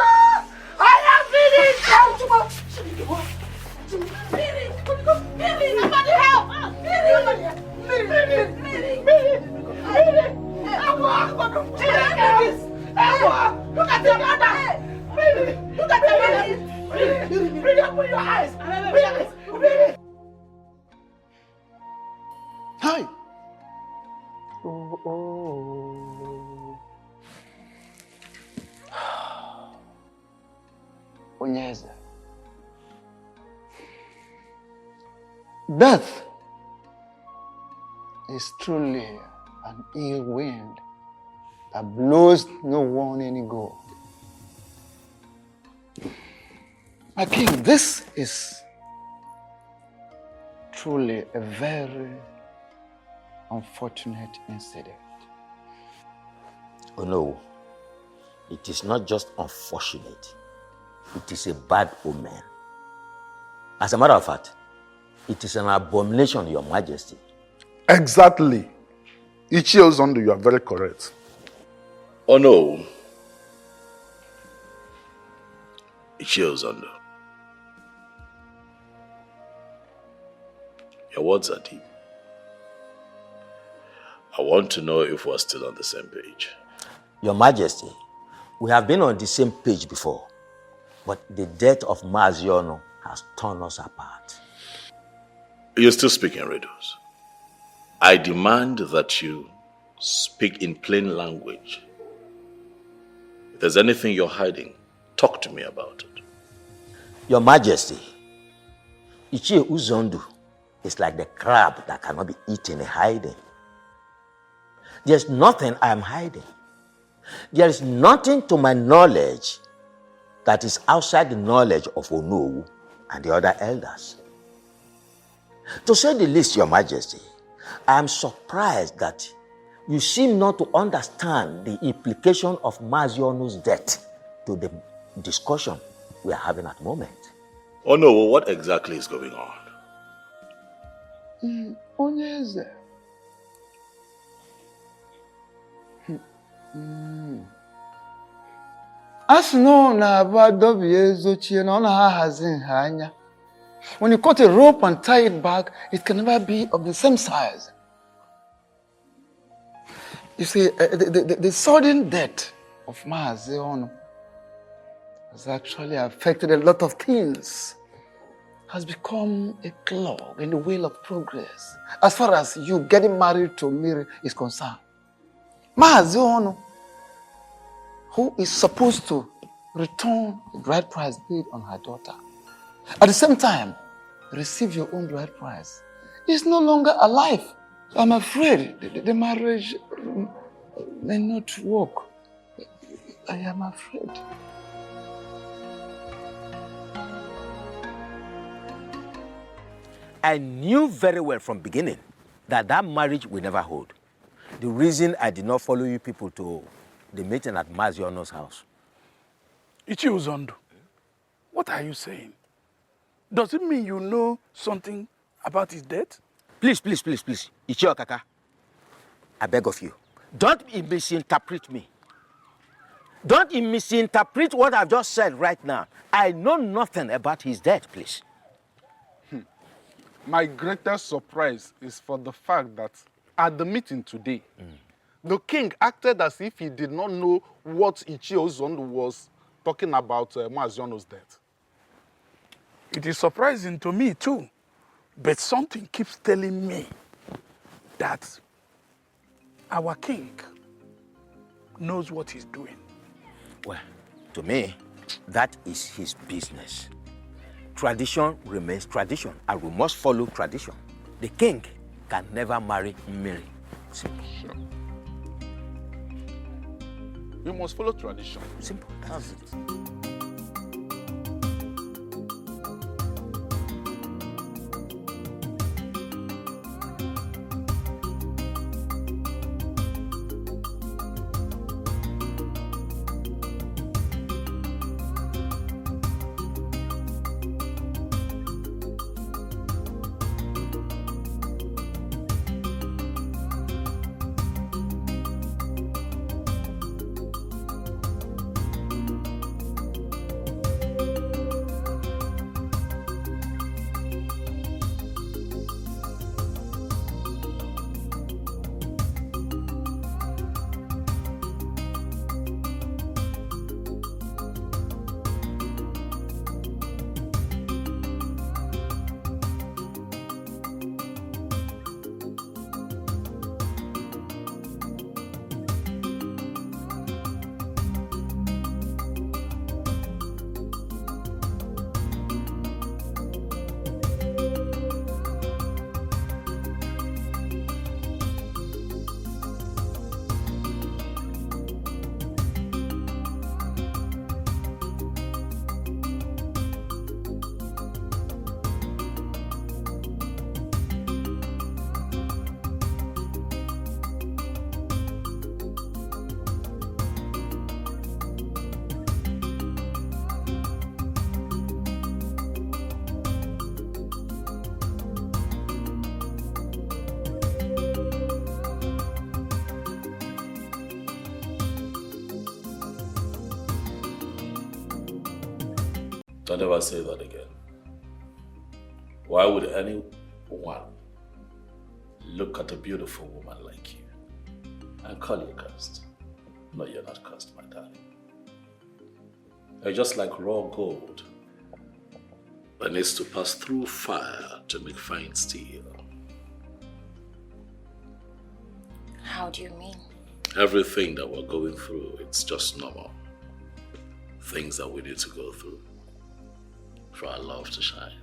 I am finished! Miri, somebody help! Miri! Look at your mother! Look at your mother! Miri, open your eyes! Miri! Hi! Onyeze. Death is truly an ill wind that blows no one any good. My king, this is truly a very unfortunate incident. Oh no, it is not just unfortunate. It is a bad omen. As a matter of fact, it is an abomination, Your Majesty. Exactly. Ichie Ozondo, you are very correct. Oh no. Ichie Ozondo. Your words are deep. I want to know if we're still on the same page. Your Majesty, we have been on the same page before, but the death of Maziono has torn us apart. You're still speaking riddles. I demand that you speak in plain language. If there's anything you're hiding, talk to me about it. Your Majesty, Ichie Uzondu is like the crab that cannot be eaten in hiding. There's nothing I am hiding. There is nothing to my knowledge that is outside the knowledge of Onowu and the other elders. To say the least, Your Majesty, I am surprised that you seem not to understand the implication of Mazionu's death to the discussion we are having at the moment. Oh no, what exactly is going on? Onyeze. As no na abadobi ezochie na ona hahazi nha anya. When you cut a rope and tie it back, it can never be of the same size. You see, the sudden death of Maazi Onu has actually affected a lot of things. Has become a clog in the wheel of progress as far as you getting married to Miri is concerned. Maazi Onu, who is supposed to return the bride price paid on her daughter, at the same time receive your own bride price, is no longer alive. I'm afraid the marriage may not work. I am afraid. I knew very well from beginning that that marriage will never hold. The reason I did not follow you people to the meeting at Maazi Onu's house. Ichi Uzondo, what are you saying? Does it mean you know something about his death? Please, please, please, please. Ichi Okaka, I beg of you, don't misinterpret me. Don't misinterpret what I've just said right now. I know nothing about his death, please. My greatest surprise is for the fact that at the meeting today, the king acted as if he did not know what Ichi Uzondo was talking about Maazi Onu's death. It is surprising to me too, but something keeps telling me that our king knows what he's doing. Well, to me, that is his business. Tradition remains tradition, and we must follow tradition. The king can never marry Mary. Simple. Sure. We must follow tradition. Simple. That's it. Don't ever say that again. Why would anyone look at a beautiful woman like you and call you cursed? No, you're not cursed, my darling. You're just like raw gold that needs to pass through fire to make fine steel. How do you mean? Everything that we're going through, it's just normal. Things that we need to go through for our love to shine.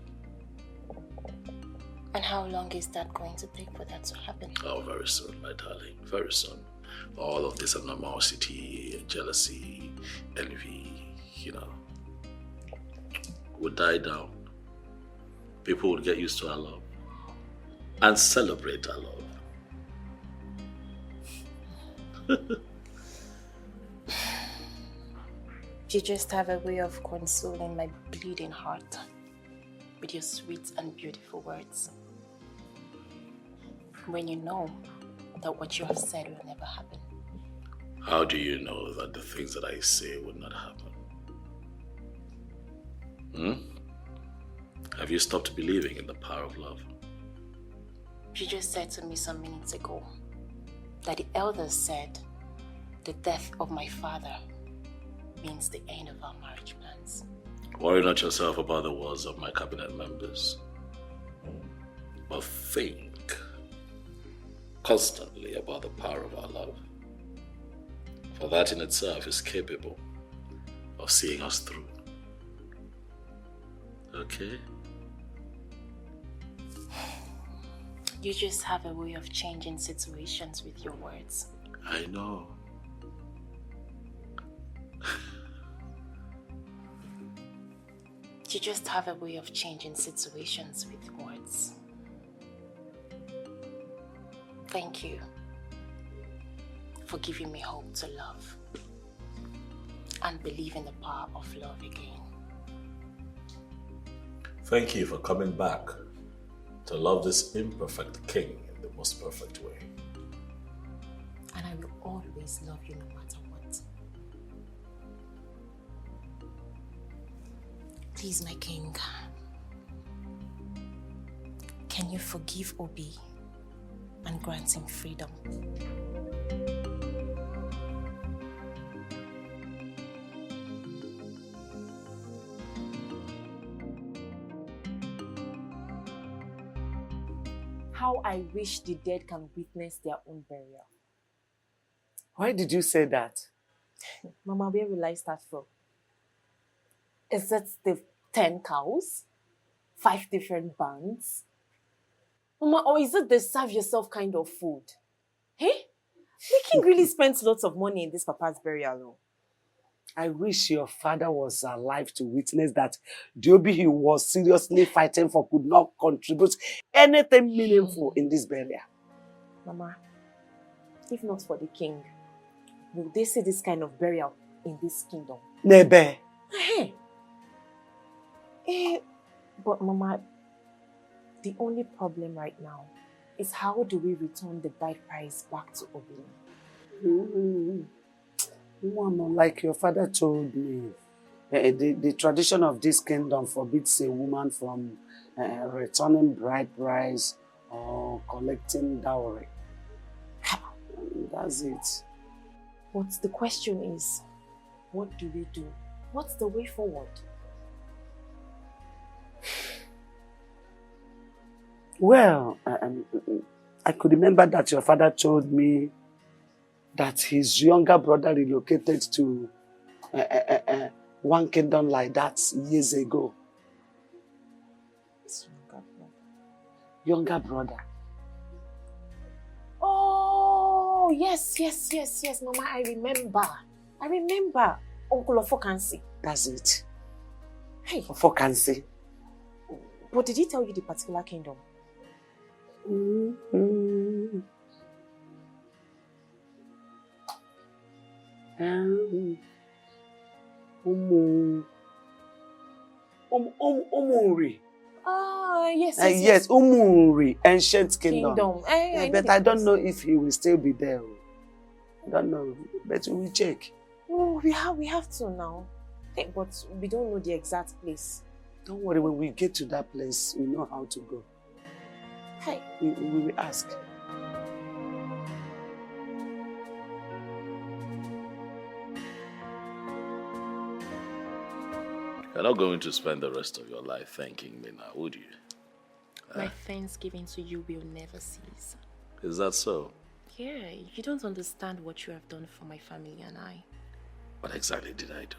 And how long is that going to take for that to happen? Oh, very soon, my darling, very soon. All of this animosity, jealousy, envy, would die down. People would get used to our love and celebrate our love. You just have a way of consoling my bleeding heart with your sweet and beautiful words. When you know that what you have said will never happen. How do you know that the things that I say would not happen? Have you stopped believing in the power of love? You just said to me some minutes ago that the elders said the death of my father means the end of our marriage plans. Worry not yourself about the words of my cabinet members, but think constantly about the power of our love. For that in itself is capable of seeing us through. Okay? You just have a way of changing situations with your words. I know. You just have a way of changing situations with words. Thank you for giving me hope to love and believe in the power of love again. Thank you for coming back to love this imperfect king in the most perfect way. And I will always love you no matter what. Please, my king, can you forgive Obi and grant him freedom? How I wish the dead can witness their own burial. Why did you say that? Mama, where will I start from? Is it the 10 cows? 5 different bands? Mama, or is it the serve yourself kind of food? Hey? The king really spends lots of money in this papa's burial, though. I wish your father was alive to witness that the Obi he was seriously fighting for could not contribute anything meaningful in this burial. Mama, if not for the king, will they see this kind of burial in this kingdom? Nebe. But Mama, the only problem right now is how do we return the bride price back to Obi? Like your father told me, the tradition of this kingdom forbids a woman from returning bride price or collecting dowry. That's it. But the question is, what do we do? What's the way forward? Well, I could remember that your father told me that his younger brother relocated to one kingdom like that years ago. His younger brother? Younger brother. Oh, yes, Mama, I remember. Uncle Ofokansi. That's it. Hey. Ofokansi. But did he tell you the particular kingdom? Umuri. Yes. Yes, Umuri, ancient kingdom. But I don't know if he will still be there. I don't know, but we will check. Oh, we have to now. But we don't know the exact place. Don't worry, when we get to that place, we know how to go. Hi. We will ask. You're not going to spend the rest of your life thanking me now, would you? My thanksgiving to you will never cease. Is that so? Yeah, you don't understand what you have done for my family and I. What exactly did I do?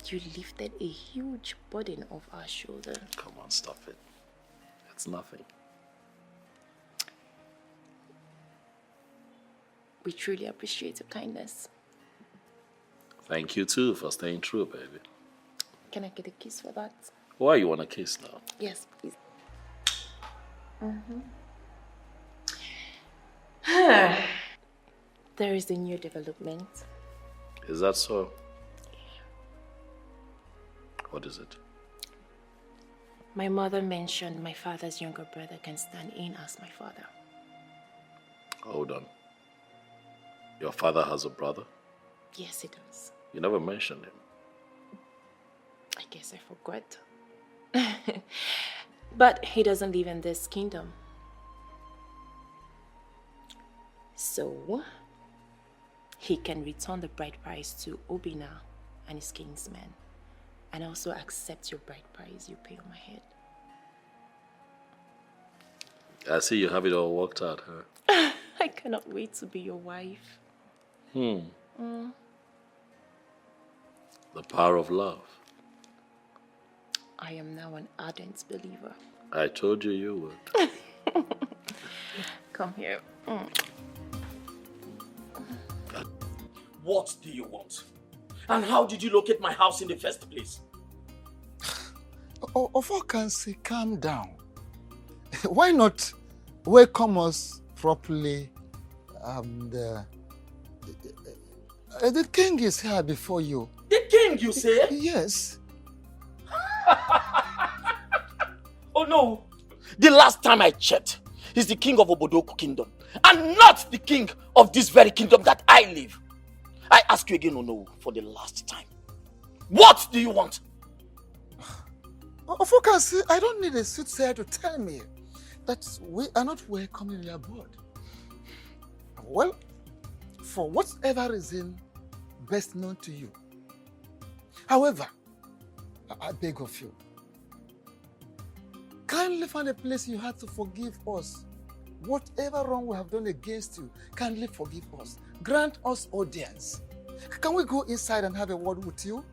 You lifted a huge burden off our shoulder. Come on, stop it. It's nothing. We truly appreciate your kindness. Thank you too for staying true, baby. Can I get a kiss for that? Why you want a kiss now? Yes, please. There is a new development. Is that so? What is it? My mother mentioned my father's younger brother can stand in as my father. Hold on. Your father has a brother? Yes, he does. You never mentioned him. I guess I forgot. But he doesn't live in this kingdom. So, he can return the bride price to Obi now and his kinsmen. And I also accept your bride price you pay on my head. I see you have it all worked out, huh? I cannot wait to be your wife. The power of love. I am now an ardent believer. I told you you would. Come here. What do you want? And how did you locate my house in the first place? Ofokansi, calm down. Why not welcome us properly? The king is here before you. The king, you say? Yes. Oh no! The last time I checked, he's the king of Obodoku kingdom, and not the king of this very kingdom that I live. I ask you again, Ono, for the last time. What do you want? Ofokansi, I don't need a soothsayer to tell me that we are not welcome in your board. Well, for whatever reason best known to you. However, I beg of you, kindly find a place you had to forgive us. Whatever wrong we have done against you, kindly forgive us. Grant us audience. Can we go inside and have a word with you?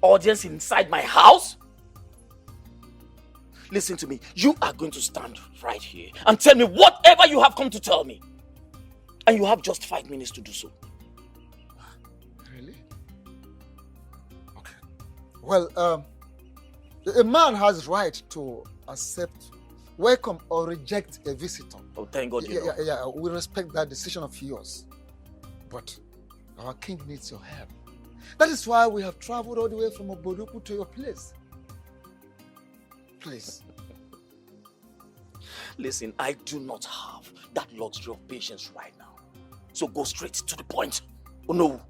Audience inside my house? Listen to me. You are going to stand right here and tell me whatever you have come to tell me. And you have just 5 minutes to do so. Really? Okay. Well, a man has right to accept, welcome or reject a visitor. Oh, thank God you know. Yeah, we respect that decision of yours. But our king needs your help. That is why we have traveled all the way from Obodoku to your place. Please. Listen, I do not have that luxury of patience right now. So go straight to the point. Oh no.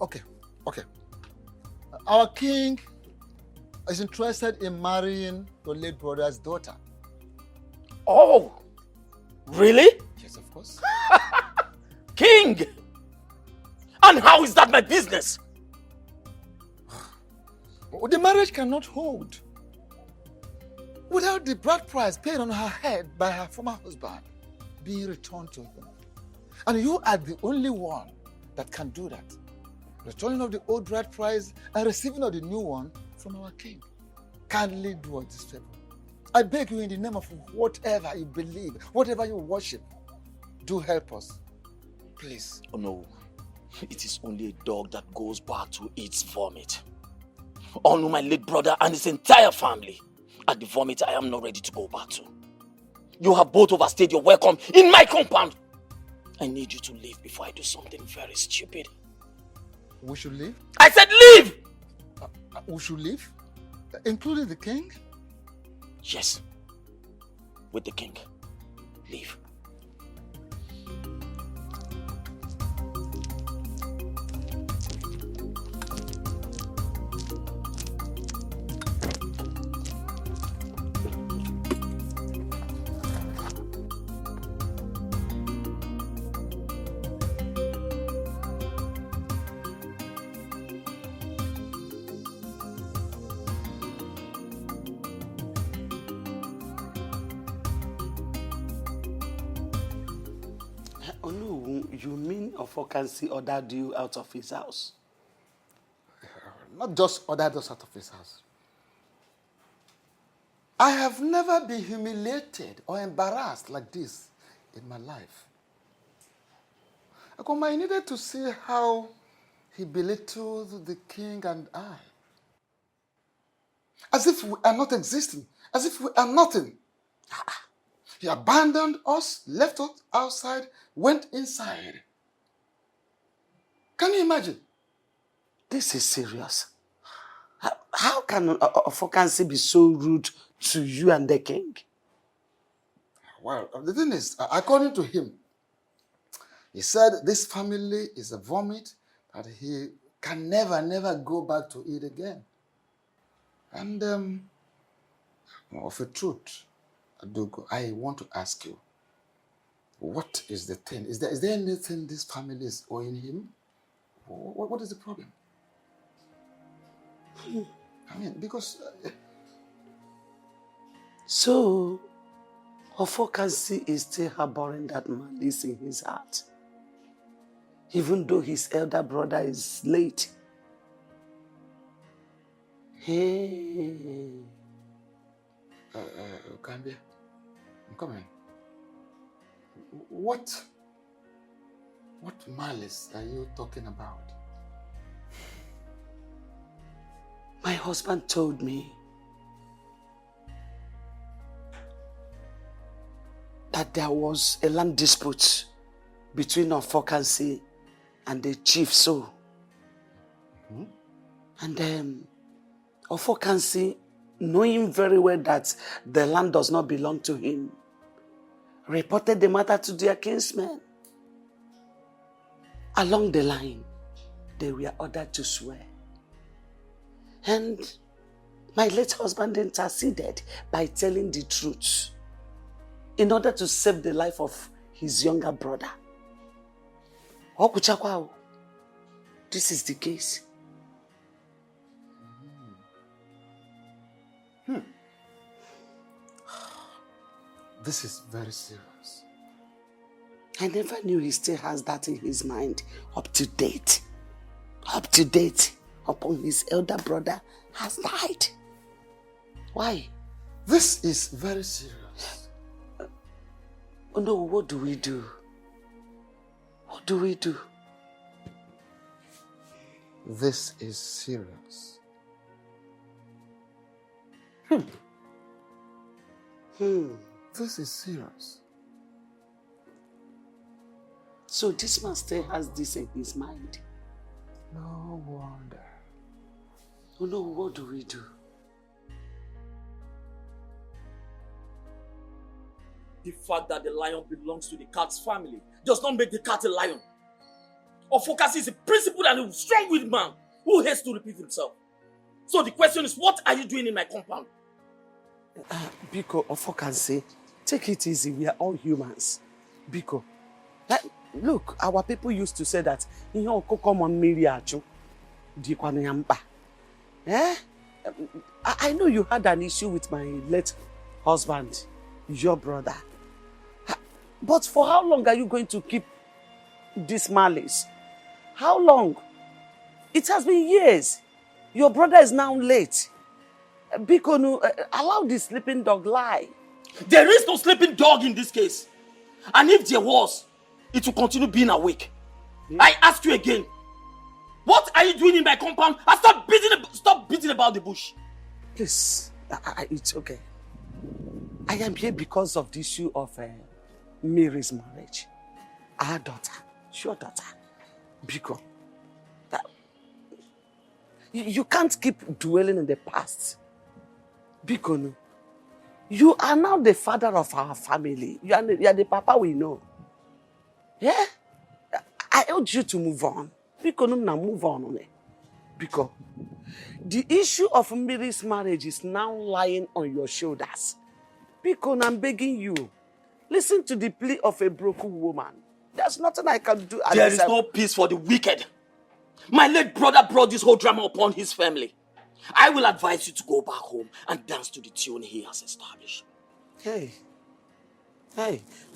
Okay. Our king is interested in marrying your late brother's daughter. Oh, really? Yes, of course. King! And how is that my business? The marriage cannot hold without the bride price paid on her head by her former husband being returned to him. And you are the only one that can do that. Returning of the old bride price and receiving of the new one from our king. Kindly do us this favor. I beg you in the name of whatever you believe, whatever you worship, do help us. Please. Oh no. It is only a dog that goes back to its vomit. Honor my late brother and his entire family. At the vomit I am not ready to go back to. You have both overstayed your welcome in my compound. I need you to leave before I do something very stupid. We should leave? I said leave! We should leave? Including the king? Yes. With the king. Leave. You mean Ofokansi ordered you out of his house? Not just ordered us out of his house. I have never been humiliated or embarrassed like this in my life. I needed to see how he belittled the king and I. As if we are not existing, as if we are nothing. He abandoned us, left us outside, went inside. Can you imagine? This is serious. How can Ofokansi be so rude to you and the king? Well, the thing is, according to him, he said this family is a vomit that he can never go back to it again. And of a truth, Adugo, I want to ask you, what is the thing? Is there anything this family is owing him? What is the problem? I mean, because... So, Ofokansi is still harboring that malice in his heart. Even though his elder brother is late. Hey. Gambia, I'm coming. What malice are you talking about? My husband told me that there was a land dispute between Ofokansi and the chief, so. And Ofokansi, knowing very well that the land does not belong to him, reported the matter to their kinsmen. Along the line, they were ordered to swear. And my late husband interceded by telling the truth in order to save the life of his younger brother. Okuchakwao, this is the case. This is very serious. I never knew he still has that in his mind. Up to date. Upon his elder brother has died. Why? This is very serious. Oh no, what do we do? What do we do? This is serious. This is serious. So this man still has this in his mind. No wonder. Oh no, what do we do? The fact that the lion belongs to the cat's family does not make the cat a lion. Ofokansi is a principled and a strong-willed man who hates to repeat himself. So the question is, what are you doing in my compound? Biko, Ofokansi, take it easy. We are all humans. Biko, look, our people used to say that I know you had an issue with my late husband, your brother. But for how long are you going to keep this malice? How long? It has been years. Your brother is now late. Biko, allow the sleeping dog lie. There is no sleeping dog in this case. And if there was, it will continue being awake. I ask you again, what are you doing in my compound? And stop beating about the bush. Please, it's okay. I am here because of the issue of Mary's marriage. Our daughter, your daughter, Biko. You can't keep dwelling in the past. Biko, you are now the father of our family. You are the papa we know. Yeah? I urge you to move on. Biko, now move on. Biko, the issue of Mary's marriage is now lying on your shoulders. Biko, I'm begging you. Listen to the plea of a broken woman. There's nothing I can do. There is no peace for the wicked. My late brother brought this whole drama upon his family. I will advise you to go back home and dance to the tune he has established. Hey,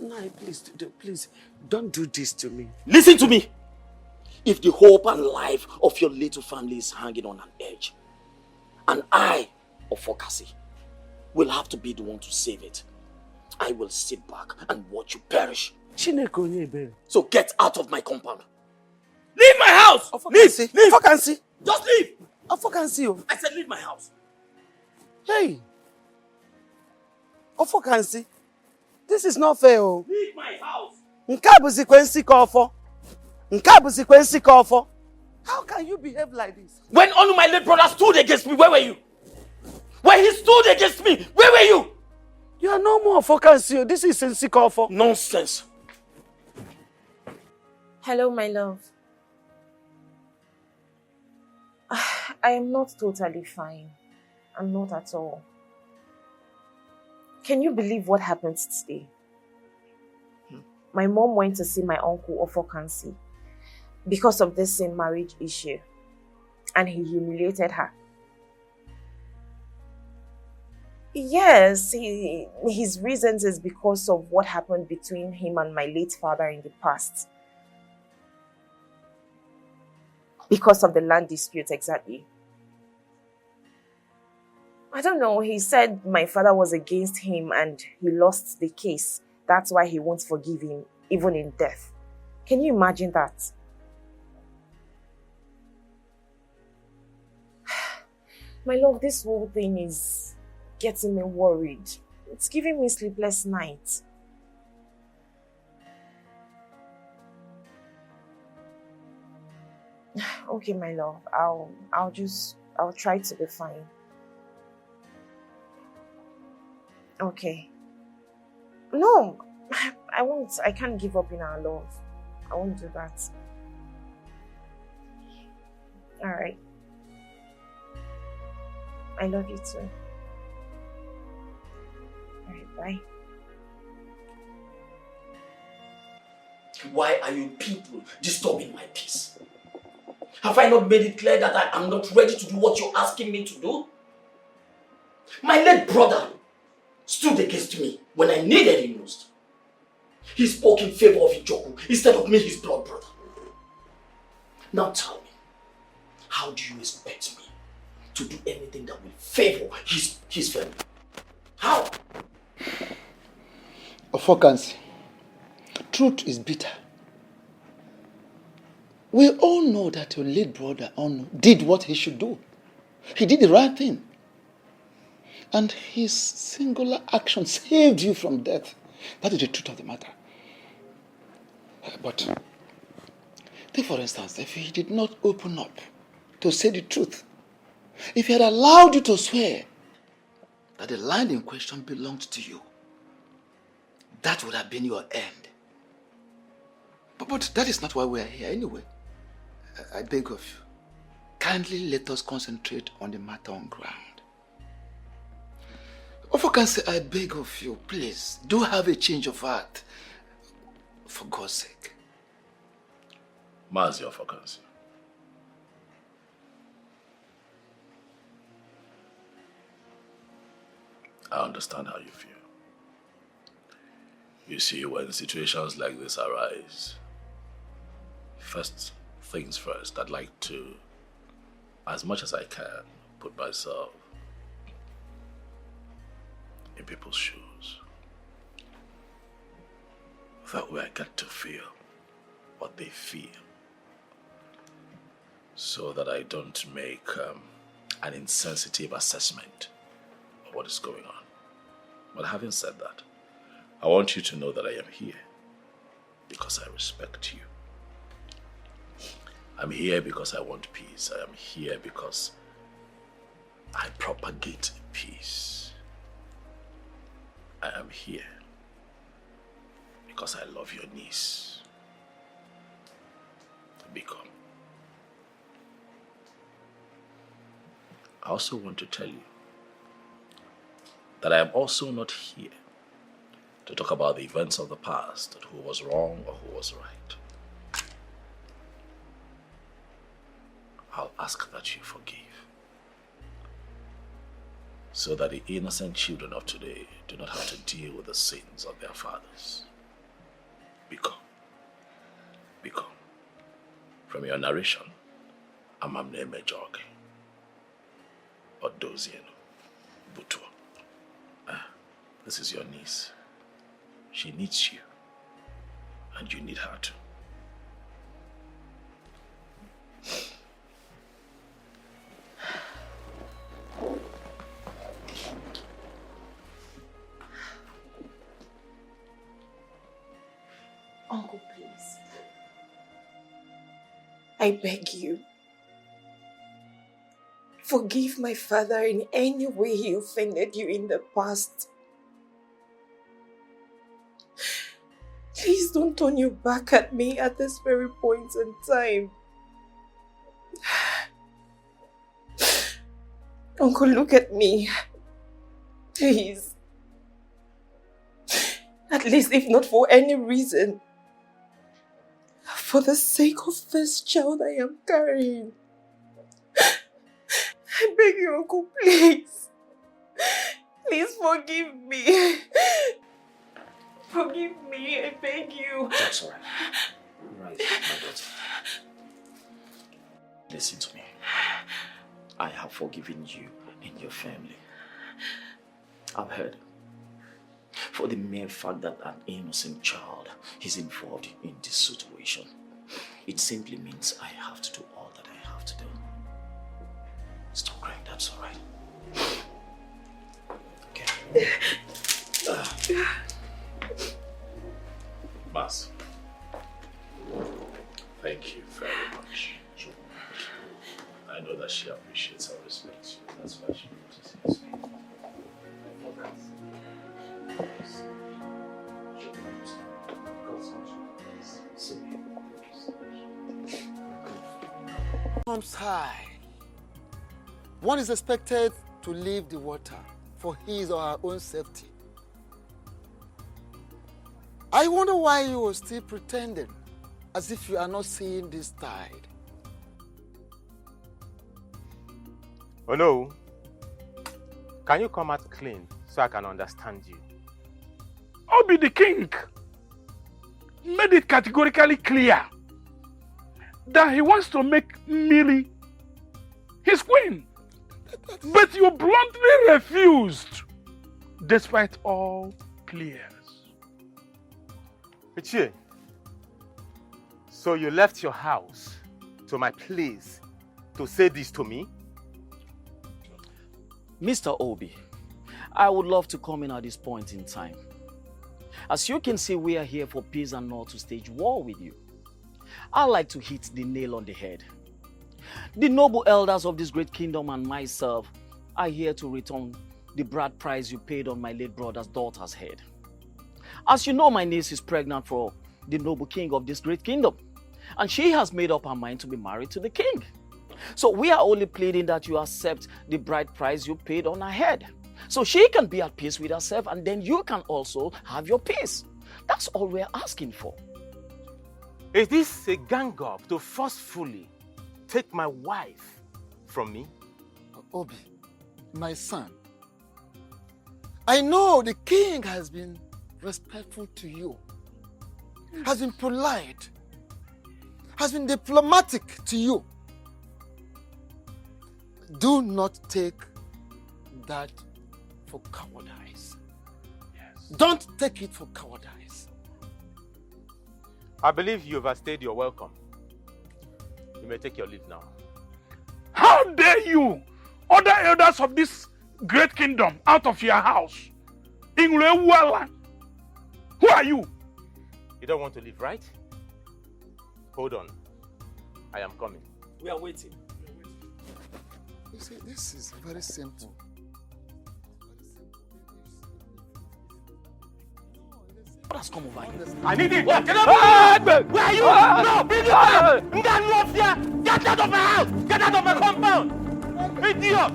no, please, don't do this to me. Listen to me. If the hope and life of your little family is hanging on an edge, and I, Ofokansi, will have to be the one to save it, I will sit back and watch you perish. So get out of my compound. Leave my house! Leave! Ofokansi! Just leave! Ofokansi! I said leave my house. Hey! Ofokansi, this is not fair. Leave my house! How can you behave like this? When one of my late brothers stood against me, where were you? When he stood against me, where were you? You are no more Ofokansi. This is Nsikofo. Nonsense. Hello, my love. I am not totally fine. I'm not at all. Can you believe what happened today? My mom went to see my uncle Ofokansi because of this same marriage issue. And he humiliated her. Yes, his reasons is because of what happened between him and my late father in the past. Because of the land dispute, exactly. I don't know, he said my father was against him and he lost the case. That's why he won't forgive him, even in death. Can you imagine that? My love, this whole thing is getting me worried. It's giving me sleepless nights. Okay, my love, I'll try to be fine. Okay. No, I won't. I can't give up in our love. I won't do that. All right. I love you too. All right, bye. Why are you people disturbing my peace? Have I not made it clear that I am not ready to do what you're asking me to do? My late brother stood against me when I needed him most. He spoke in favor of Ijoku instead of me, his blood brother. Now tell me, how do you expect me to do anything that will favor his family? How? Ofokansi, truth is bitter. We all know that your late brother Onu did what he should do. He did the right thing. And his singular action saved you from death. That is the truth of the matter. But take for instance, if he did not open up to say the truth, if he had allowed you to swear that the land in question belonged to you, that would have been your end. But that is not why we are here anyway. I beg of you, kindly let us concentrate on the matter on ground. Ofokansi, I beg of you, please, do have a change of heart. For God's sake. Mazi Ofokansi. I understand how you feel. You see, when situations like this arise, first things first, I'd like to, as much as I can, put myself in people's shoes. That way I get to feel what they feel, so that I don't make an insensitive assessment of what is going on. But having said that, I want you to know that I am here because I respect you. I'm here because I want peace. I am here because I propagate peace. I am here because I love your niece, Biko. I also want to tell you that I am also not here to talk about the events of the past, and who was wrong or who was right. I'll ask that you forgive, so that the innocent children of today do not have to deal with the sins of their fathers. Biko. From your narration, Amamne Mejoge, Odozieno, Butua. This is your niece. She needs you, and you need her too. Uncle, please. I beg you. Forgive my father in any way he offended you in the past. Please don't turn your back at me at this very point in time. Uncle, look at me. Please. At least if not for any reason, for the sake of this child I am carrying. I beg you, Uncle, please. Please forgive me. Forgive me, I beg you. That's all right. Right, my daughter. Listen to me. I have forgiven you and your family. I've heard. For the mere fact that an innocent child is involved in this situation, it simply means I have to do all that I have to do. Stop crying, that's all right. Okay. Mas, thank you very much. I know that she appreciates and respects you. That's why she notices me. Comes high. One is expected to leave the water for his or her own safety. I wonder why you are still pretending as if you are not seeing this tide. Oh no. Can you come out clean so I can understand you? Obi the king made it categorically clear that he wants to make Miri his queen. But you bluntly refused, despite all pleas. Ichie, so you left your house to my place to say this to me? Mr. Obi, I would love to come in at this point in time. As you can see, we are here for peace and not to stage war with you. I like to hit the nail on the head. The noble elders of this great kingdom and myself are here to return the bride price you paid on my late brother's daughter's head. As you know, my niece is pregnant for the noble king of this great kingdom, and she has made up her mind to be married to the king. So we are only pleading that you accept the bride price you paid on her head, so she can be at peace with herself, and then you can also have your peace. That's all we're asking for. Is this a gang up to forcefully take my wife from me? Obi, my son, I know the king has been respectful to you, has been polite, has been diplomatic to you. Do not take that for cowardice. Yes. Don't take it for cowardice. I believe you overstayed your welcome. You may take your leave now. How dare you order elders of this great kingdom out of your house? Ingwela. Who are you? You don't want to leave, right? Hold on. I am coming. We are waiting. You see, this is very simple. What has come over here? I need it! What? Get up! Where are you? No, bring it back! Get out of my house! Get out of my compound! Idiot!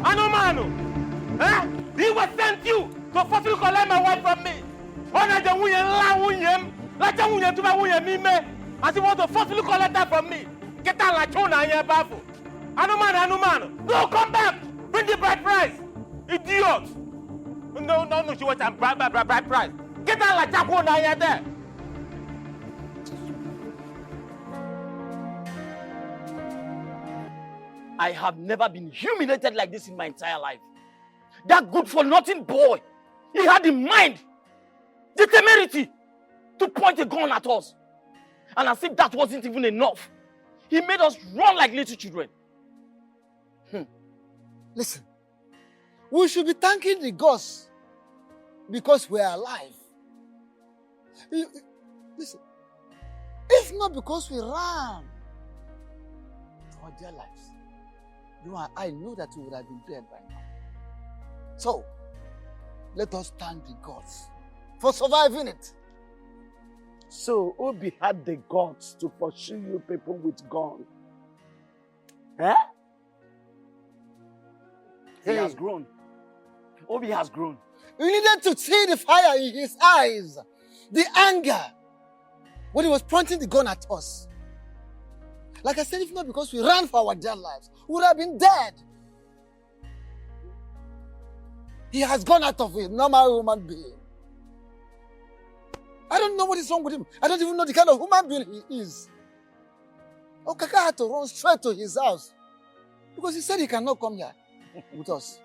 Anomano! Eh? He was sent you to forcefully collect my wife from me! As he want to forcefully collect her from me! Get out like Chona and your baffle! Anomano! No, come back! Bring the bride price! Idiot! No, she wants a bride price! Get out like Chona and your there! I have never been humiliated like this in my entire life. That good-for-nothing boy, he had the mind, the temerity to point a gun at us. And as if that wasn't even enough, he made us run like little children. Listen, we should be thanking the gods because we are alive. Listen, if not because we ran for our dear lives, you and I know that we would have been dead by now. So, let us thank the gods for surviving it. So, Obi had the guts to pursue you people with guns. Eh? He has grown. Obi has grown. We needed to see the fire in his eyes, the anger, when he was pointing the gun at us. Like I said, if not because we ran for our dear lives, we would have been dead. He has gone out of a normal human being. I don't know what is wrong with him. I don't even know the kind of human being he is. Okaka had to run straight to his house because he said he cannot come here with us.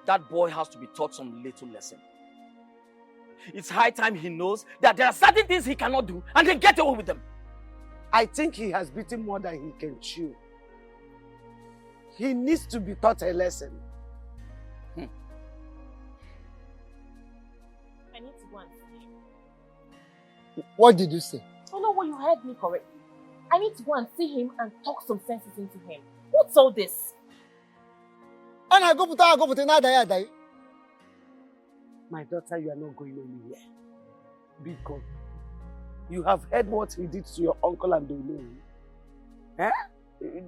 That boy has to be taught some little lesson. It's high time he knows that there are certain things he cannot do and then get away with them. I think he has beaten more than he can chew. He needs to be taught a lesson. I need to go and see him. What did you say? Oh no, well, you heard me correctly. I need to go and see him and talk some senses into him. What's all this? My daughter, you are not going anywhere. Be gone. You have heard what he did to your uncle and Olu. Eh?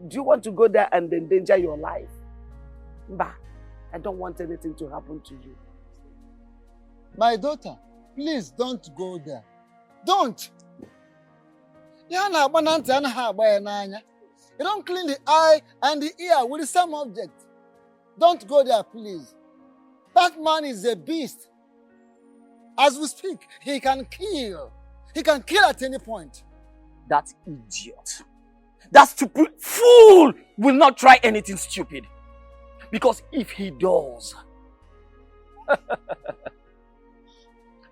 Do you want to go there and endanger your life? Bah, I don't want anything to happen to you. My daughter, please don't go there. Don't! You don't clean the eye and the ear with the same object. Don't go there, please. That man is a beast. As we speak, he can kill. He can kill at any point. That idiot, that stupid fool will not try anything stupid. Because if he does,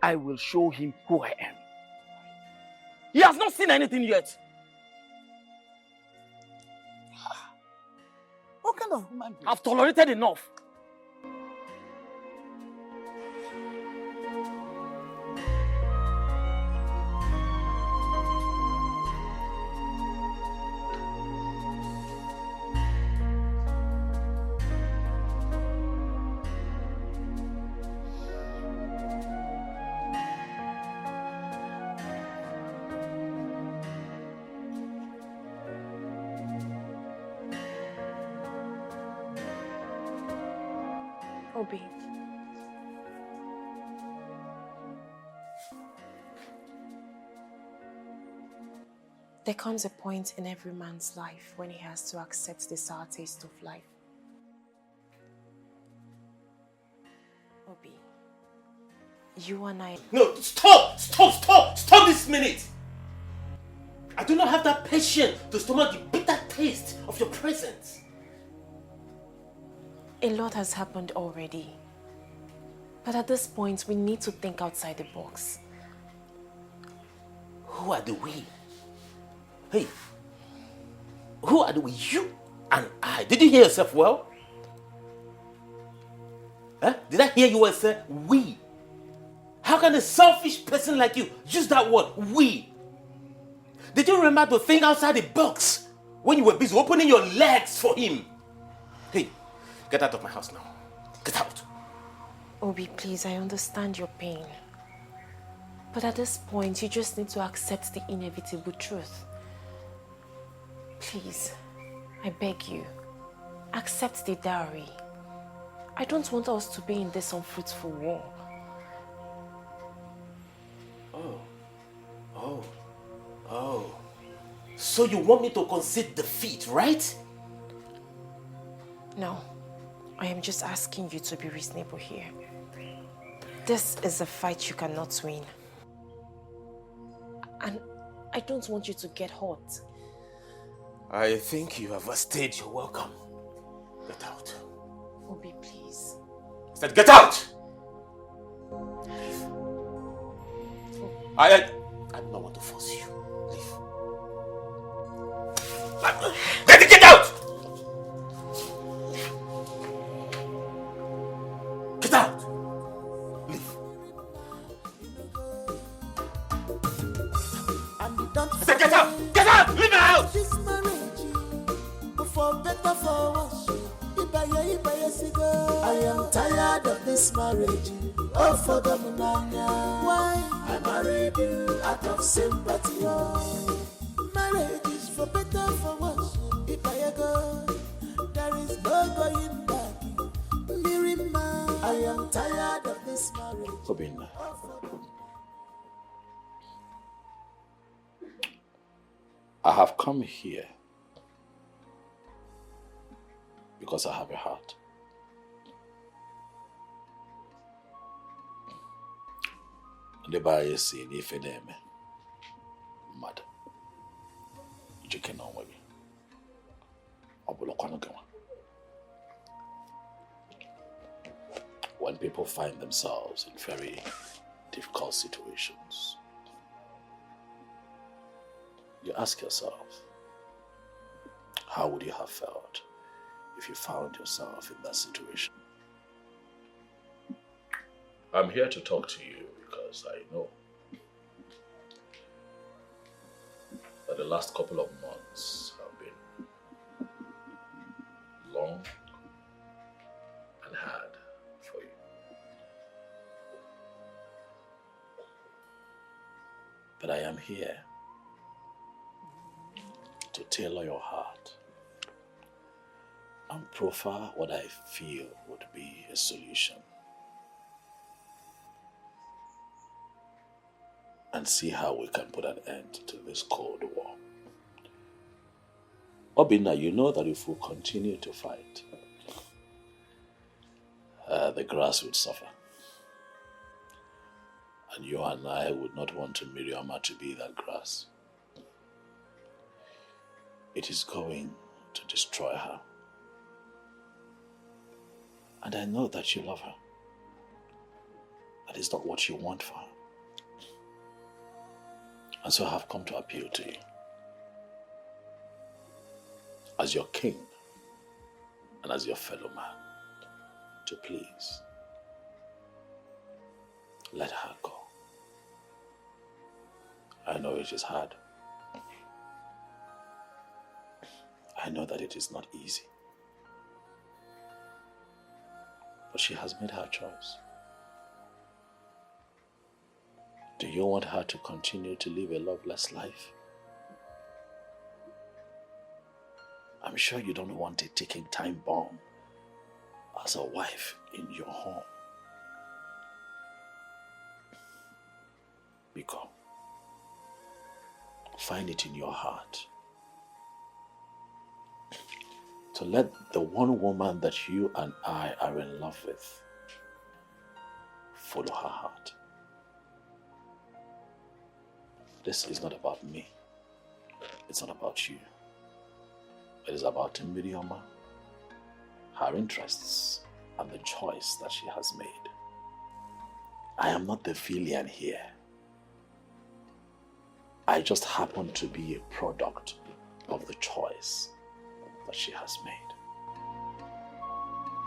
I will show him who I am. He has not seen anything yet. What kind of human being? I've tolerated enough. Obi. There comes a point in every man's life when he has to accept the sour taste of life. Obi, you and I... No, stop! Stop this minute! I do not have that patience to stomach the bitter taste of your presence. A lot has happened already. But at this point, we need to think outside the box. Who are the we? Hey, who are the we? You and I. Did you hear yourself well? Huh? Did I hear you well say we? How can a selfish person like you use that word, we? Did you remember to think outside the box when you were busy opening your legs for him? Hey, get out of my house now. Get out. Obi, please, I understand your pain. But at this point, you just need to accept the inevitable truth. Please, I beg you, accept the dowry. I don't want us to be in this unfruitful war. Oh. So you want me to concede defeat, right? No, I am just asking you to be reasonable here. This is a fight you cannot win. And I don't want you to get hurt. I think you have overstayed your welcome. Get out. Obi, please. I said get out! I do not want to force you. Leave. Get out! Get out! Leave. I said get out! Get out! Leave my house! For better, for worse, I am tired of this marriage. Oh, for the Munanya. Why? I married you out of sympathy. Oh. Marriage is for better, for worse. If I go, there is no going back. Mirima, I am tired of this marriage. Obinna. I have come here because I have a heart. The buyer see if it am mad. You can know maybe. When people find themselves in very difficult situations, you ask yourself, how would you have felt if you found yourself in that situation? I'm here to talk to you because I know that the last couple of months have been long and hard for you. But I am here to tailor your heart and profile what I feel would be a solution. And see how we can put an end to this Cold War. Obina, you know that if we continue to fight, the grass would suffer. And you and I would not want Miriama to be that grass. It is going to destroy her. And I know that you love her. That is not what you want for her. And so I have come to appeal to you as your king and as your fellow man to please let her go. I know it is hard. I know that it is not easy. But she has made her choice. Do you want her to continue to live a loveless life? I'm sure you don't want a ticking time bomb as a wife in your home. Biko, find it in your heart to let the one woman that you and I are in love with follow her heart. This is not about me. It's not about you. It is about Miriama, her interests, and the choice that she has made. I am not the villain here. I just happen to be a product of the choice that she has made.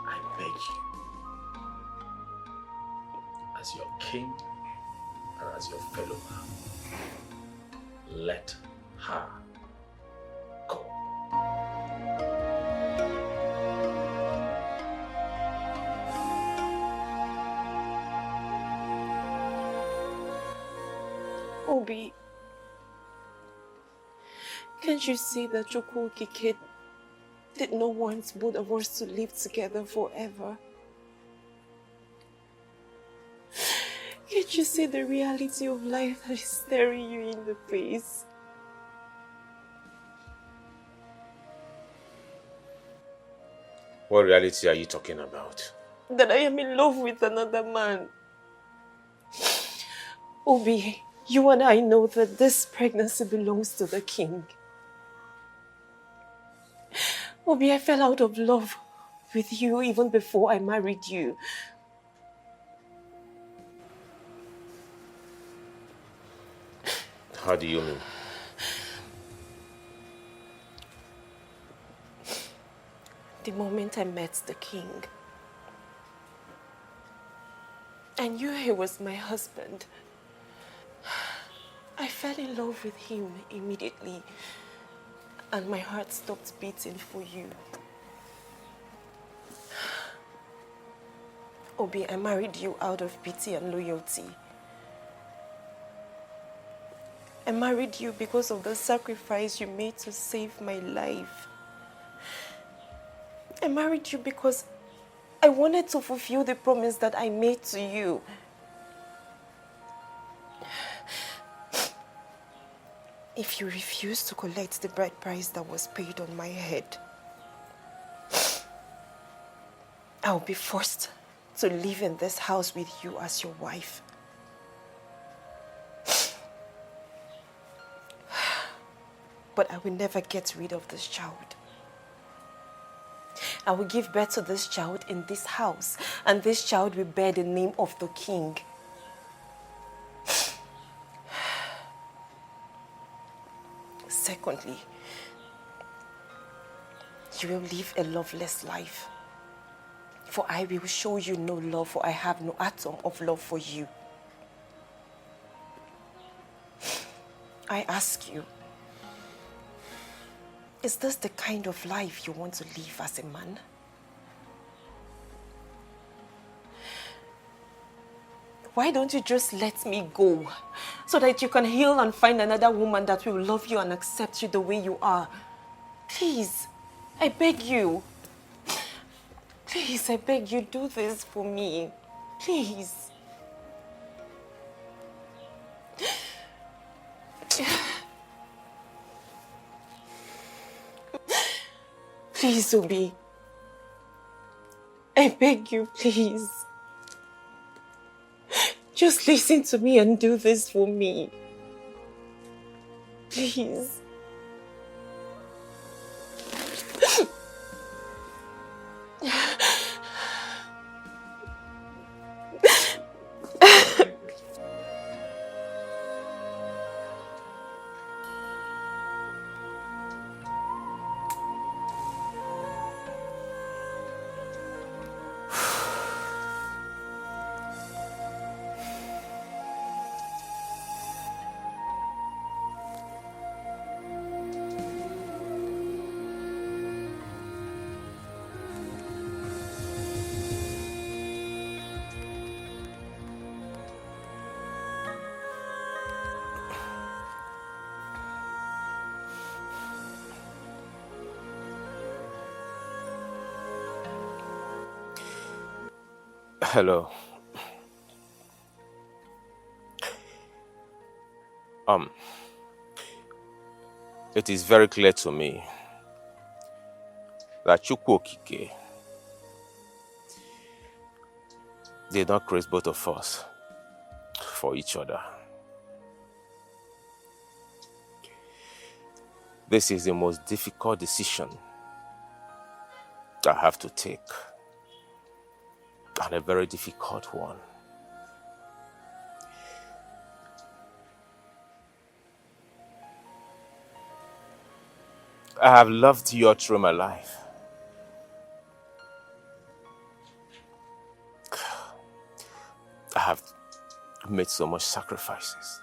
I beg you, as your king and as your fellow man, let her go. Obi, can't you see that Chukwukike did not want both of us to live together forever? Can't you see the reality of life that is staring you in the face? What reality are you talking about? That I am in love with another man. Obi, you and I know that this pregnancy belongs to the king. Obi, I fell out of love with you even before I married you. How do you mean? The moment I met the king, I knew he was my husband. I fell in love with him immediately, and my heart stopped beating for you. Obi, I married you out of pity and loyalty. I married you because of the sacrifice you made to save my life. I married you because I wanted to fulfill the promise that I made to you. If you refuse to collect the bride price that was paid on my head, I'll be forced to live in this house with you as your wife. But I will never get rid of this child. I will give birth to this child in this house, and this child will bear the name of the king. Secondly, you will live a loveless life. For I will show you no love, for I have no atom of love for you. I ask you, is this the kind of life you want to live as a man? Why don't you just let me go so that you can heal and find another woman that will love you and accept you the way you are? Please, I beg you. Please, I beg you, do this for me. Please. Please, Obi. I beg you, please. Just listen to me and do this for me. Please. Hello. It is very clear to me that Chukwu Okike did not create both of us for each other. This is the most difficult decision I have to take, and a very difficult one. I have loved you all through my life. I have made so much sacrifices.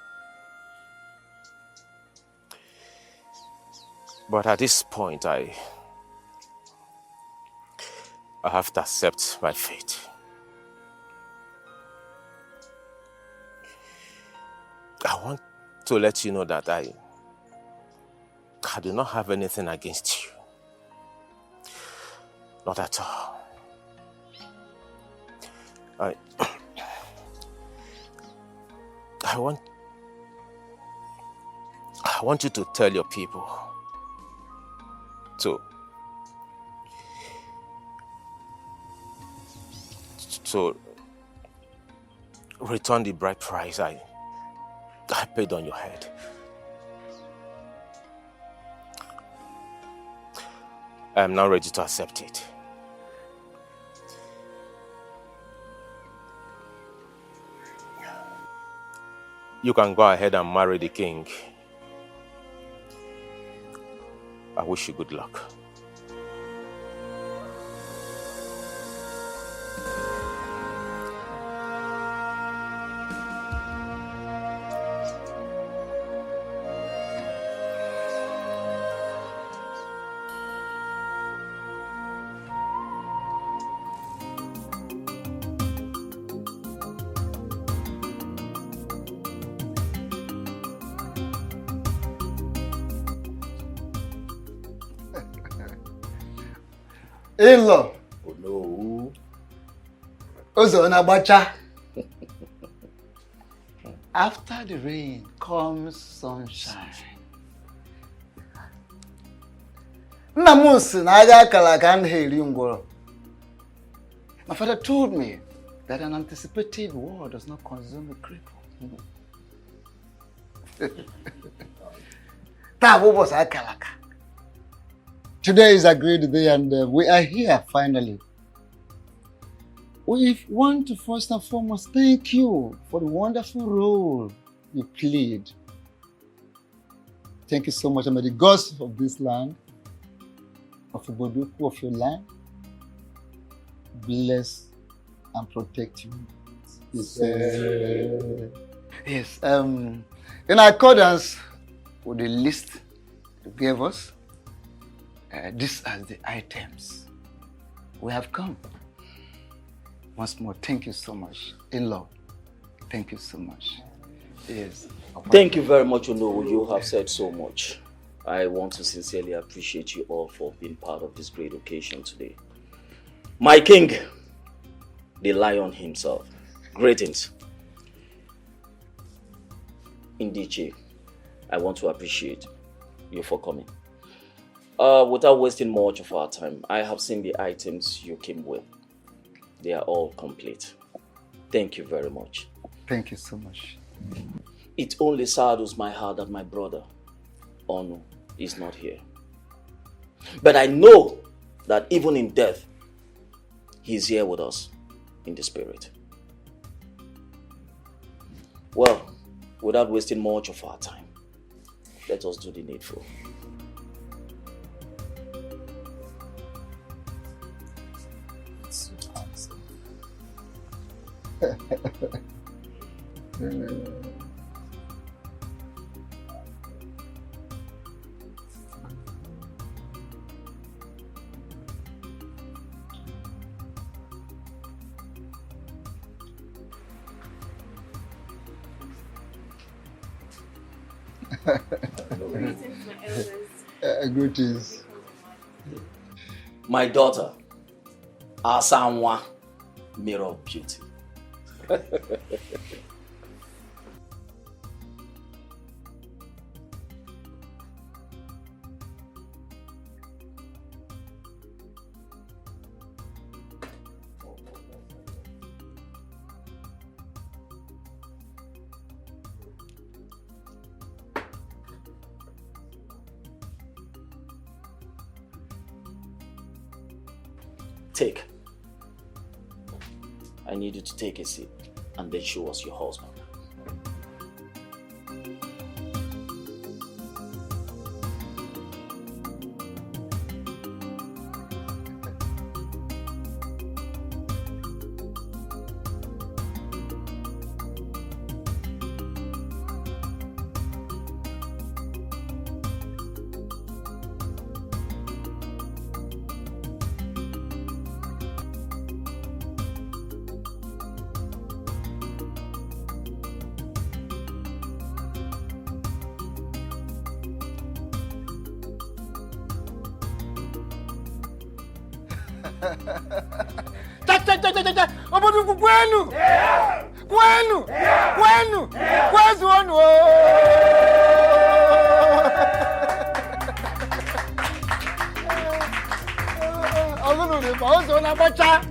But at this point, I have to accept my fate. I want to let you know that I do not have anything against you. Not at all. I want you to tell your people to return the bride price I paid on your head. I am now ready to accept it. You can go ahead and marry the king. I wish you good luck. In-law. Oh no. Ozo Nabacha. After the rain comes sunshine. Namus naga kalakan heli ngoro. My father told me that an anticipated war does not consume a cripple. Today is a great day and we are here finally. We want to first and foremost thank you for the wonderful role you played. Thank you so much. And may the gods of this land, of Uboduku, of your land, bless and protect you. Yes. In accordance with the list you gave us, these are the items we have come. Once more, thank you so much. In love, thank you so much. Yes. Thank you very much, Ono. You have said so much. I want to sincerely appreciate you all for being part of this great occasion today. My king, the lion himself. Greetings. Edochie, I want to appreciate you for coming. Without wasting much of our time, I have seen the items you came with. They are all complete. Thank you very much. Thank you so much. It only saddens my heart that my brother, Ono, is not here. But I know that even in death, he's here with us in the spirit. Well, without wasting much of our time, let us do the needful. Greetings. My daughter, Asanwa, mirror of beauty. Take. I need you to take a seat and then show us your husband. Oboduku kwenu. Kwenu. Kwenu. Kwezu onu. Ogunu ni ba ozo na bacha.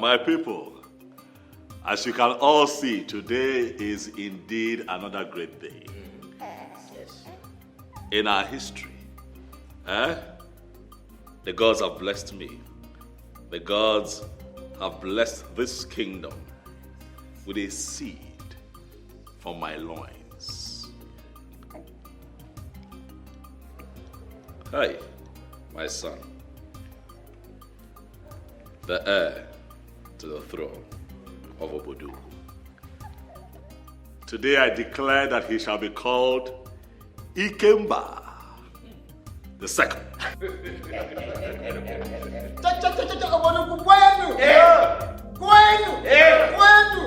My people, as you can all see, today is indeed another great day. Yes. In our history, the gods have blessed me. The gods have blessed this kingdom with a seed from my loins. Hi, my son, the heir to the throne of Oboduku. Today I declare that he shall be called Ikemba the second. Oboduku kwenu. Kwenu. Kwenu.